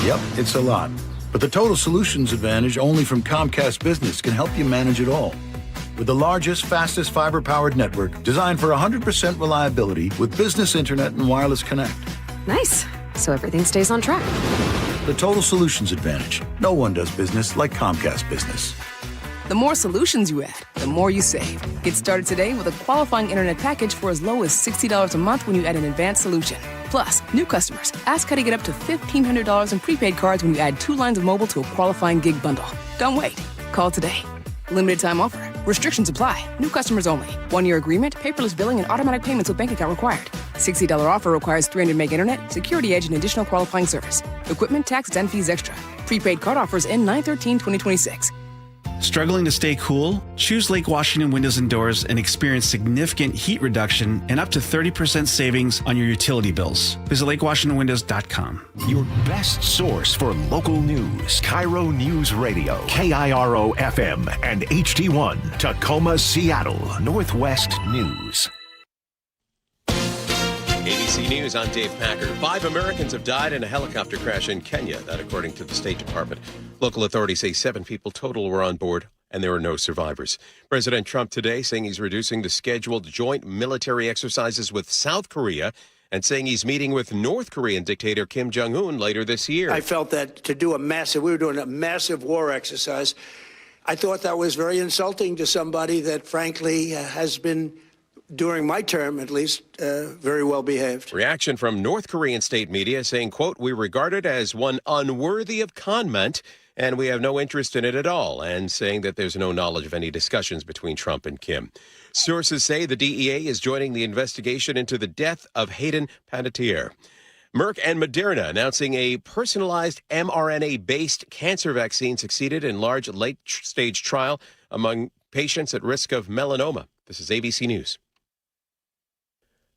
Yep, it's a lot. But the Total Solutions Advantage only from Comcast Business can help you manage it all. With the largest, fastest fiber-powered network designed for 100% reliability with business internet and wireless connect. Nice. So everything stays on track. The Total Solutions Advantage. No one does business like Comcast Business. The more solutions you add, the more you save. Get started today with a qualifying internet package for as low as $60 a month when you add an advanced solution. Plus, new customers, ask how to get up to $1,500 in prepaid cards when you add 2 lines of mobile to a qualifying gig bundle. Don't wait. Call today. Limited time offer. Restrictions apply. New customers only. 1-year agreement, paperless billing, and automatic payments with bank account required. $60 offer requires 300 meg internet, security edge, and additional qualifying service. Equipment, tax, and fees extra. Prepaid card offers end 9/13/2026. Struggling to stay cool? Choose Lake Washington Windows and Doors and experience significant heat reduction and up to 30% savings on your utility bills. Visit lakewashingtonwindows.com. Your best source for local news. KIRO Newsradio, KIRO FM and HD1, Tacoma, Seattle, Northwest News. ABC News, I'm Dave Packer. 5 Americans have died in a helicopter crash in Kenya, that according to the State Department. Local authorities say 7 people total were on board, and there are no survivors. President Trump today saying he's reducing the scheduled joint military exercises with South Korea and saying he's meeting with North Korean dictator Kim Jong-un later this year. I felt that we were doing a massive war exercise. I thought that was very insulting to somebody that, frankly, has been, during my term at least, very well behaved. Reaction from North Korean state media saying, quote, "We regard it as one unworthy of comment, and we have no interest in it at all," and saying that there's no knowledge of any discussions between Trump and Kim. Sources say the DEA is joining the investigation into the death of Hayden Panettiere. Merck and Moderna announcing a personalized mRNA-based cancer vaccine succeeded in large late-stage trial among patients at risk of melanoma. This is ABC News.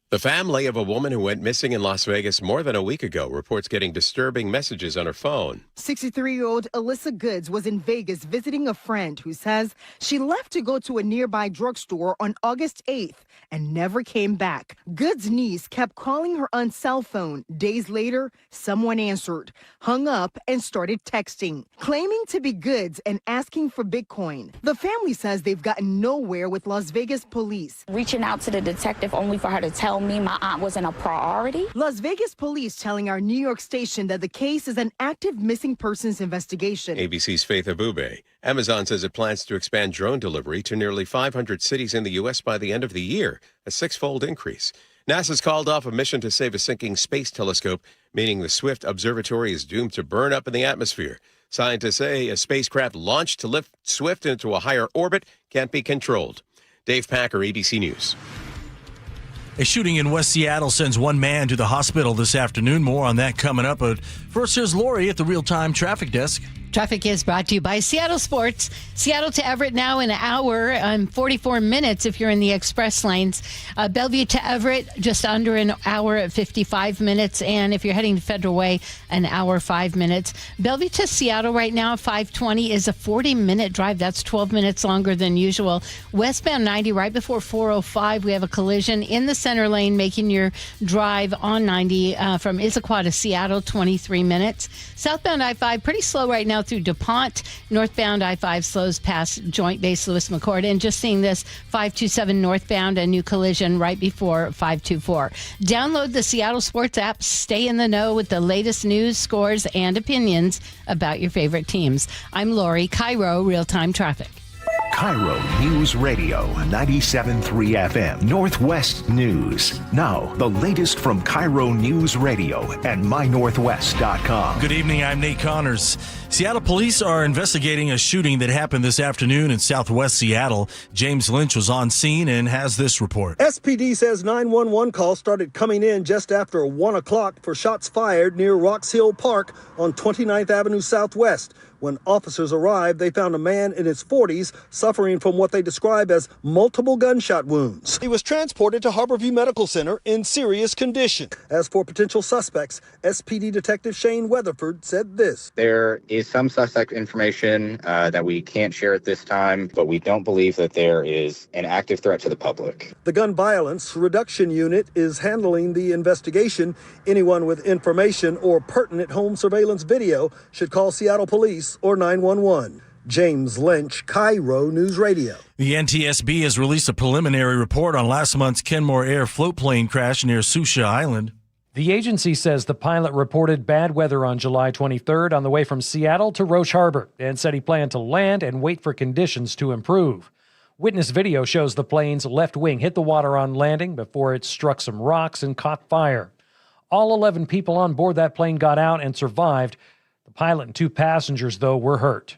The family of a woman who went missing in Las Vegas more than a week ago reports getting disturbing messages on her phone. 63-year-old Alyssa Goods was in Vegas visiting a friend who says she left to go to a nearby drugstore on August 8th and never came back. Goods' niece kept calling her on cell phone. Days later, someone answered, hung up, and started texting, claiming to be Goods and asking for Bitcoin. The family says they've gotten nowhere with Las Vegas police. Reaching out to the detective only for her to tell me my aunt wasn't a priority. Las Vegas police telling our New York station that the case is an active missing persons investigation. ABC's Faith Abube. Amazon says it plans to expand drone delivery to nearly 500 cities in the U.S. by the end of the year, a 6-fold increase. NASA's called off a mission to save a sinking space telescope, meaning the Swift Observatory is doomed to burn up in the atmosphere. Scientists say a spacecraft launched to lift Swift into a higher orbit can't be controlled. Dave Packer, ABC News. A shooting in West Seattle sends one man to the hospital this afternoon. More on that coming up. But first, here's Lori at the real-time traffic desk. Traffic is brought to you by Seattle Sports. Seattle to Everett now in an hour and 44 minutes if you're in the express lanes. Bellevue to Everett just under an hour at 55 minutes. And if you're heading to Federal Way, an hour, 5 minutes. Bellevue to Seattle right now, 520 is a 40-minute drive. That's 12 minutes longer than usual. Westbound 90 right before 405, we have a collision in the center lane making your drive on 90 from Issaquah to Seattle, 23 minutes. Southbound I-5 pretty slow right now through DuPont. Northbound I-5 slows past Joint Base Lewis McChord. And just seeing this, 527 northbound, a new collision right before 524. Download the Seattle Sports app. Stay in the know with the latest news, scores, and opinions about your favorite teams. I'm Lori, KIRO Real-Time Traffic. KIRO News Radio 97.3 FM Northwest News. Now, the latest from KIRO News Radio and mynorthwest.com. Good evening, I'm Nate Connors. Seattle police are investigating a shooting that happened this afternoon in southwest Seattle. James Lynch was on scene and has this report. SPD says 911 calls started coming in just after 1 o'clock for shots fired near Rocks Hill Park on 29th Avenue Southwest. When officers arrived, they found a man in his 40s suffering from what they describe as multiple gunshot wounds. He was transported to Harborview Medical Center in serious condition. As for potential suspects, SPD Detective Shane Weatherford said this. There is some suspect information that we can't share at this time, but we don't believe that there is an active threat to the public. The Gun Violence Reduction Unit is handling the investigation. Anyone with information or pertinent home surveillance video should call Seattle Police or 911. James Lynch, KIRO News Radio. The NTSB has released a preliminary report on last month's Kenmore Air float plane crash near Susha Island. The agency says the pilot reported bad weather on July 23rd on the way from Seattle to Roche Harbor and said he planned to land and wait for conditions to improve. Witness video shows the plane's left wing hit the water on landing before it struck some rocks and caught fire. All 11 people on board that plane got out and survived. The pilot and 2 passengers, though, were hurt.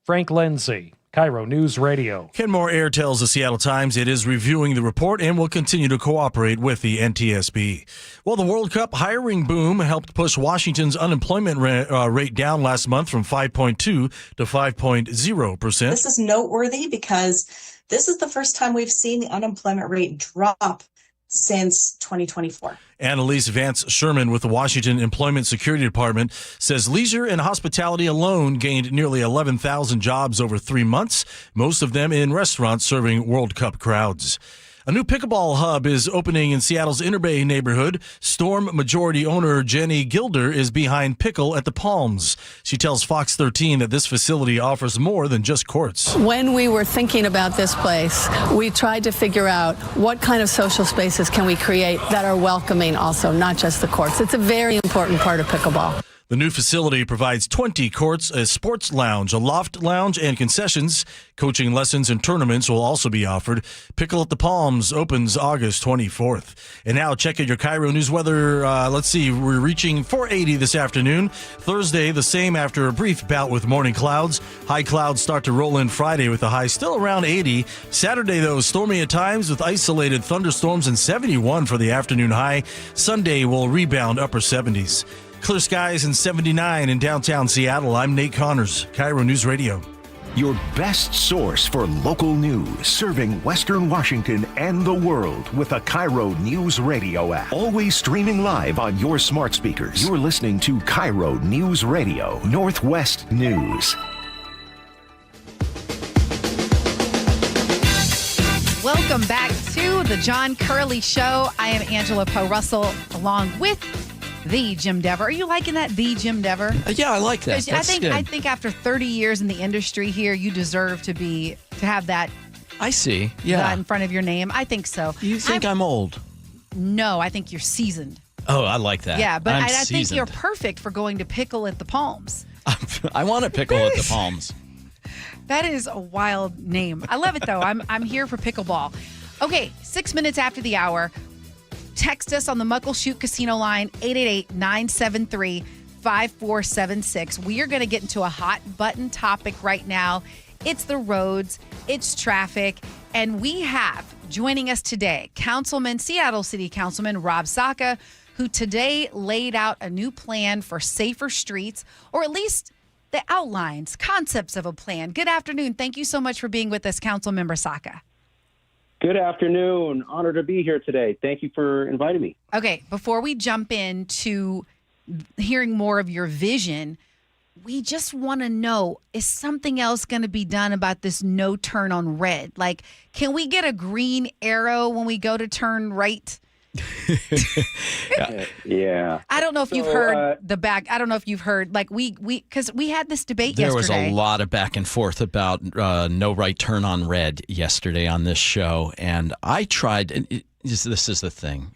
Frank Lindsay, KIRO News Radio. Kenmore Air tells the Seattle Times it is reviewing the report and will continue to cooperate with the NTSB. Well, the World Cup hiring boom helped push Washington's unemployment rate down last month from 5.2 to 5.0%. This is noteworthy because this is the first time we've seen the unemployment rate drop since 2024. Annalise Vance Sherman with the Washington Employment Security Department says leisure and hospitality alone gained nearly 11,000 jobs over 3 months, most of them in restaurants serving World Cup crowds. A new pickleball hub is opening in Seattle's Inner Bay neighborhood. Storm majority owner Jenny Gilder is behind Pickle at the Palms. She tells Fox 13 that this facility offers more than just courts. When we were thinking about this place, we tried to figure out what kind of social spaces can we create that are welcoming also, not just the courts. It's a very important part of pickleball. The new facility provides 20 courts, a sports lounge, a loft lounge, and concessions. Coaching lessons and tournaments will also be offered. Pickle at the Palms opens August 24th. And now check out your KIRO News weather. We're reaching 480 this afternoon. Thursday, the same after a brief bout with morning clouds. High clouds start to roll in Friday with the high still around 80. Saturday, though, stormy at times with isolated thunderstorms and 71 for the afternoon high. Sunday will rebound upper 70s. Clear skies and 79 in downtown Seattle. I'm Nate Connors, KIRO News Radio. Your best source for local news, serving Western Washington and the world with the KIRO News Radio app. Always streaming live on your smart speakers. You're listening to KIRO News Radio, Northwest News. Welcome back to the John Curley Show. I am Angela Poe Russell, along with the Jim Dever. Are you liking that, the Jim Dever? Yeah, I like that. I think after 30 years in the industry here, you deserve to have that. I see. Yeah, that in front of your name. I think so. You think I'm old? No, I think you're seasoned. Oh, I like that. Yeah, but I think seasoned. you're perfect for going to Pickle at the Palms. I want to pickle at the Palms. That is a wild name. I love it though. I'm here for pickleball. Okay, 6 minutes after the hour. Text us on the Muckleshoot Casino line, 888-973-5400. 5476. We are going to get into a hot button topic right now. It's the roads, it's traffic, and we have joining us today Seattle City Councilman Rob Saka, who today laid out a new plan for safer streets, or at least the outlines, concepts of a plan. Good afternoon. Thank you so much for being with us, Councilmember Saka. Good afternoon. Honored to be here today. Thank you for inviting me. Okay, before we jump into hearing more of your vision, we just want to know, is something else going to be done about this no turn on red? Like, can we get a green arrow when we go to turn right? Yeah. I don't know if you've heard I don't know if you've heard, like because we had this debate There yesterday. was a lot of back and forth about no right turn on red yesterday on this show. And I tried, and this is the thing,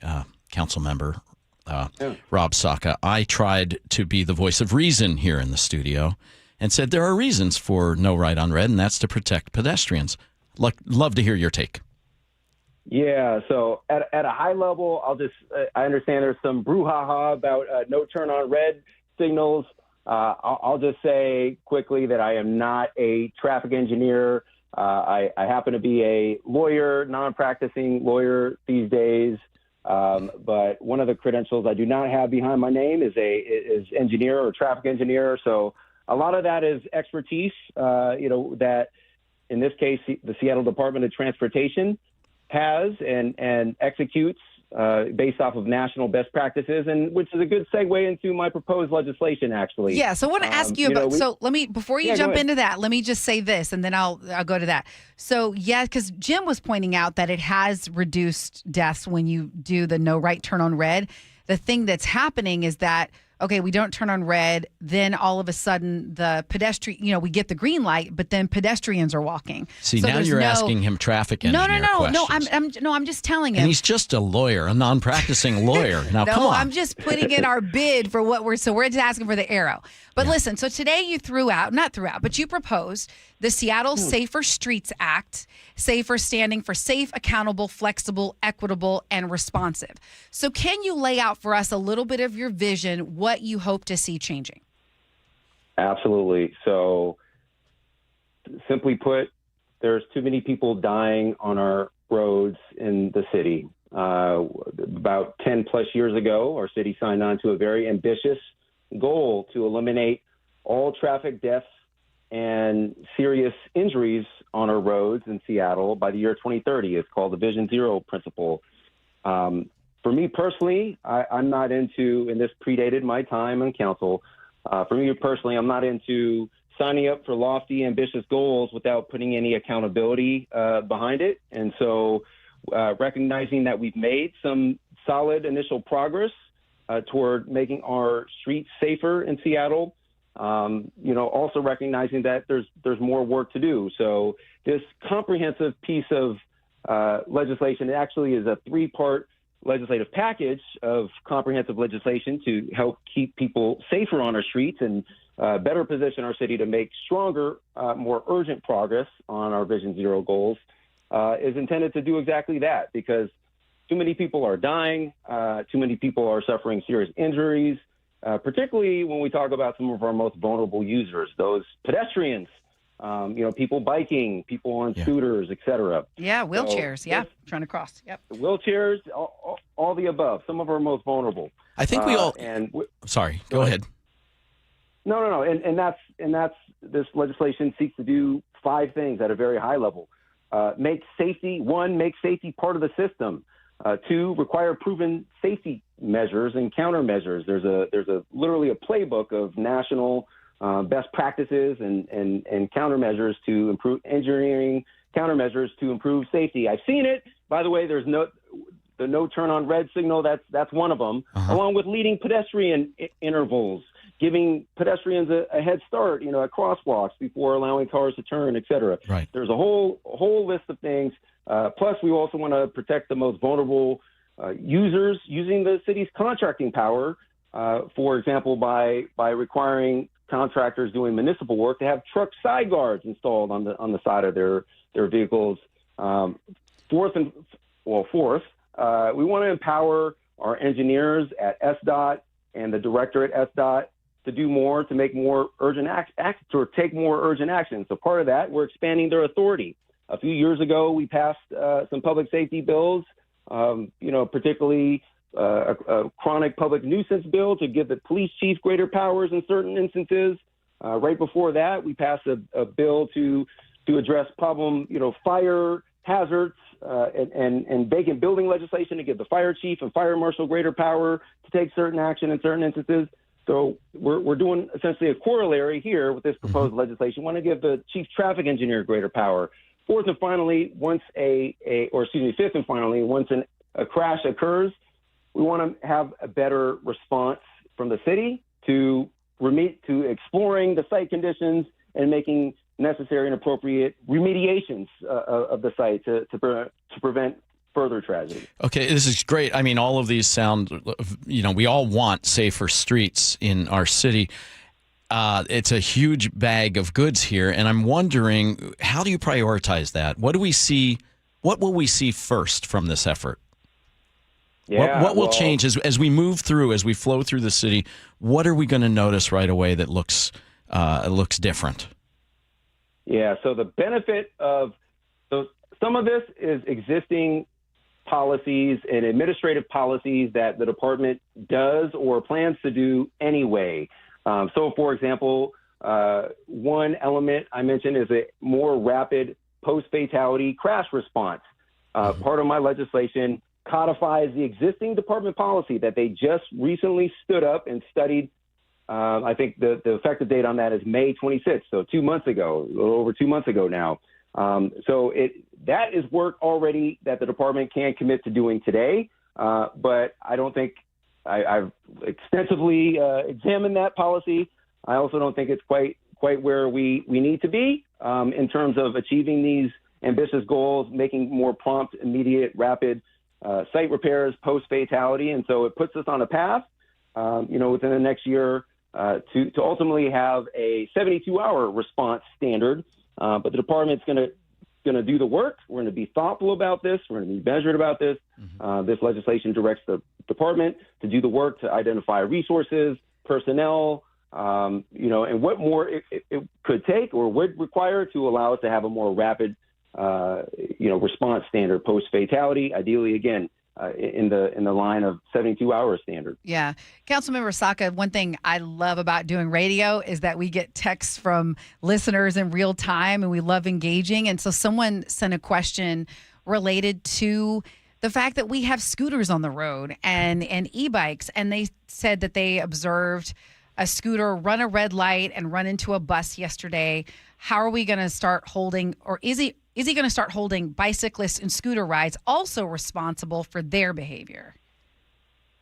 council member Rob Saka, I tried to be the voice of reason here in the studio and said there are reasons for no right on red, and that's to protect pedestrians. Love to hear your take. Yeah, so at a high level, I understand there's some brouhaha about no turn on red signals. I'll just say quickly that I am not a traffic engineer. I happen to be a lawyer, non-practicing lawyer these days. But one of the credentials I do not have behind my name is engineer or traffic engineer. So a lot of that is expertise, that in this case, the Seattle Department of Transportation has and executes based off of national best practices, and which is a good segue into my proposed legislation, actually. Yeah, so I want to ask you about, so let me, before you jump into that, let me just say this, and then I'll go to that. So, yeah, because Jim was pointing out that it has reduced deaths when you do the no right turn on red. The thing that's happening is that, okay, we don't turn on red, then all of a sudden the pedestrian, we get the green light, but then pedestrians are walking. See, so now you're asking him traffic engineer questions. I'm just telling him. And he's just a lawyer, a non-practicing lawyer. Now, come on. I'm just putting in our bid for we're just asking for the arrow. But listen, so today you but you proposed the Seattle Safer Streets Act, SAFER standing for safe, accountable, flexible, equitable, and responsive. So can you lay out for us a little bit of your vision, what you hope to see changing? Absolutely. So simply put, there's too many people dying on our roads in the city. About 10 plus years ago, our city signed on to a very ambitious goal to eliminate all traffic deaths and serious injuries on our roads in Seattle by the year 2030. It's called the Vision Zero principle. For me personally, I'm not into, and this predated my time on council, for me personally, I'm not into signing up for lofty, ambitious goals without putting any accountability behind it. And so recognizing that we've made some solid initial progress toward making our streets safer in Seattle, also recognizing that there's more work to do. So this comprehensive piece of legislation actually is a three-part legislative package of comprehensive legislation to help keep people safer on our streets and better position our city to make stronger, more urgent progress on our Vision Zero goals, is intended to do exactly that, because too many people are dying, too many people are suffering serious injuries, particularly when we talk about some of our most vulnerable users, those pedestrians, people biking, people on scooters, et cetera. Yeah, wheelchairs, trying to cross. Yep. Wheelchairs, all the above, some of our most vulnerable. I think we all... Sorry, go ahead. No. And that's this legislation seeks to do 5 things at a very high level. Make safety part of the system. 2, require proven safety measures and countermeasures. There's literally a playbook of national best practices and countermeasures to improve engineering countermeasures to improve safety. I've seen it. By the way, there's the no turn on red signal. That's one of them, along with leading pedestrian intervals, giving pedestrians a head start, at crosswalks before allowing cars to turn, et cetera. Right. There's a whole list of things. Plus, we also want to protect the most vulnerable users using the city's contracting power, for example, by requiring contractors doing municipal work to have truck side guards installed on the side of their vehicles. Fourth, we want to empower our engineers at SDOT and the director at SDOT to do more, to make more urgent or take more urgent action. So part of that, we're expanding their authority. A few years ago, we passed some public safety bills, particularly a chronic public nuisance bill to give the police chief greater powers in certain instances. Right before that, we passed a bill to address fire hazards and vacant building legislation to give the fire chief and fire marshal greater power to take certain action in certain instances. So we're doing essentially a corollary here with this proposed legislation. We want to give the chief traffic engineer greater power. Fifth and finally, once a crash occurs, we want to have a better response from the city to exploring the site conditions and making necessary and appropriate remediations of the site to prevent further tragedy. Okay, this is great. I mean, all of these sound, we all want safer streets in our city. It's a huge bag of goods here, and I'm wondering, how do you prioritize that? What will we see first from this effort? Yeah, what will change as we move through, as we flow through the city? What are we going to notice right away that looks different? Yeah, so the benefit of some of this is existing policies and administrative policies that the department does or plans to do anyway. So, for example, one element I mentioned is a more rapid post-fatality crash response. Part of my legislation codifies the existing department policy that they just recently stood up and studied. I think the effective date on that is May 26th, so 2 months ago, a little over 2 months ago now. That is work already that the department can commit to doing today, but I don't think I've extensively examined that policy. I also don't think it's quite where we need to be in terms of achieving these ambitious goals, making more prompt, immediate, rapid site repairs post-fatality. And so it puts us on a path, within the next year to ultimately have a 72-hour response standard. But the department's going to do the work. We're going to be thoughtful about this. We're going to be measured about this. This legislation directs the department to do the work to identify resources, personnel, and what more it could take or would require to allow us to have a more rapid, response standard post-fatality, ideally, again, in the line of 72-hour standard. Yeah. Councilmember Saka, one thing I love about doing radio is that we get texts from listeners in real time and we love engaging. And so someone sent a question related to the fact that we have scooters on the road and e-bikes. And they said that they observed a scooter run a red light and run into a bus yesterday. How are we going to start holding, or is he going to start holding bicyclists and scooter rides also responsible for their behavior?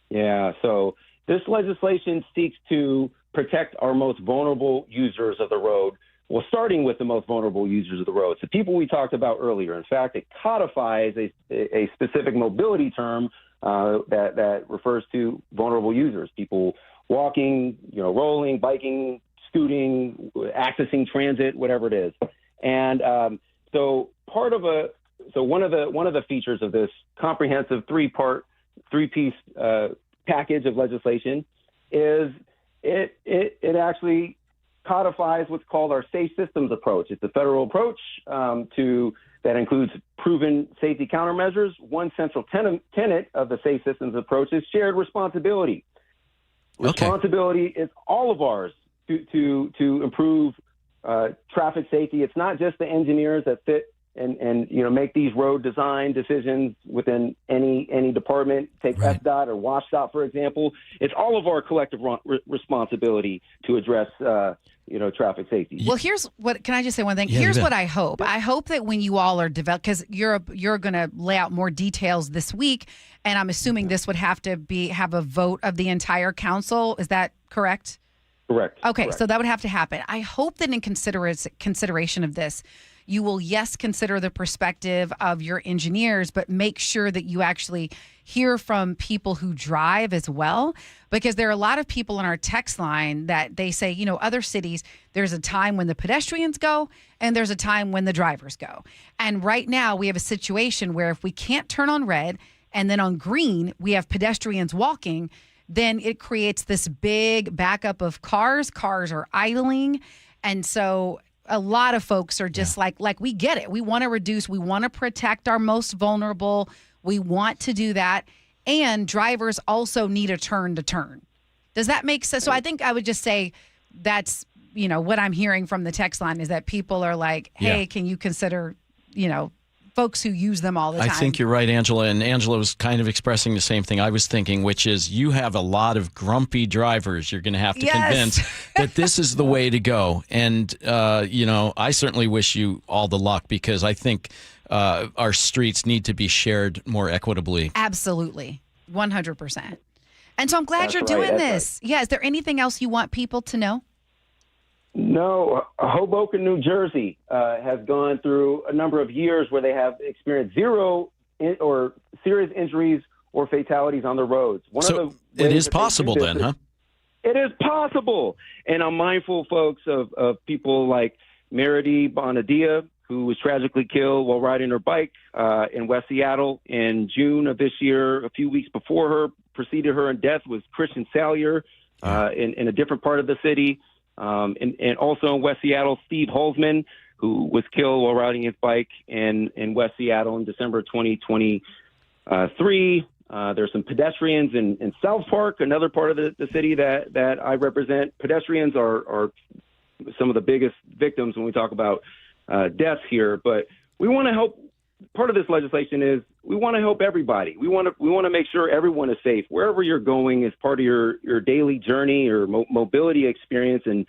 Yeah, so this legislation seeks to protect our most vulnerable users of the road. Well, starting with the most vulnerable users of the road, the people we talked about earlier. In fact, it codifies a specific mobility term that refers to vulnerable users, people walking, rolling, biking, scooting, accessing transit, whatever it is. And so one of the features of this comprehensive three-piece package of legislation is it actually codifies what's called our safe systems approach. It's a federal approach that includes proven safety countermeasures. One central tenet of the safe systems approach is shared responsibility. Responsibility is all of ours to improve traffic safety. It's not just the engineers that sit and make these road design decisions within any department. Take FDOT or WashDOT, for example. It's all of our collective responsibility to address traffic safety. Well, can I just say one thing? Yeah, here's what I hope. I hope that when you all are because you're going to lay out more details this week, and I'm assuming this would have to have a vote of the entire council. Is that correct? Correct. Okay, Correct. So that would have to happen. I hope that in consideration of this, you will, consider the perspective of your engineers, but make sure that you actually hear from people who drive as well, because there are a lot of people on our text line that they say, other cities, there's a time when the pedestrians go and there's a time when the drivers go. And right now we have a situation where if we can't turn on red and then on green, we have pedestrians walking, then it creates this big backup of cars. Cars are idling. And so a lot of folks are just like we get it. We want to reduce. We want to protect our most vulnerable. We want to do that. And drivers also need a turn to turn. Does that make sense? So I think I would just say that's, what I'm hearing from the text line is that people are like, hey, can you consider, folks who use them all the time? I think you're right, Angela. And Angela was kind of expressing the same thing I was thinking, which is you have a lot of grumpy drivers you're going to have to convince that this is the way to go. And, I certainly wish you all the luck because I think our streets need to be shared more equitably. Absolutely. 100%. And so I'm glad you're right, doing this. Yeah. Is there anything else you want people to know? No, Hoboken, New Jersey has gone through a number of years where they have experienced zero or serious injuries or fatalities on the roads. It is possible then, huh? It is possible. And I'm mindful, folks, of people like Meredy Bonadia, who was tragically killed while riding her bike in West Seattle in June of this year. A few weeks before her, preceded her in death was Christian Salyer in a different part of the city. And also in West Seattle, Steve Holzman, who was killed while riding his bike in West Seattle in December 2023. There's some pedestrians in South Park, another part of the city that I represent. Pedestrians are some of the biggest victims when we talk about deaths here, but we want to help. Part of this legislation is we want to help everybody. We want to make sure everyone is safe wherever you're going as part of your daily journey or mobility experience and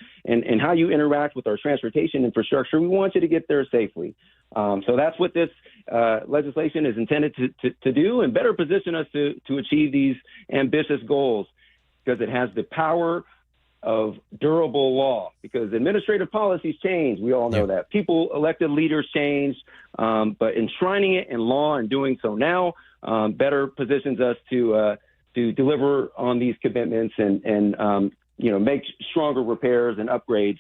how you interact with our transportation infrastructure. We want you to get there safely. So that's what this legislation is intended to do and better position us to achieve these ambitious goals because it has the power of durable law, because administrative policies change. We all know that. People, elected leaders change, but enshrining it in law and doing so now better positions us to deliver on these commitments and make stronger repairs and upgrades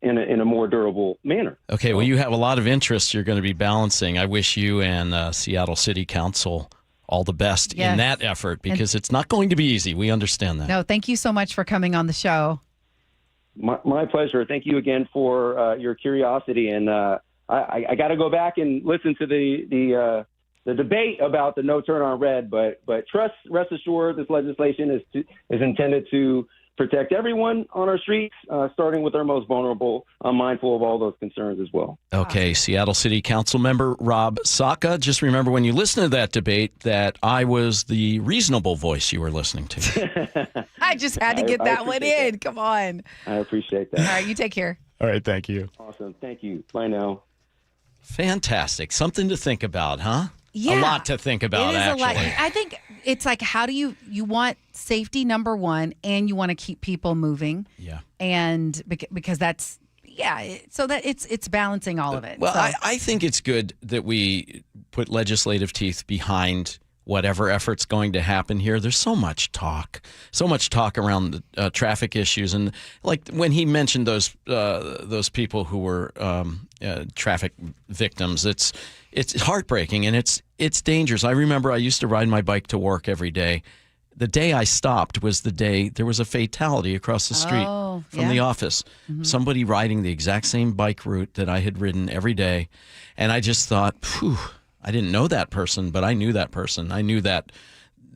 in a more durable manner. Okay, well, you have a lot of interests you're going to be balancing. I wish you and Seattle City Council all the best in that effort because it's not going to be easy. We understand that. No, thank you so much for coming on the show. My pleasure. Thank you again for your curiosity. And I got to go back and listen to the debate about the no turn on red. But rest assured, this legislation is intended to protect everyone on our streets, starting with our most vulnerable. I'm mindful of all those concerns as well. Okay, Seattle City Council member Rob Saka. Just remember when you listen to that debate that I was the reasonable voice you were listening to. I just had to get that one in. That. Come on. I appreciate that. All right, you take care. All right, thank you. Awesome. Thank you. Bye now. Fantastic. Something to think about, huh? Yeah. A lot to think about, it is actually. A lot. I think it's like, how do you want safety number one, and you want to keep people moving. Yeah. And because that's, so that it's balancing all of it. Well, so. I think it's good that we put legislative teeth behind whatever effort's going to happen here. There's so much talk around the traffic issues, and like when he mentioned those people who were traffic victims, it's heartbreaking and it's dangerous. I remember I used to ride my bike to work every day. The day I stopped was the day there was a fatality across the street from the office. Mm-hmm. Somebody riding the exact same bike route that I had ridden every day, and I just thought, phew. I didn't know that person, but I knew that person. I knew that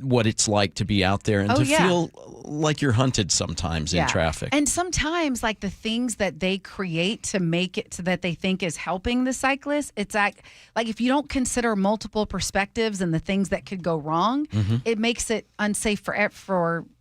what it's like to be out there and to feel like you're hunted sometimes in traffic. And sometimes like the things that they create to make it so that they think is helping the cyclist, it's like if you don't consider multiple perspectives and the things that could go wrong, it makes it unsafe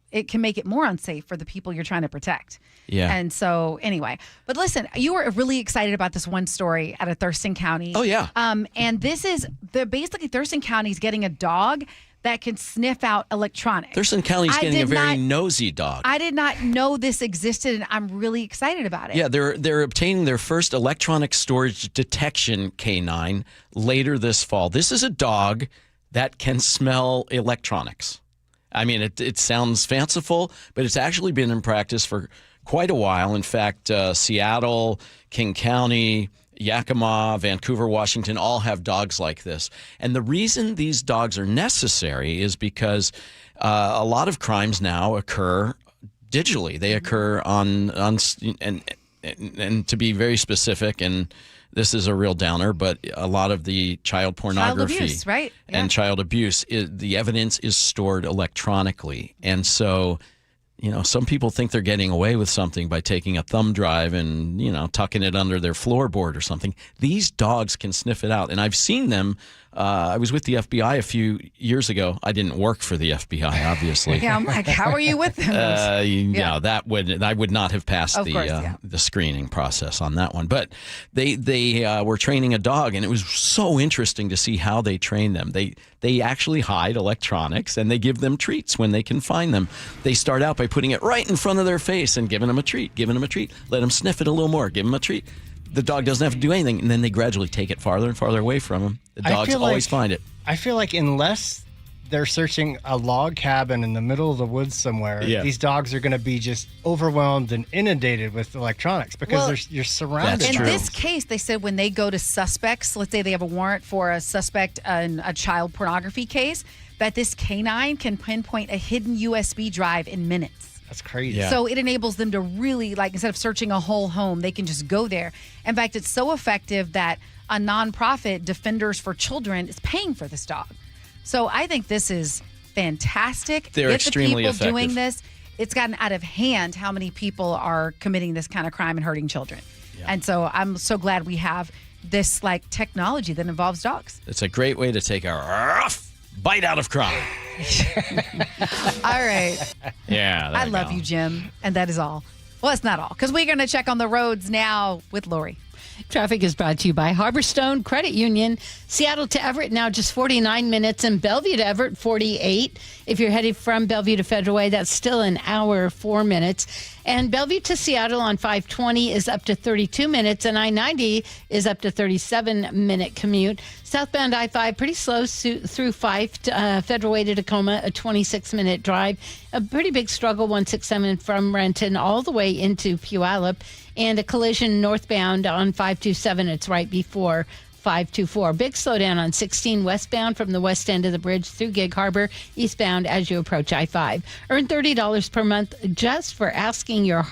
it can make it more unsafe for the people you're trying to protect. Yeah. And so anyway, but listen, you were really excited about this one story out of Thurston County. Oh, yeah. And this is basically Thurston County's getting a dog that can sniff out electronics. Thurston County's getting a very nosy dog. I did not know this existed, and I'm really excited about it. Yeah, they're obtaining their first electronic storage detection canine later this fall. This is a dog that can smell electronics. I mean, it sounds fanciful, but it's actually been in practice for quite a while. In fact, Seattle, King County, Yakima, Vancouver, Washington all have dogs like this. And the reason these dogs are necessary is because a lot of crimes now occur digitally. They occur on and to be very specific, and this is a real downer, but a lot of the child pornography, child abuse, right? and child abuse, the evidence is stored electronically, and so. Some people think they're getting away with something by taking a thumb drive and, tucking it under their floorboard or something. These dogs can sniff it out. And I've seen them. I was with the FBI a few years ago. I didn't work for the FBI, obviously. Yeah, I'm like, how are you with them? I would not have passed the screening process on that one. But they were training a dog, and it was so interesting to see how they train them. They actually hide electronics, and they give them treats when they can find them. They start out by putting it right in front of their face and giving them a treat. Let them sniff it a little more, give them a treat. The dog doesn't have to do anything, and then they gradually take it farther and farther away from them. The dogs always find it. I feel like unless they're searching a log cabin in the middle of the woods somewhere, these dogs are going to be just overwhelmed and inundated with electronics because you're surrounded. In this case, they said when they go to suspects, let's say they have a warrant for a suspect in a child pornography case, that this canine can pinpoint a hidden USB drive in minutes. That's crazy. Yeah. So it enables them to really, instead of searching a whole home, they can just go there. In fact, it's so effective that a nonprofit, Defenders for Children, is paying for this dog. So I think this is fantastic. They're extremely the people effective. doing this, it's gotten out of hand how many people are committing this kind of crime and hurting children. Yeah. And so I'm so glad we have this technology that involves dogs. It's a great way to take a rough bite out of crime. All right. Yeah. I love you, Jim. And that is all. Well, it's not all, because we're going to check on the roads now with Lori. Traffic is brought to you by Harborstone Credit Union. Seattle to Everett now just 49 minutes, and Bellevue to Everett 48. If you're headed from Bellevue to Federal Way, that's still an hour, 4 minutes. And Bellevue to Seattle on 520 is up to 32 minutes, and I-90 is up to 37-minute commute. Southbound I-5 pretty slow through Fife to Federal Way to Tacoma, a 26-minute drive. A pretty big struggle 167 from Renton all the way into Puyallup. And a collision northbound on 527. It's right before 524. Big slowdown on 16 westbound from the west end of the bridge through Gig Harbor, eastbound as you approach I-5. Earn $30 per month just for asking your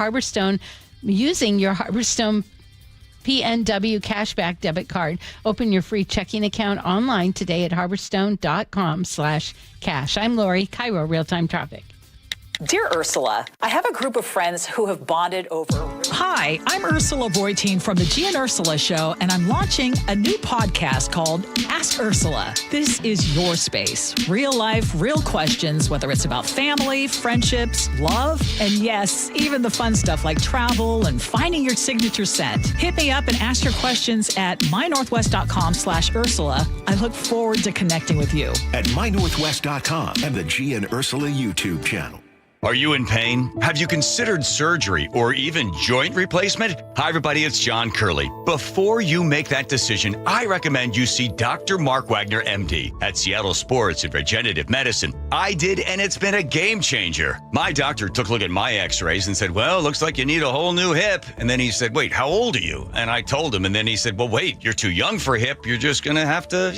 using your Harborstone PNW Cashback debit card. Open your free checking account online today at harborstone.com/cash. I'm Lori, KIRO Real-Time Traffic. Dear Ursula, I have a group of friends who have bonded over... Hi, I'm Ursula Boytine from the G and Ursula Show, and I'm launching a new podcast called Ask Ursula. This is your space. Real life, real questions, whether it's about family, friendships, love, and yes, even the fun stuff like travel and finding your signature scent. Hit me up and ask your questions at mynorthwest.com/Ursula. I look forward to connecting with you. At mynorthwest.com and the G and Ursula YouTube channel. Are you in pain? Have you considered surgery or even joint replacement? Hi, everybody. It's John Curley. Before you make that decision, I recommend you see Dr. Mark Wagner, MD, at Seattle Sports and Regenerative Medicine. I did, and it's been a game changer. My doctor took a look at my x-rays and said, well, looks like you need a whole new hip. And then he said, wait, how old are you? And I told him, and then he said, well, wait, you're too young for a hip. You're just going to have to,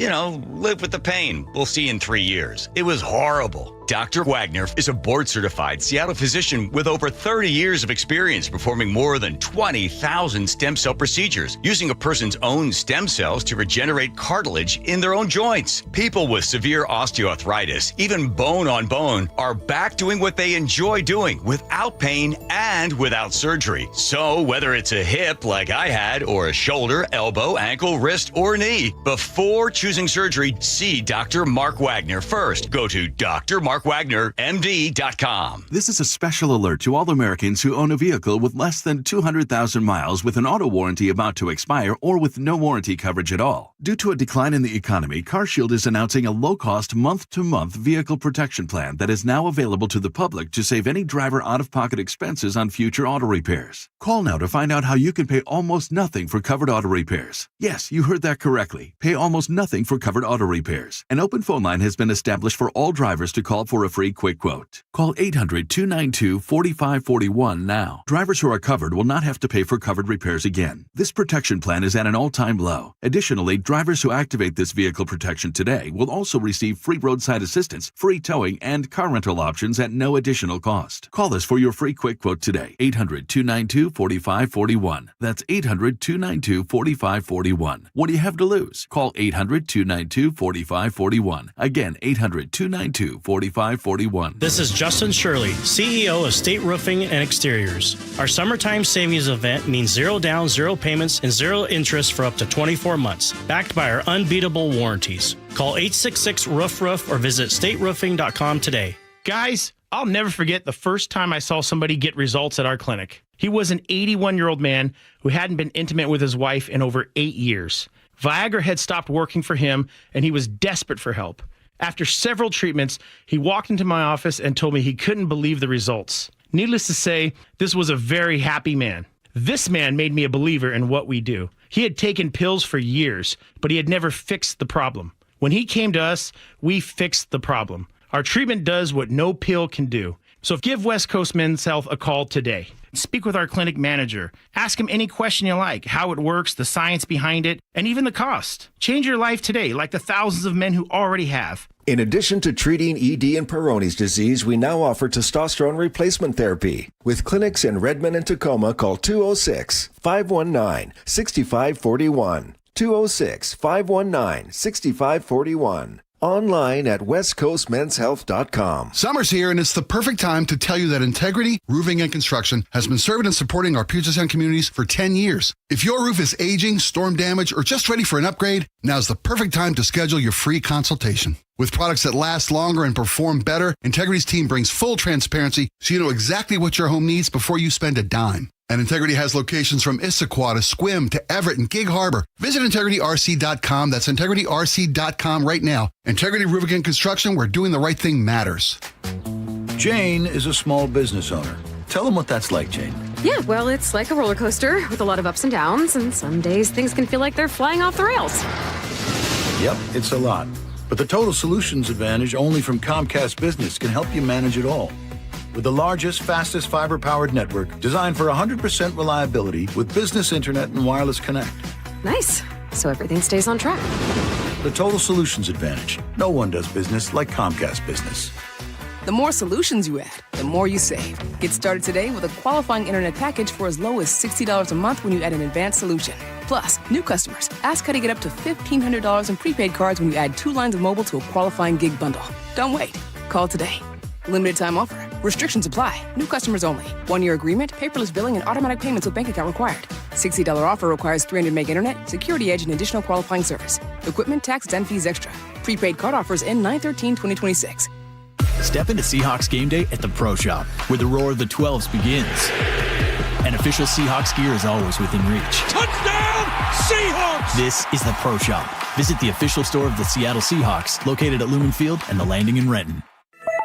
live with the pain. We'll see in 3 years. It was horrible. Dr. Wagner is a board-certified Seattle physician with over 30 years of experience performing more than 20,000 stem cell procedures, using a person's own stem cells to regenerate cartilage in their own joints. People with severe osteoarthritis, even bone on bone, are back doing what they enjoy doing without pain and without surgery. So whether it's a hip like I had, or a shoulder, elbow, ankle, wrist, or knee, before choosing surgery, see Dr. Mark Wagner first. Go to drmarkwagnermd.com. This is a special alert to all Americans who own a vehicle with less than 200,000 miles with an auto warranty about to expire or with no warranty coverage at all. Due to a decline in the economy, CarShield is announcing a low-cost month-to-month vehicle protection plan that is now available to the public to save any driver out-of-pocket expenses on future auto repairs. Call now to find out how you can pay almost nothing for covered auto repairs. Yes, you heard that correctly. Pay almost nothing for covered auto repairs. An open phone line has been established for all drivers to call yourself for a free quick quote. Call 800-292-4541 now. Drivers who are covered will not have to pay for covered repairs again. This protection plan is at an all-time low. Additionally, drivers who activate this vehicle protection today will also receive free roadside assistance, free towing, and car rental options at no additional cost. Call us for your free quick quote today. 800-292-4541. That's 800-292-4541. What do you have to lose? Call 800-292-4541. Again, 800-292-4541. This is Justin Shirley, CEO of State Roofing and Exteriors. Our summertime savings event means zero down, zero payments, and zero interest for up to 24 months, backed by our unbeatable warranties. Call 866-ROOF-ROOF or visit stateroofing.com today. Guys, I'll never forget the first time I saw somebody get results at our clinic. He was an 81-year-old man who hadn't been intimate with his wife in over 8 years. Viagra had stopped working for him, and he was desperate for help. After several treatments, he walked into my office and told me he couldn't believe the results. Needless to say, this was a very happy man. This man made me a believer in what we do. He had taken pills for years, but he had never fixed the problem. When he came to us, we fixed the problem. Our treatment does what no pill can do. So give West Coast Men's Health a call today. Speak with our clinic manager. Ask him any question you like, how it works, the science behind it, and even the cost. Change your life today, like the thousands of men who already have. In addition to treating ED and Peyronie's disease, we now offer testosterone replacement therapy. With clinics in Redmond and Tacoma, call 206-519-6541. 206-519-6541. Online at westcoastmenshealth.com. Summer's here, and it's the perfect time to tell you that Integrity Roofing and Construction has been serving and supporting our Puget Sound communities for 10 years. If your roof is aging, storm damaged, or just ready for an upgrade, now's the perfect time to schedule your free consultation. With products that last longer and perform better, Integrity's team brings full transparency so you know exactly what your home needs before you spend a dime. And Integrity has locations from Issaquah to Sequim to Everett and Gig Harbor. Visit IntegrityRC.com. That's IntegrityRC.com right now. Integrity Roofing and Construction, where doing the right thing matters. Jane is a small business owner. Tell them what that's like, Jane. Yeah, well, it's like a roller coaster with a lot of ups and downs, and some days things can feel like they're flying off the rails. Yep, it's a lot. But the Total Solutions Advantage only from Comcast Business can help you manage it all. With the largest, fastest fiber-powered network designed for 100% reliability with business internet and wireless connect. Nice. So everything stays on track. The Total Solutions Advantage. No one does business like Comcast Business. The more solutions you add, the more you save. Get started today with a qualifying internet package for as low as $60 a month when you add an advanced solution. Plus, new customers, ask how to get up to $1,500 in prepaid cards when you add 2 lines of mobile to a qualifying gig bundle. Don't wait. Call today. Limited time offer. Restrictions apply. New customers only. 1-year agreement, paperless billing, and automatic payments with bank account required. $60 offer requires 300 meg internet, security edge, and additional qualifying service. Equipment, tax, and fees extra. Prepaid card offers end 9/13/2026. Step into Seahawks game day at the Pro Shop, where the roar of the 12s begins. And official Seahawks gear is always within reach. Touchdown, Seahawks! This is the Pro Shop. Visit the official store of the Seattle Seahawks, located at Lumen Field and the Landing in Renton.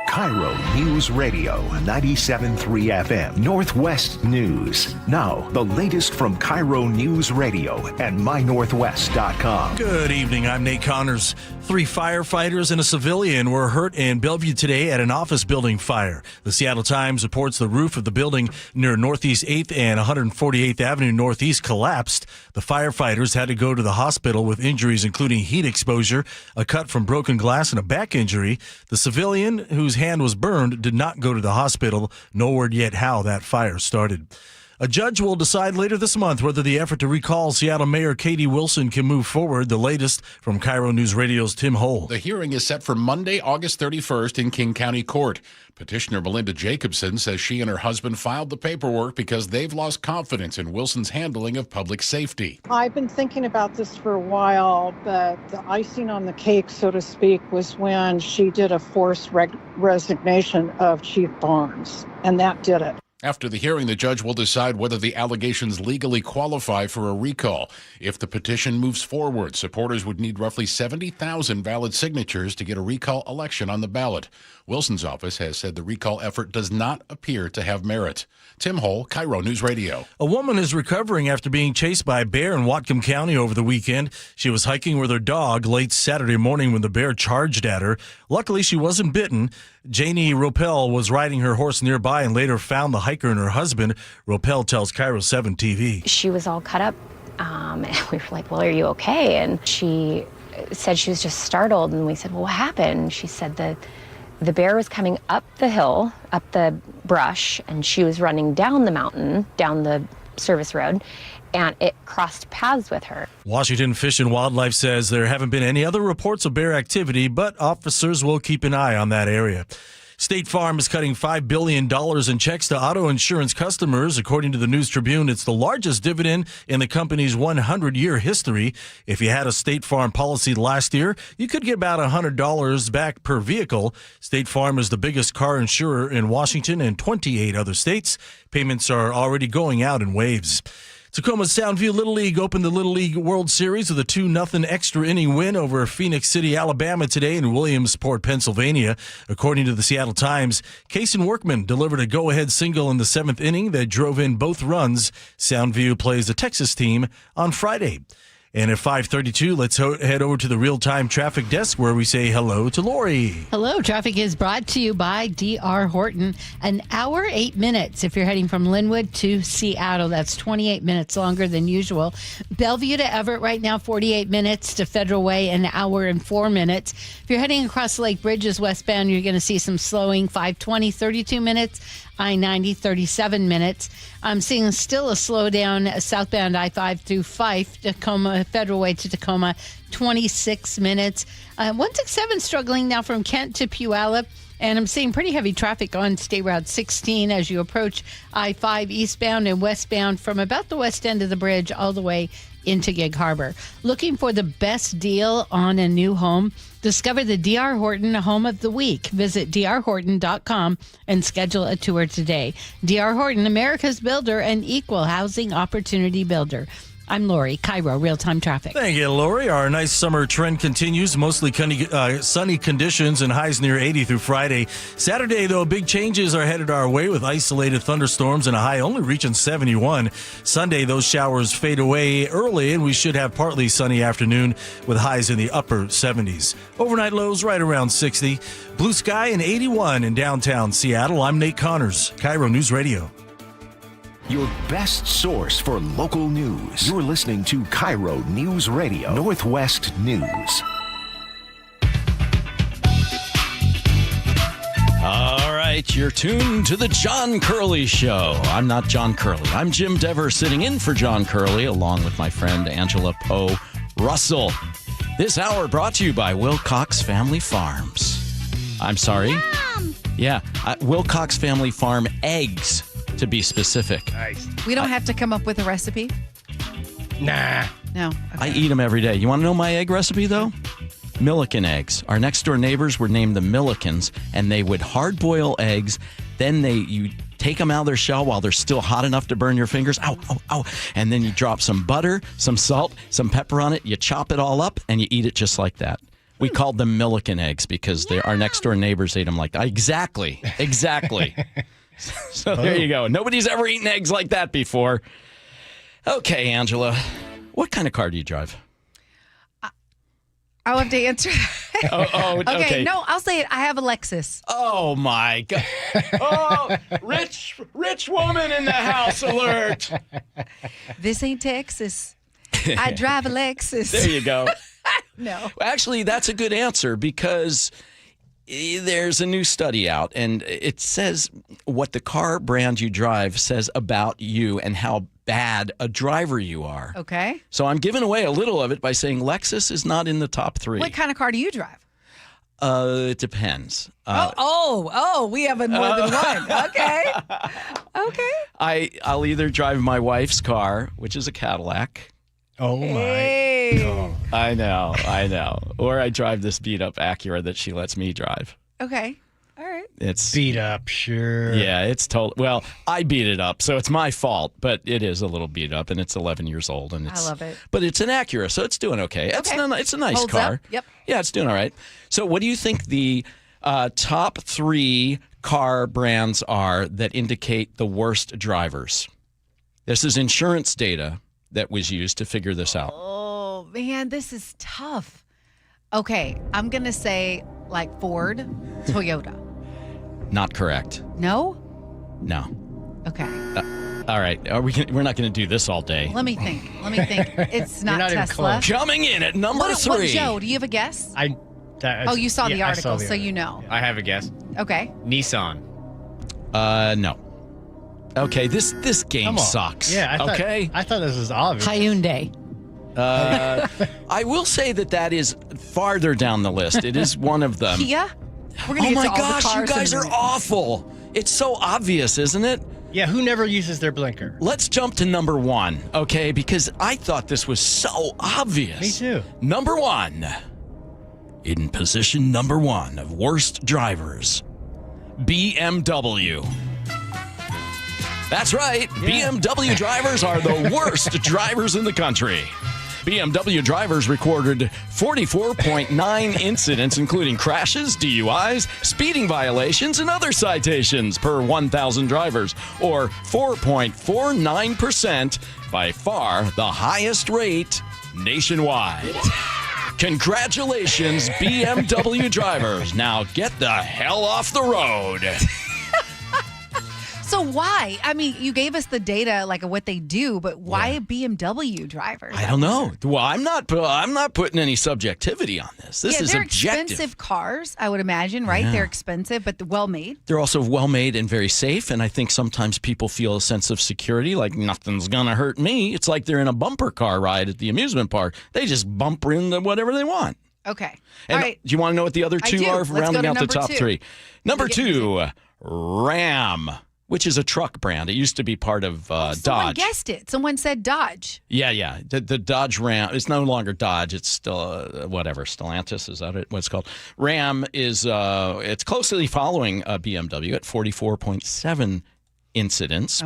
KIRO News Radio, 97.3 FM, Northwest News. Now, the latest from KIRO News Radio and mynorthwest.com. Good evening. I'm Nate Connors. 3 firefighters and a civilian were hurt in Bellevue today at an office building fire. The Seattle Times reports the roof of the building near Northeast 8th and 148th Avenue Northeast collapsed. The firefighters had to go to the hospital with injuries including heat exposure, a cut from broken glass, and a back injury. The civilian, whose hand was burned, did not go to the hospital. No word yet how that fire started. A judge will decide later this month whether the effort to recall Seattle Mayor Katie Wilson can move forward. The latest from KIRO News Radio's Tim Hull. The hearing is set for Monday, August 31st in King County Court. Petitioner Melinda Jacobson says she and her husband filed the paperwork because they've lost confidence in Wilson's handling of public safety. I've been thinking about this for a while, but the icing on the cake, so to speak, was when she did a forced resignation of Chief Barnes, and that did it. After the hearing, the judge will decide whether the allegations legally qualify for a recall. If the petition moves forward, supporters would need roughly 70,000 valid signatures to get a recall election on the ballot. Wilson's office has said the recall effort does not appear to have merit. Tim Hull, KIRO News Radio. A woman is recovering after being chased by a bear in Whatcom County over the weekend. She was hiking with her dog late Saturday morning when the bear charged at her. Luckily, she wasn't bitten. Janie Ropel was riding her horse nearby and later found the hiker and her husband. Ropel tells KIRO 7 TV. She was all cut up, and we were like, well, are you okay? And she said she was just startled, and we said, well, what happened? She said that the bear was coming up the hill, up the brush, and she was running down the mountain, down the service road, and it crossed paths with her. Washington Fish and Wildlife says there haven't been any other reports of bear activity, but officers will keep an eye on that area. State Farm is cutting $5 billion in checks to auto insurance customers. According to the News Tribune, it's the largest dividend in the company's 100-year history. If you had a State Farm policy last year, you could get about $100 back per vehicle. State Farm is the biggest car insurer in Washington and 28 other states. Payments are already going out in waves. Tacoma Soundview Little League opened the Little League World Series with a 2-0 extra inning win over Phoenix City, Alabama today in Williamsport, Pennsylvania. According to the Seattle Times, Kaysen Workman delivered a go-ahead single in the 7th inning that drove in both runs. Soundview plays the Texas team on Friday. And at 5:32, let's head over to the real-time traffic desk where we say hello to Lori. Hello. Traffic is brought to you by D.R. Horton. An hour, 8 minutes if you're heading from Linwood to Seattle. That's 28 minutes longer than usual. Bellevue to Everett right now, 48 minutes. To Federal Way, an hour and 4 minutes. If you're heading across Lake Bridges westbound, you're going to see some slowing. 520, 32 minutes. I-90, 37 minutes. I'm seeing still a slowdown southbound I-5 through Fife, Tacoma, Federal Way to Tacoma, 26 minutes. 167 struggling now from Kent to Puyallup. And I'm seeing pretty heavy traffic on State Route 16 as you approach I-5 eastbound and westbound from about the west end of the bridge all the way into Gig Harbor. Looking for the best deal on a new home? Discover the D.R. Horton Home of the Week. Visit drhorton.com and schedule a tour today. D.R. Horton, America's builder and equal housing opportunity builder. I'm Lori, KIRO Real-Time Traffic. Thank you, Lori. Our nice summer trend continues. Mostly sunny conditions and highs near 80 through Friday. Saturday, though, big changes are headed our way with isolated thunderstorms and a high only reaching 71. Sunday, those showers fade away early, and we should have partly sunny afternoon with highs in the upper 70s. Overnight lows right around 60. Blue sky and 81 in downtown Seattle. I'm Nate Connors, KIRO News Radio. Your best source for local news. You're listening to KIRO News Radio, Northwest News. All right, you're tuned to the John Curley Show. I'm not John Curley. I'm Jim Dever sitting in for John Curley along with my friend Angela Poe Russell. This hour brought to you by Wilcox Family Farms. I'm sorry? Yum! Yeah, Wilcox Family Farm eggs, to be specific. Nice. We don't have to come up with a recipe? Nah. No. I eat them every day. You want to know my egg recipe, though? Milliken eggs. Our next-door neighbors were named the Millikens, and they would hard-boil eggs. Then you take them out of their shell while they're still hot enough to burn your fingers. Ow, ow, ow. And then you drop some butter, some salt, some pepper on it. You chop it all up, and you eat it just like that. We called them Milliken eggs because our next-door neighbors ate them like that. Exactly. So there you go. Nobody's ever eaten eggs like that before. Okay, Angela, what kind of car do you drive? I'll have to answer. Okay. No, I'll say it. I have a Lexus. Oh, my God. Oh, rich woman in the house alert. This ain't Texas. I drive a Lexus. There you go. No. Actually, that's a good answer because there's a new study out, and it says what the car brand you drive says about you and how bad a driver you are. Okay. So I'm giving away a little of it by saying Lexus is not in the top 3. What kind of car do you drive? It depends. We have more than one. Okay. I'll either drive my wife's car, which is a Cadillac. Oh, my. Hey. I know. Or I drive this beat-up Acura that she lets me drive. Okay. All right. It's beat up, sure. Yeah, it's total. Well, I beat it up, so it's my fault, but it is a little beat up, and it's 11 years old, and I love it. But it's an Acura, so it's doing okay. It's a nice Holds car. up. Yep. Yeah, it's doing all right. So, what do you think the top 3 car brands are that indicate the worst drivers? This is insurance data that was used to figure this out. Oh, man, this is tough. Okay, I'm going to say like Ford, Toyota. Not correct. No? No. Okay. All right. We're not going to do this all day. Let me think. It's not, not even Tesla. close. Coming in at number 3. What, Joe, do you have a guess? You saw the article, so you know. I have a guess. Okay. Nissan. No. Okay, this game sucks. Yeah, I thought this was obvious. Hyundai. I will say that is farther down the list. It is one of them. Kia? We're gonna Oh get my to all the gosh, you cars guys in a are minute. awful. It's so obvious, isn't it? Yeah, who never uses their blinker? Let's jump to number 1, okay? Because I thought this was so obvious. Me too. Number 1. In position number 1 of worst drivers, BMW. That's right. Yeah. BMW drivers are the worst drivers in the country. BMW drivers recorded 44.9 incidents, including crashes, DUIs, speeding violations, and other citations per 1,000 drivers, or 4.49%, by far the highest rate nationwide. Congratulations, BMW drivers. Now get the hell off the road. So why? I mean, you gave us the data, like what they do, but why BMW drivers? I don't know. Well, I'm not putting any subjectivity on this. This is they're objective. Expensive cars, I would imagine, right? Yeah. They're expensive, but well made. They're also well made and very safe. And I think sometimes people feel a sense of security, like nothing's gonna hurt me. It's like they're in a bumper car ride at the amusement park. They just bumper into whatever they want. Okay. And all right. do you want to know what the other I two do. are, Let's rounding go to out the number top 2. 3? Number 2, Ram, which is a truck brand. It used to be part of Someone Dodge. guessed it. Someone said Dodge. Yeah. The Dodge Ram. It's no longer Dodge. It's still whatever. Stellantis, is that what it's called? Ram is it's closely following BMW at 44.7 incidents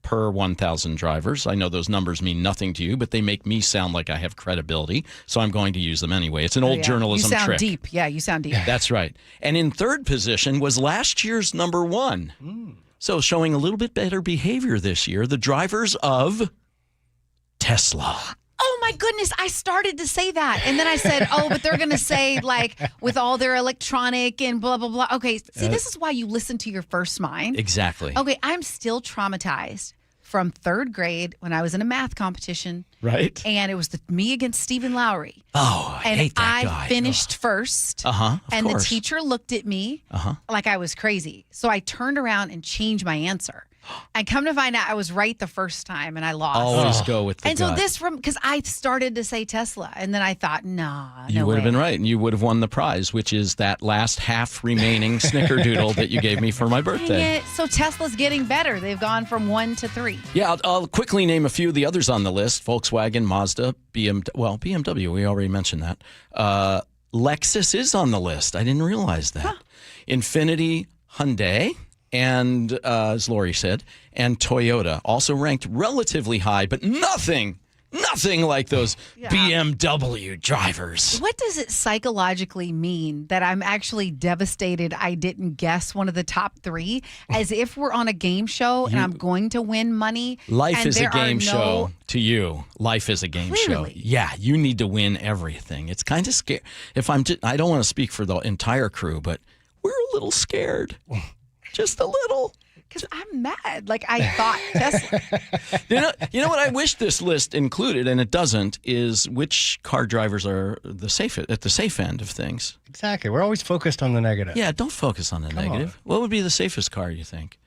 per 1,000 drivers. I know those numbers mean nothing to you, but they make me sound like I have credibility, so I'm going to use them anyway. It's an old journalism trick. You sound trick. deep. Yeah, you sound deep. That's right. And in third position was last year's number 1. So showing a little bit better behavior this year, the drivers of Tesla. Oh my goodness, I started to say that. And then I said, but they're going to say like with all their electronic and blah, blah, blah. Okay, see, this is why you listen to your first mind. Exactly. Okay, I'm still traumatized from 3rd grade when I was in a math competition. Right. And it was me against Stephen Lowry. Oh, I hate that guy. I finished first. And the teacher looked at me like I was crazy. So I turned around and changed my answer. And come to find out, I was right the first time, and I lost. Always go with the And gut. so because I started to say Tesla, and then I thought, You would have been right, and you would have won the prize, which is that last half remaining snickerdoodle that you gave me for my birthday. Dang it. So Tesla's getting better. They've gone from 1 to 3. Yeah, I'll quickly name a few of the others on the list. Volkswagen, Mazda, BMW, we already mentioned that. Lexus is on the list. I didn't realize that. Infiniti, Hyundai, and as Lori said, and Toyota also ranked relatively high, but nothing like those BMW drivers. What does it psychologically mean that I'm actually devastated I didn't guess one of the top 3, as if we're on a game show and I'm going to win money? Life is a game show to you. Life is a game show. Yeah, you need to win everything. It's kind of scary. I don't want to speak for the entire crew, but we're a little scared. Just a little. Because I'm mad. Like, I thought Tesla. You know what I wish this list included, and it doesn't, is which car drivers are at the safe end of things. Exactly. We're always focused on the negative. Yeah, don't focus on the negative. What would be the safest car, you think?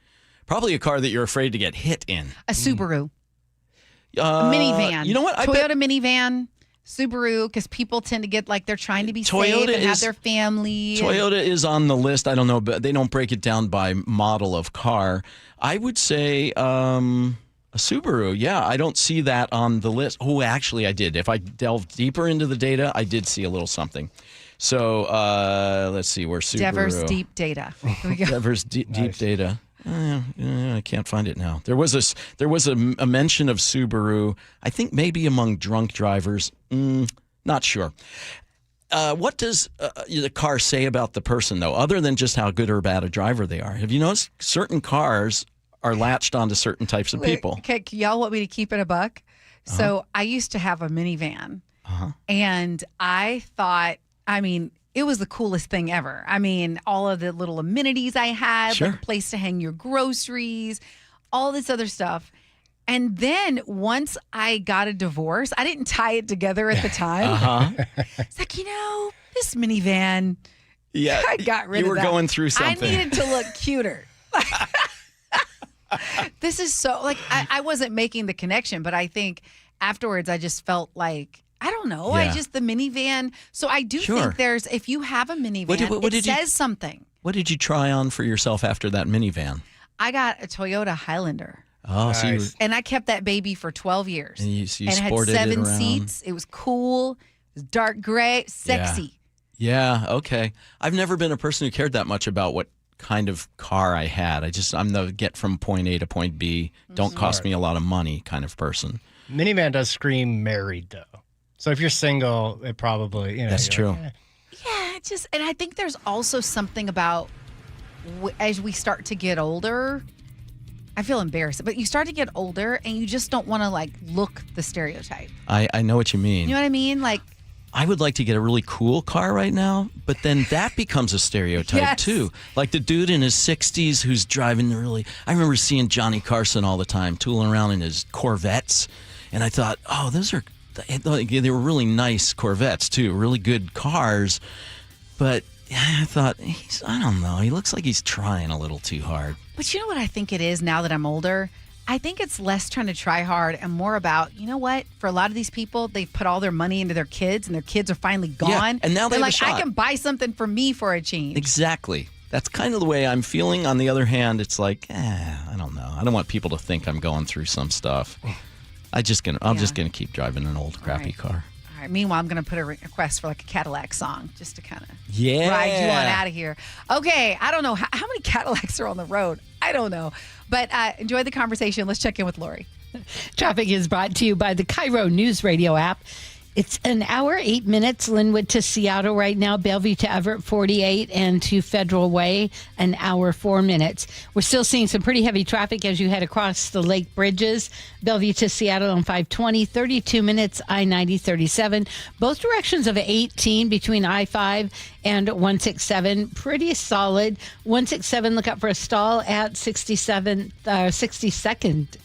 Probably a car that you're afraid to get hit in. A Subaru. A minivan. You know what? Toyota minivan. Subaru, because people tend to get like they're trying to be safe and have their family. Toyota is on the list. I don't know, but they don't break it down by model of car. I would say a Subaru. Yeah, I don't see that on the list. Oh, actually, I did. If I delved deeper into the data, I did see a little something. So let's see where Subaru. Devers Deep Data. Here we go. Devers Deep Data. I can't find it now. There was a mention of Subaru. I think maybe among drunk drivers. Not sure. What does the car say about the person, though, other than just how good or bad a driver they are? Have you noticed certain cars are latched onto certain types of people? Okay, y'all want me to keep it a buck? So I used to have a minivan, and I thought, it was the coolest thing ever. I mean, all of the little amenities I had, Sure. like a place to hang your groceries, all this other stuff. And then once I got a divorce, I didn't tie it together at the time. It's like, this minivan, Yeah. I got rid of that. You were going through something. I needed to look cuter. This is so, I wasn't making the connection, but I think afterwards I just felt like, I don't know, Yeah. the minivan. So I do Sure. think if you have a minivan, What it did you- says something. What did you try on for yourself after that minivan? I got a Toyota Highlander. Oh, so you, And I kept that baby for 12 years. and you and it had sported 7 it around. seats. It was cool. It was dark gray, sexy. Yeah, okay. I've never been a person who cared that much about what kind of car I had. I'm the get from point A to point B, don't cost me a lot of money kind of person. Minivan does scream married, though. So if you're single, it probably, That's you're true. like, Yeah, and I think there's also something about as we start to get older, I feel embarrassed, but you start to get older and you just don't want to look the stereotype. I know what you mean. You know what I mean? I would like to get a really cool car right now, but then that becomes a stereotype Yes. too. Like the dude in his 60s who's driving I remember seeing Johnny Carson all the time tooling around in his Corvettes, and I thought, oh, they were really nice Corvettes too, really good cars, but I thought, I don't know, he looks like he's trying a little too hard. But you know what I think it is now that I'm older? I think it's less trying to try hard and more about, you know what? For a lot of these people, they've put all their money into their kids and their kids are finally gone. Yeah, and now they they're have a like, shot. I can buy something for me for a change. Exactly. That's kind of the way I'm feeling. On the other hand, it's like, I don't know. I don't want people to think I'm going through some stuff. I'm just gonna keep driving an old crappy car. All right. Meanwhile, I'm going to put a request for a Cadillac song just to kind of Yeah. ride you on out of here. Okay. I don't know. How many Cadillacs are on the road? I don't know. But enjoy the conversation. Let's check in with Lori. Traffic is brought to you by the KIRO Newsradio App. It's an hour, 8 minutes, Linwood to Seattle right now, Bellevue to Everett, 48, and to Federal Way, an hour, 4 minutes. We're still seeing some pretty heavy traffic as you head across the lake bridges. Bellevue to Seattle on 520, 32 minutes, I-90, 37. Both directions of 18 between I-5 and 167, pretty solid. 167, look out for a stall at 62nd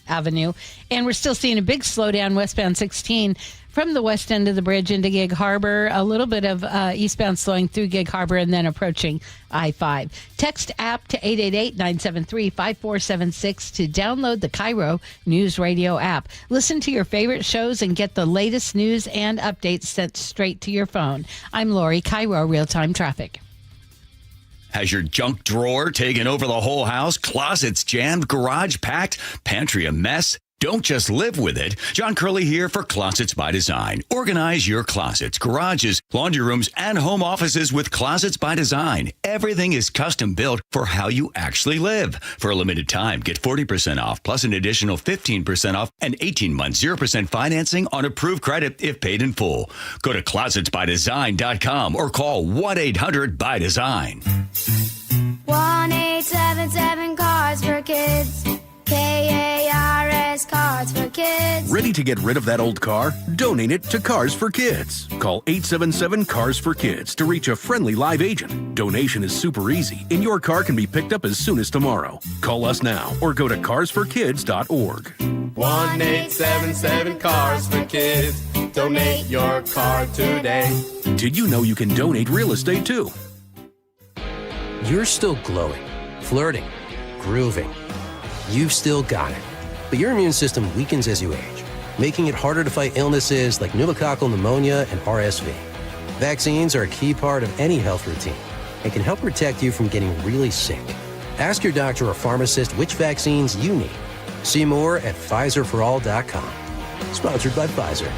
Avenue. And we're still seeing a big slowdown westbound 16 from the west end of the bridge into Gig Harbor, a little bit of eastbound slowing through Gig Harbor and then approaching I-5. Text app to 888-973-5476 to download the KIRO News Radio app. Listen to your favorite shows and get the latest news and updates sent straight to your phone. I'm Lori, KIRO Real-Time Traffic. Has your junk drawer taken over the whole house? Closets jammed, garage packed, pantry a mess? Don't just live with it. John Curley here for Closets by Design. Organize your closets, garages, laundry rooms, and home offices with Closets by Design. Everything is custom built for how you actually live. For a limited time, get 40% off plus an additional 15% off and 18 months 0% financing on approved credit if paid in full. Go to closetsbydesign.com or call 1-800-BY-DESIGN. 1-877 Cars for Kids. KARS Cars for Kids. Ready to get rid of that old car? Donate it to Cars for Kids. Call 877 Cars for Kids to reach a friendly live agent. Donation is super easy, and your car can be picked up as soon as tomorrow. Call us now or go to carsforkids.org. 1-877 Cars for Kids. Donate your car today. Did you know you can donate real estate too? You're still glowing, flirting, grooving. You've still got it. But your immune system weakens as you age, making it harder to fight illnesses like pneumococcal pneumonia and RSV. Vaccines are a key part of any health routine and can help protect you from getting really sick. Ask your doctor or pharmacist which vaccines you need. See more at PfizerForAll.com. Sponsored by Pfizer.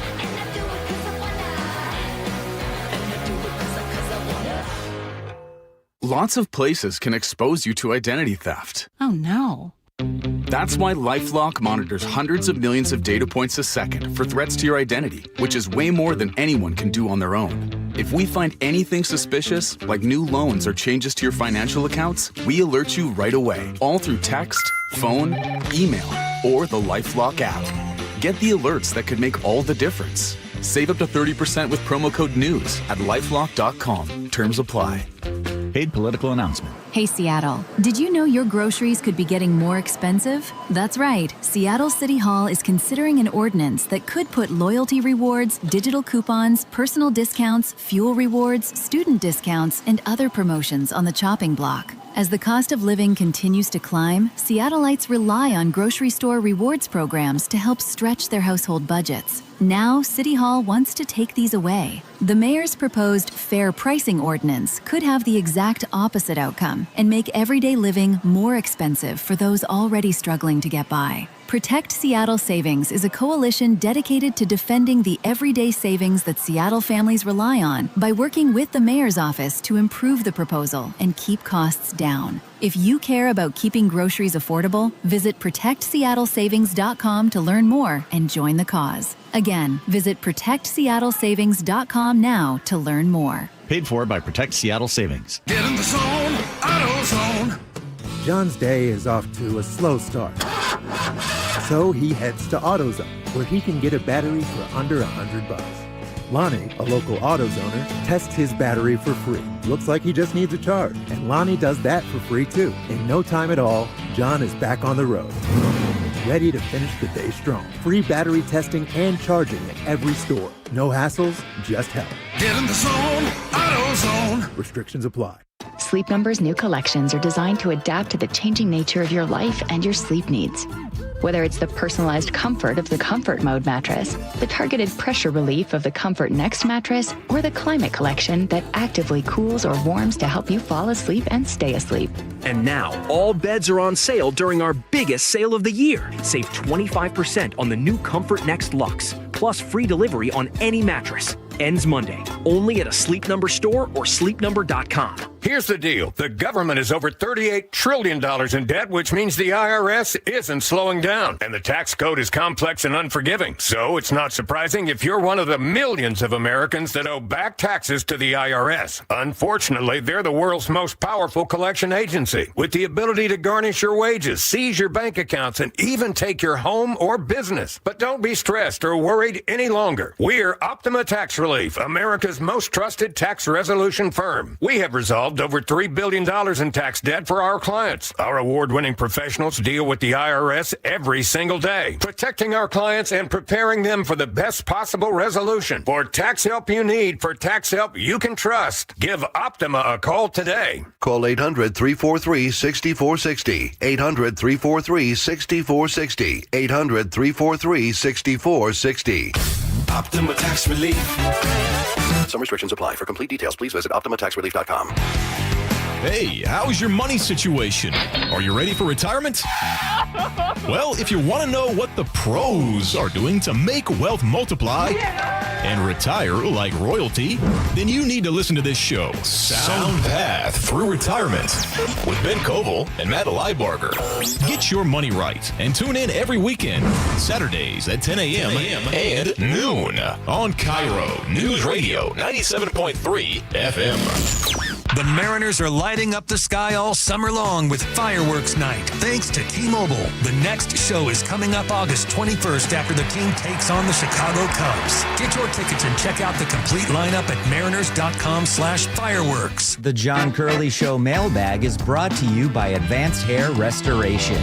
Lots of places can expose you to identity theft. Oh no. That's why LifeLock monitors hundreds of millions of data points a second for threats to your identity, which is way more than anyone can do on their own. If we find anything suspicious, like new loans or changes to your financial accounts, we alert you right away, all through text, phone, email, or the LifeLock app. Get the alerts that could make all the difference. Save up to 30% with promo code NEWS at lifelock.com. Terms apply. Paid political announcement. Hey, Seattle, did you know your groceries could be getting more expensive? That's right. Seattle City Hall is considering an ordinance that could put loyalty rewards, digital coupons, personal discounts, fuel rewards, student discounts, and other promotions on the chopping block. As the cost of living continues to climb, Seattleites rely on grocery store rewards programs to help stretch their household budgets. Now, City Hall wants to take these away. The mayor's proposed fair pricing ordinance could have the exact opposite outcome and make everyday living more expensive for those already struggling to get by. Protect Seattle Savings is a coalition dedicated to defending the everyday savings that Seattle families rely on by working with the mayor's office to improve the proposal and keep costs down. If you care about keeping groceries affordable, visit protectseattlesavings.com to learn more and join the cause. Again, visit protectseattlesavings.com now to learn more. Paid for by Protect Seattle Savings. Get in the zone, AutoZone. John's day is off to a slow start. So he heads to AutoZone, where he can get a battery for under $100. Lonnie, a local AutoZoner, tests his battery for free. Looks like he just needs a charge, and Lonnie does that for free too. In no time at all, John is back on the road, ready to finish the day strong. Free battery testing and charging at every store. No hassles, just help. Get in the zone, AutoZone. Restrictions apply. Sleep Number's new collections are designed to adapt to the changing nature of your life and your sleep needs. Whether it's the personalized comfort of the Comfort Mode mattress, the targeted pressure relief of the Comfort Next mattress, or the Climate Collection that actively cools or warms to help you fall asleep and stay asleep. And now, all beds are on sale during our biggest sale of the year. Save 25% on the new Comfort Next Luxe, plus free delivery on any mattress. Ends Monday, only at a Sleep Number store or sleepnumber.com. Here's the deal. The government is over $38 trillion in debt, which means the IRS isn't slowing down. And the tax code is complex and unforgiving. So it's not surprising if you're one of the millions of Americans that owe back taxes to the IRS. Unfortunately, they're the world's most powerful collection agency, with the ability to garnish your wages, seize your bank accounts, and even take your home or business. But don't be stressed or worried any longer. We're Optima Tax Relief, America's most trusted tax resolution firm. We have resolved over $3 billion in tax debt for our clients. Our award-winning professionals deal with the IRS every single day, protecting our clients and preparing them for the best possible resolution. For tax help you need, for tax help you can trust, give Optima a call today. Call 800-343-6460. 800-343-6460. 800-343-6460. Optima Tax Relief. Some restrictions apply. For complete details, please visit OptimaTaxRelief.com. Hey, how's your money situation? Are you ready for retirement? Well, if you want to know what the pros are doing to make wealth multiply and retire like royalty, then you need to listen to this show, Sound Path Through Retirement, with Ben Koval and Matt Leibarger. Get your money right and tune in every weekend, Saturdays at 10 a.m. and noon on KIRO Newsradio 97.3 FM. The Mariners are lighting up the sky all summer long with Fireworks Night, thanks to T-Mobile. The next show is coming up August 21st after the team takes on the Chicago Cubs. Get your tickets and check out the complete lineup at mariners.com/fireworks. The John Curley Show mailbag is brought to you by Advanced Hair Restoration.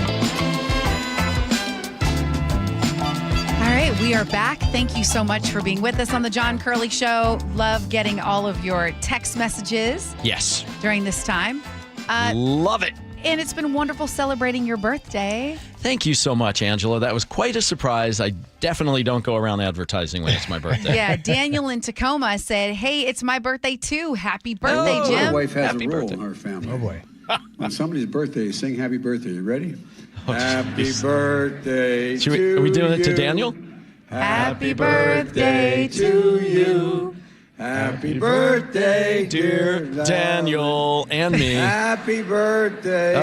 All right, we are back. Thank you so much for being with us on the John Curley Show. Love getting all of your text messages. Yes. During this time. Love it. And it's been wonderful celebrating your birthday. Thank you so much, Angela. That was quite a surprise. I definitely don't go around advertising when it's my birthday. Yeah, Daniel in Tacoma said, hey, it's my birthday too. Happy birthday, Jim. My wife has Happy a rule birthday. in her family. Oh, boy. On somebody's birthday, sing happy birthday. You ready? Happy birthday Should to are we doing you. it to Daniel? Happy birthday to you. Happy birthday, dear Daniel and me. Happy birthday.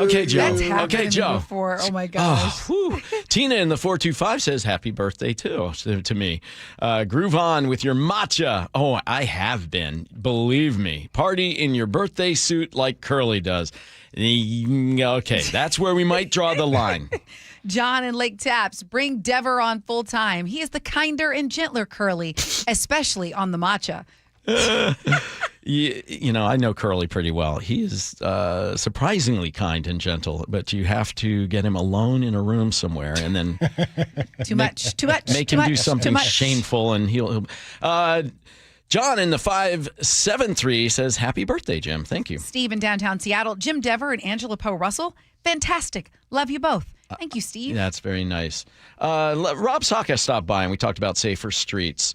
Okay, Joe. That's happened Okay, to Joe. me before. Oh, my gosh. Tina in the 425 says happy birthday too to me. Groove on with your matcha. Oh, I have been. Believe me. Party in your birthday suit like Curly does. Okay, that's where we might draw the line. John in Lake Taps, bring Dever on full time. He is the kinder and gentler Curly, especially on the matcha. You know, I know Curly pretty well. He is surprisingly kind and gentle, but you have to get him alone in a room somewhere and then too much. Make him do something shameful, and he'll John in the 573 says, "Happy birthday, Jim." Thank you. Steve in downtown Seattle, Jim Dever and Angela Poe Russell, fantastic. Love you both. Thank you, Steve. That's very nice. Rob Saka stopped by and we talked about safer streets.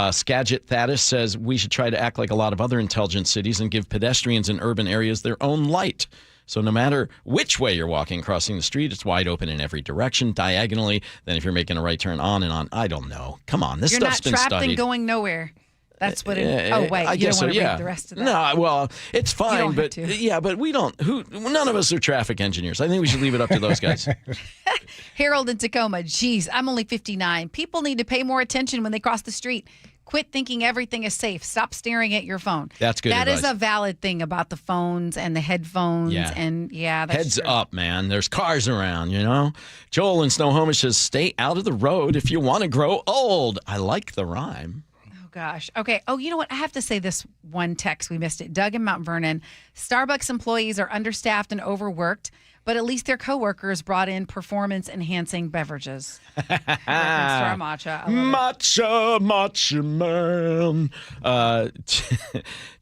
Skagit Thaddeus says we should try to act like a lot of other intelligent cities and give pedestrians in urban areas their own light. So no matter which way you're walking, crossing the street, it's wide open in every direction, diagonally. Then if you're making a right turn, on and on. I don't know. Come on, this stuff's been studied. You're not trapped and going nowhere. That's what it. Oh wait, I you don't want to so, read the rest of that. No, well, it's fine, but to. but we don't. None of us are traffic engineers. I think we should leave it up to those guys. Harold in Tacoma. Geez, I'm only 59. People need to pay more attention when they cross the street. Quit thinking everything is safe. Stop staring at your phone. That's good advice. That is a valid thing about the phones and the headphones. Yeah. And that's Heads true. up, man. There's cars around, you know? Joel in Snohomish says, "Stay out of the road if you want to grow old." I like the rhyme. Gosh. Okay. Oh, you know what? I have to say this one text. We missed it. Doug in Mount Vernon. Starbucks employees are understaffed and overworked, but at least their coworkers brought in performance-enhancing beverages. Reference to our matcha. Matcha man.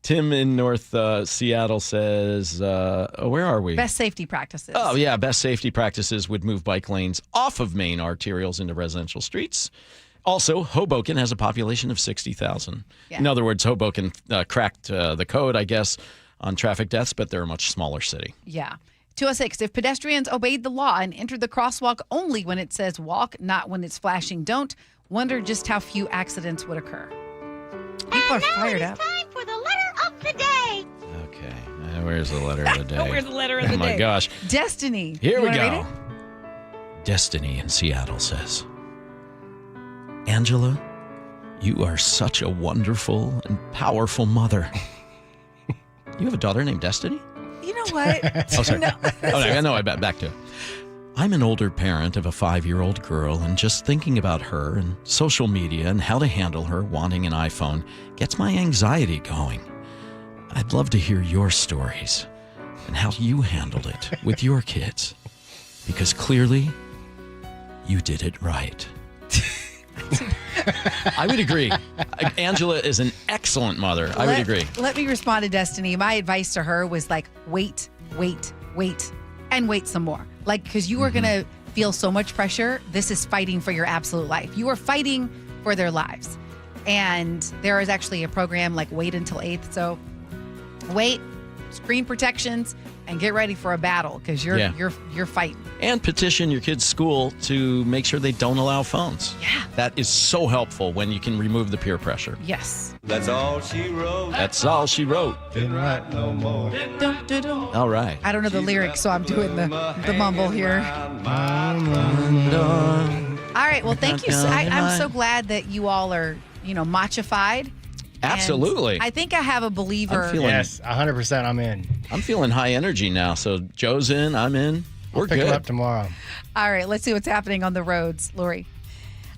Tim in North Seattle says, where are we? Best safety practices. Oh, yeah. Best safety practices would move bike lanes off of main arterials into residential streets. Also, Hoboken has a population of 60,000. Yeah. In other words, Hoboken cracked the code, I guess, on traffic deaths, but they're a much smaller city. Yeah. 206, if pedestrians obeyed the law and entered the crosswalk only when it says walk, not when it's flashing don't, wonder just how few accidents would occur. People are fired up. Time for the letter of the day. Okay. Where's the letter of the day? Where's the letter of the day? Oh, my gosh. Destiny. Here You we wanna read go. it? Destiny in Seattle says, "Angela, you are such a wonderful and powerful mother." You have a daughter named Destiny? You know what? Oh, sorry. No, Back to it. "I'm an older parent of a 5-year-old girl, and just thinking about her and social media and how to handle her wanting an iPhone gets my anxiety going. I'd love to hear your stories and how you handled it with your kids, because clearly you did it right." I would agree. Angela is an excellent mother. I would agree. Let me respond to Destiny. My advice to her was like, wait, and wait some more. Like, because you are going to feel so much pressure. This is fighting for your absolute life. You are fighting for their lives. And there is actually a program like Wait Until 8th. So wait, screen protections, and get ready for a battle because you're fighting. And petition your kids' school to make sure they don't allow phones. Yeah. That is so helpful when you can remove the peer pressure. Yes. That's all she wrote. That's all she wrote. Didn't write no more. All right. I don't know the lyrics, so I'm doing the mumble here. All right. Well, thank you. I'm so glad that you all are, matcha-fied. Absolutely. And I think I have a believer. Yes, 100%. I'm in. I'm feeling high energy now. So Joe's in. I'm in. We're pick good. her up tomorrow. All right. Let's see what's happening on the roads. Lori.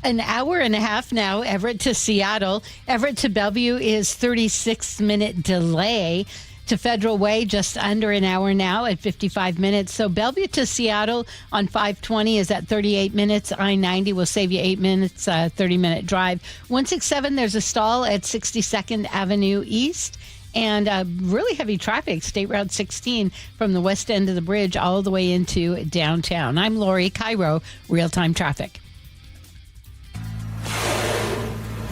An hour and a half now, Everett to Seattle. Everett to Bellevue is 36-minute delay. To Federal Way, just under an hour now at 55 minutes. So Bellevue to Seattle on 520 is at 38 minutes. I-90 will save you 8 minutes, 30-minute drive. 167, there's a stall at 62nd Avenue East. And really heavy traffic, State Route 16 from the west end of the bridge all the way into downtown. I'm Lori, KIRO, real-time traffic.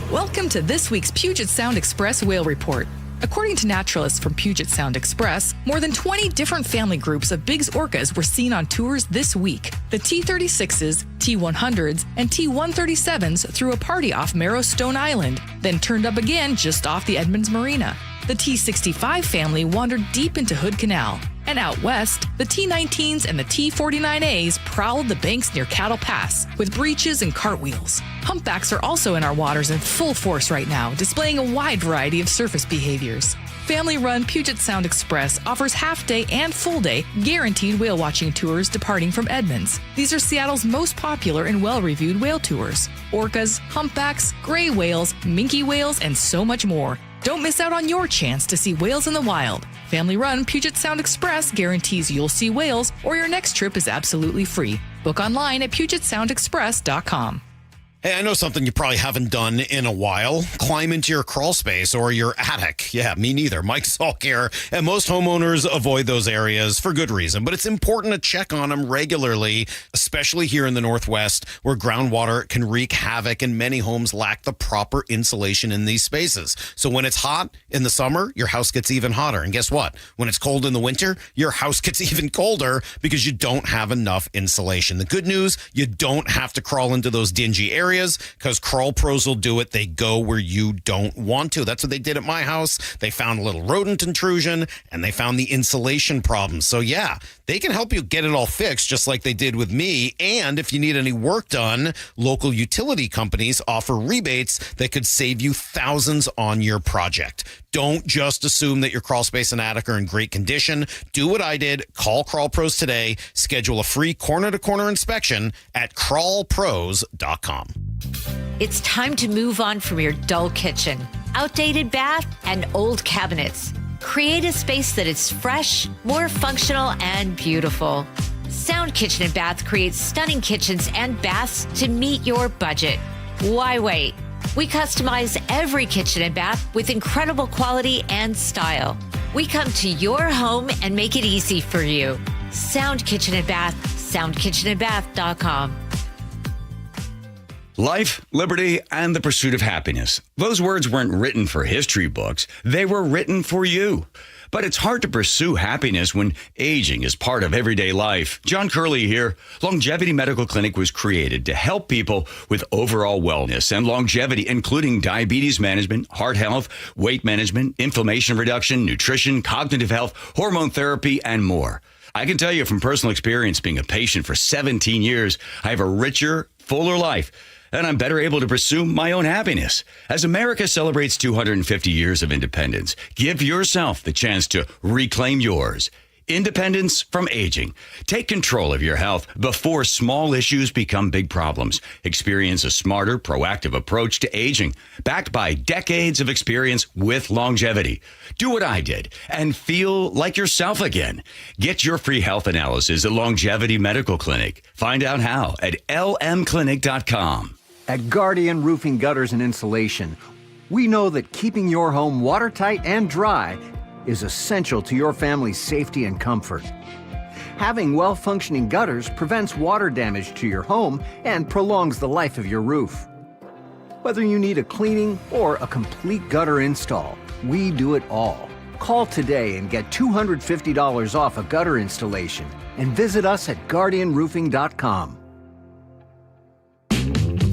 Welcome to this week's Puget Sound Express Whale Report. According to naturalists from Puget Sound Express, more than 20 different family groups of Biggs orcas were seen on tours this week. The T-36s, T-100s, and T-137s threw a party off Marrowstone Island, then turned up again just off the Edmonds Marina. The T-65 family wandered deep into Hood Canal. And out west, the T-19s and the T-49As prowled the banks near Cattle Pass with breaches and cartwheels. Humpbacks are also in our waters in full force right now, displaying a wide variety of surface behaviors. Family-run Puget Sound Express offers half-day and full-day guaranteed whale-watching tours departing from Edmonds. These are Seattle's most popular and well-reviewed whale tours. Orcas, humpbacks, gray whales, minke whales, and so much more. Don't miss out on your chance to see whales in the wild. Family-run Puget Sound Express guarantees you'll see whales or your next trip is absolutely free. Book online at PugetSoundExpress.com. Hey, I know something you probably haven't done in a while. Climb into your crawl space or your attic. Yeah, me neither. Mike Salk here. And most homeowners avoid those areas for good reason. But it's important to check on them regularly, especially here in the Northwest, where groundwater can wreak havoc and many homes lack the proper insulation in these spaces. So when it's hot in the summer, your house gets even hotter. And guess what? When it's cold in the winter, your house gets even colder because you don't have enough insulation. The good news, you don't have to crawl into those dingy areas, because Crawl Pros will do it. They go where you don't want to. That's what they did at my house. They found a little rodent intrusion and they found the insulation problem. So yeah, they can help you get it all fixed just like they did with me. And if you need any work done, local utility companies offer rebates that could save you thousands on your project. Don't just assume that your crawl space and attic are in great condition. Do what I did. Call Crawl Pros today. Schedule a free corner-to-corner inspection at crawlpros.com. It's time to move on from your dull kitchen, outdated bath, and old cabinets. Create a space that is fresh, more functional, and beautiful. Sound Kitchen and Bath creates stunning kitchens and baths to meet your budget. Why wait? We customize every kitchen and bath with incredible quality and style. We come to your home and make it easy for you. Sound Kitchen and Bath, soundkitchenandbath.com. Life, liberty, and the pursuit of happiness. Those words weren't written for history books. They were written for you. But it's hard to pursue happiness when aging is part of everyday life. John Curley here. Longevity Medical Clinic was created to help people with overall wellness and longevity, including diabetes management, heart health, weight management, inflammation reduction, nutrition, cognitive health, hormone therapy, and more. I can tell you from personal experience, being a patient for 17 years, I have a richer, fuller life, and I'm better able to pursue my own happiness. As America celebrates 250 years of independence, give yourself the chance to reclaim yours. Independence from aging. Take control of your health before small issues become big problems. Experience a smarter, proactive approach to aging, backed by decades of experience with longevity. Do what I did and feel like yourself again. Get your free health analysis at Longevity Medical Clinic. Find out how at lmclinic.com. At Guardian Roofing Gutters and Insulation, we know that keeping your home watertight and dry is essential to your family's safety and comfort. Having well-functioning gutters prevents water damage to your home and prolongs the life of your roof. Whether you need a cleaning or a complete gutter install, we do it all. Call today and get $250 off a gutter installation and visit us at guardianroofing.com.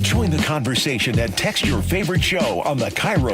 Join the conversation and text your favorite show on the KIRO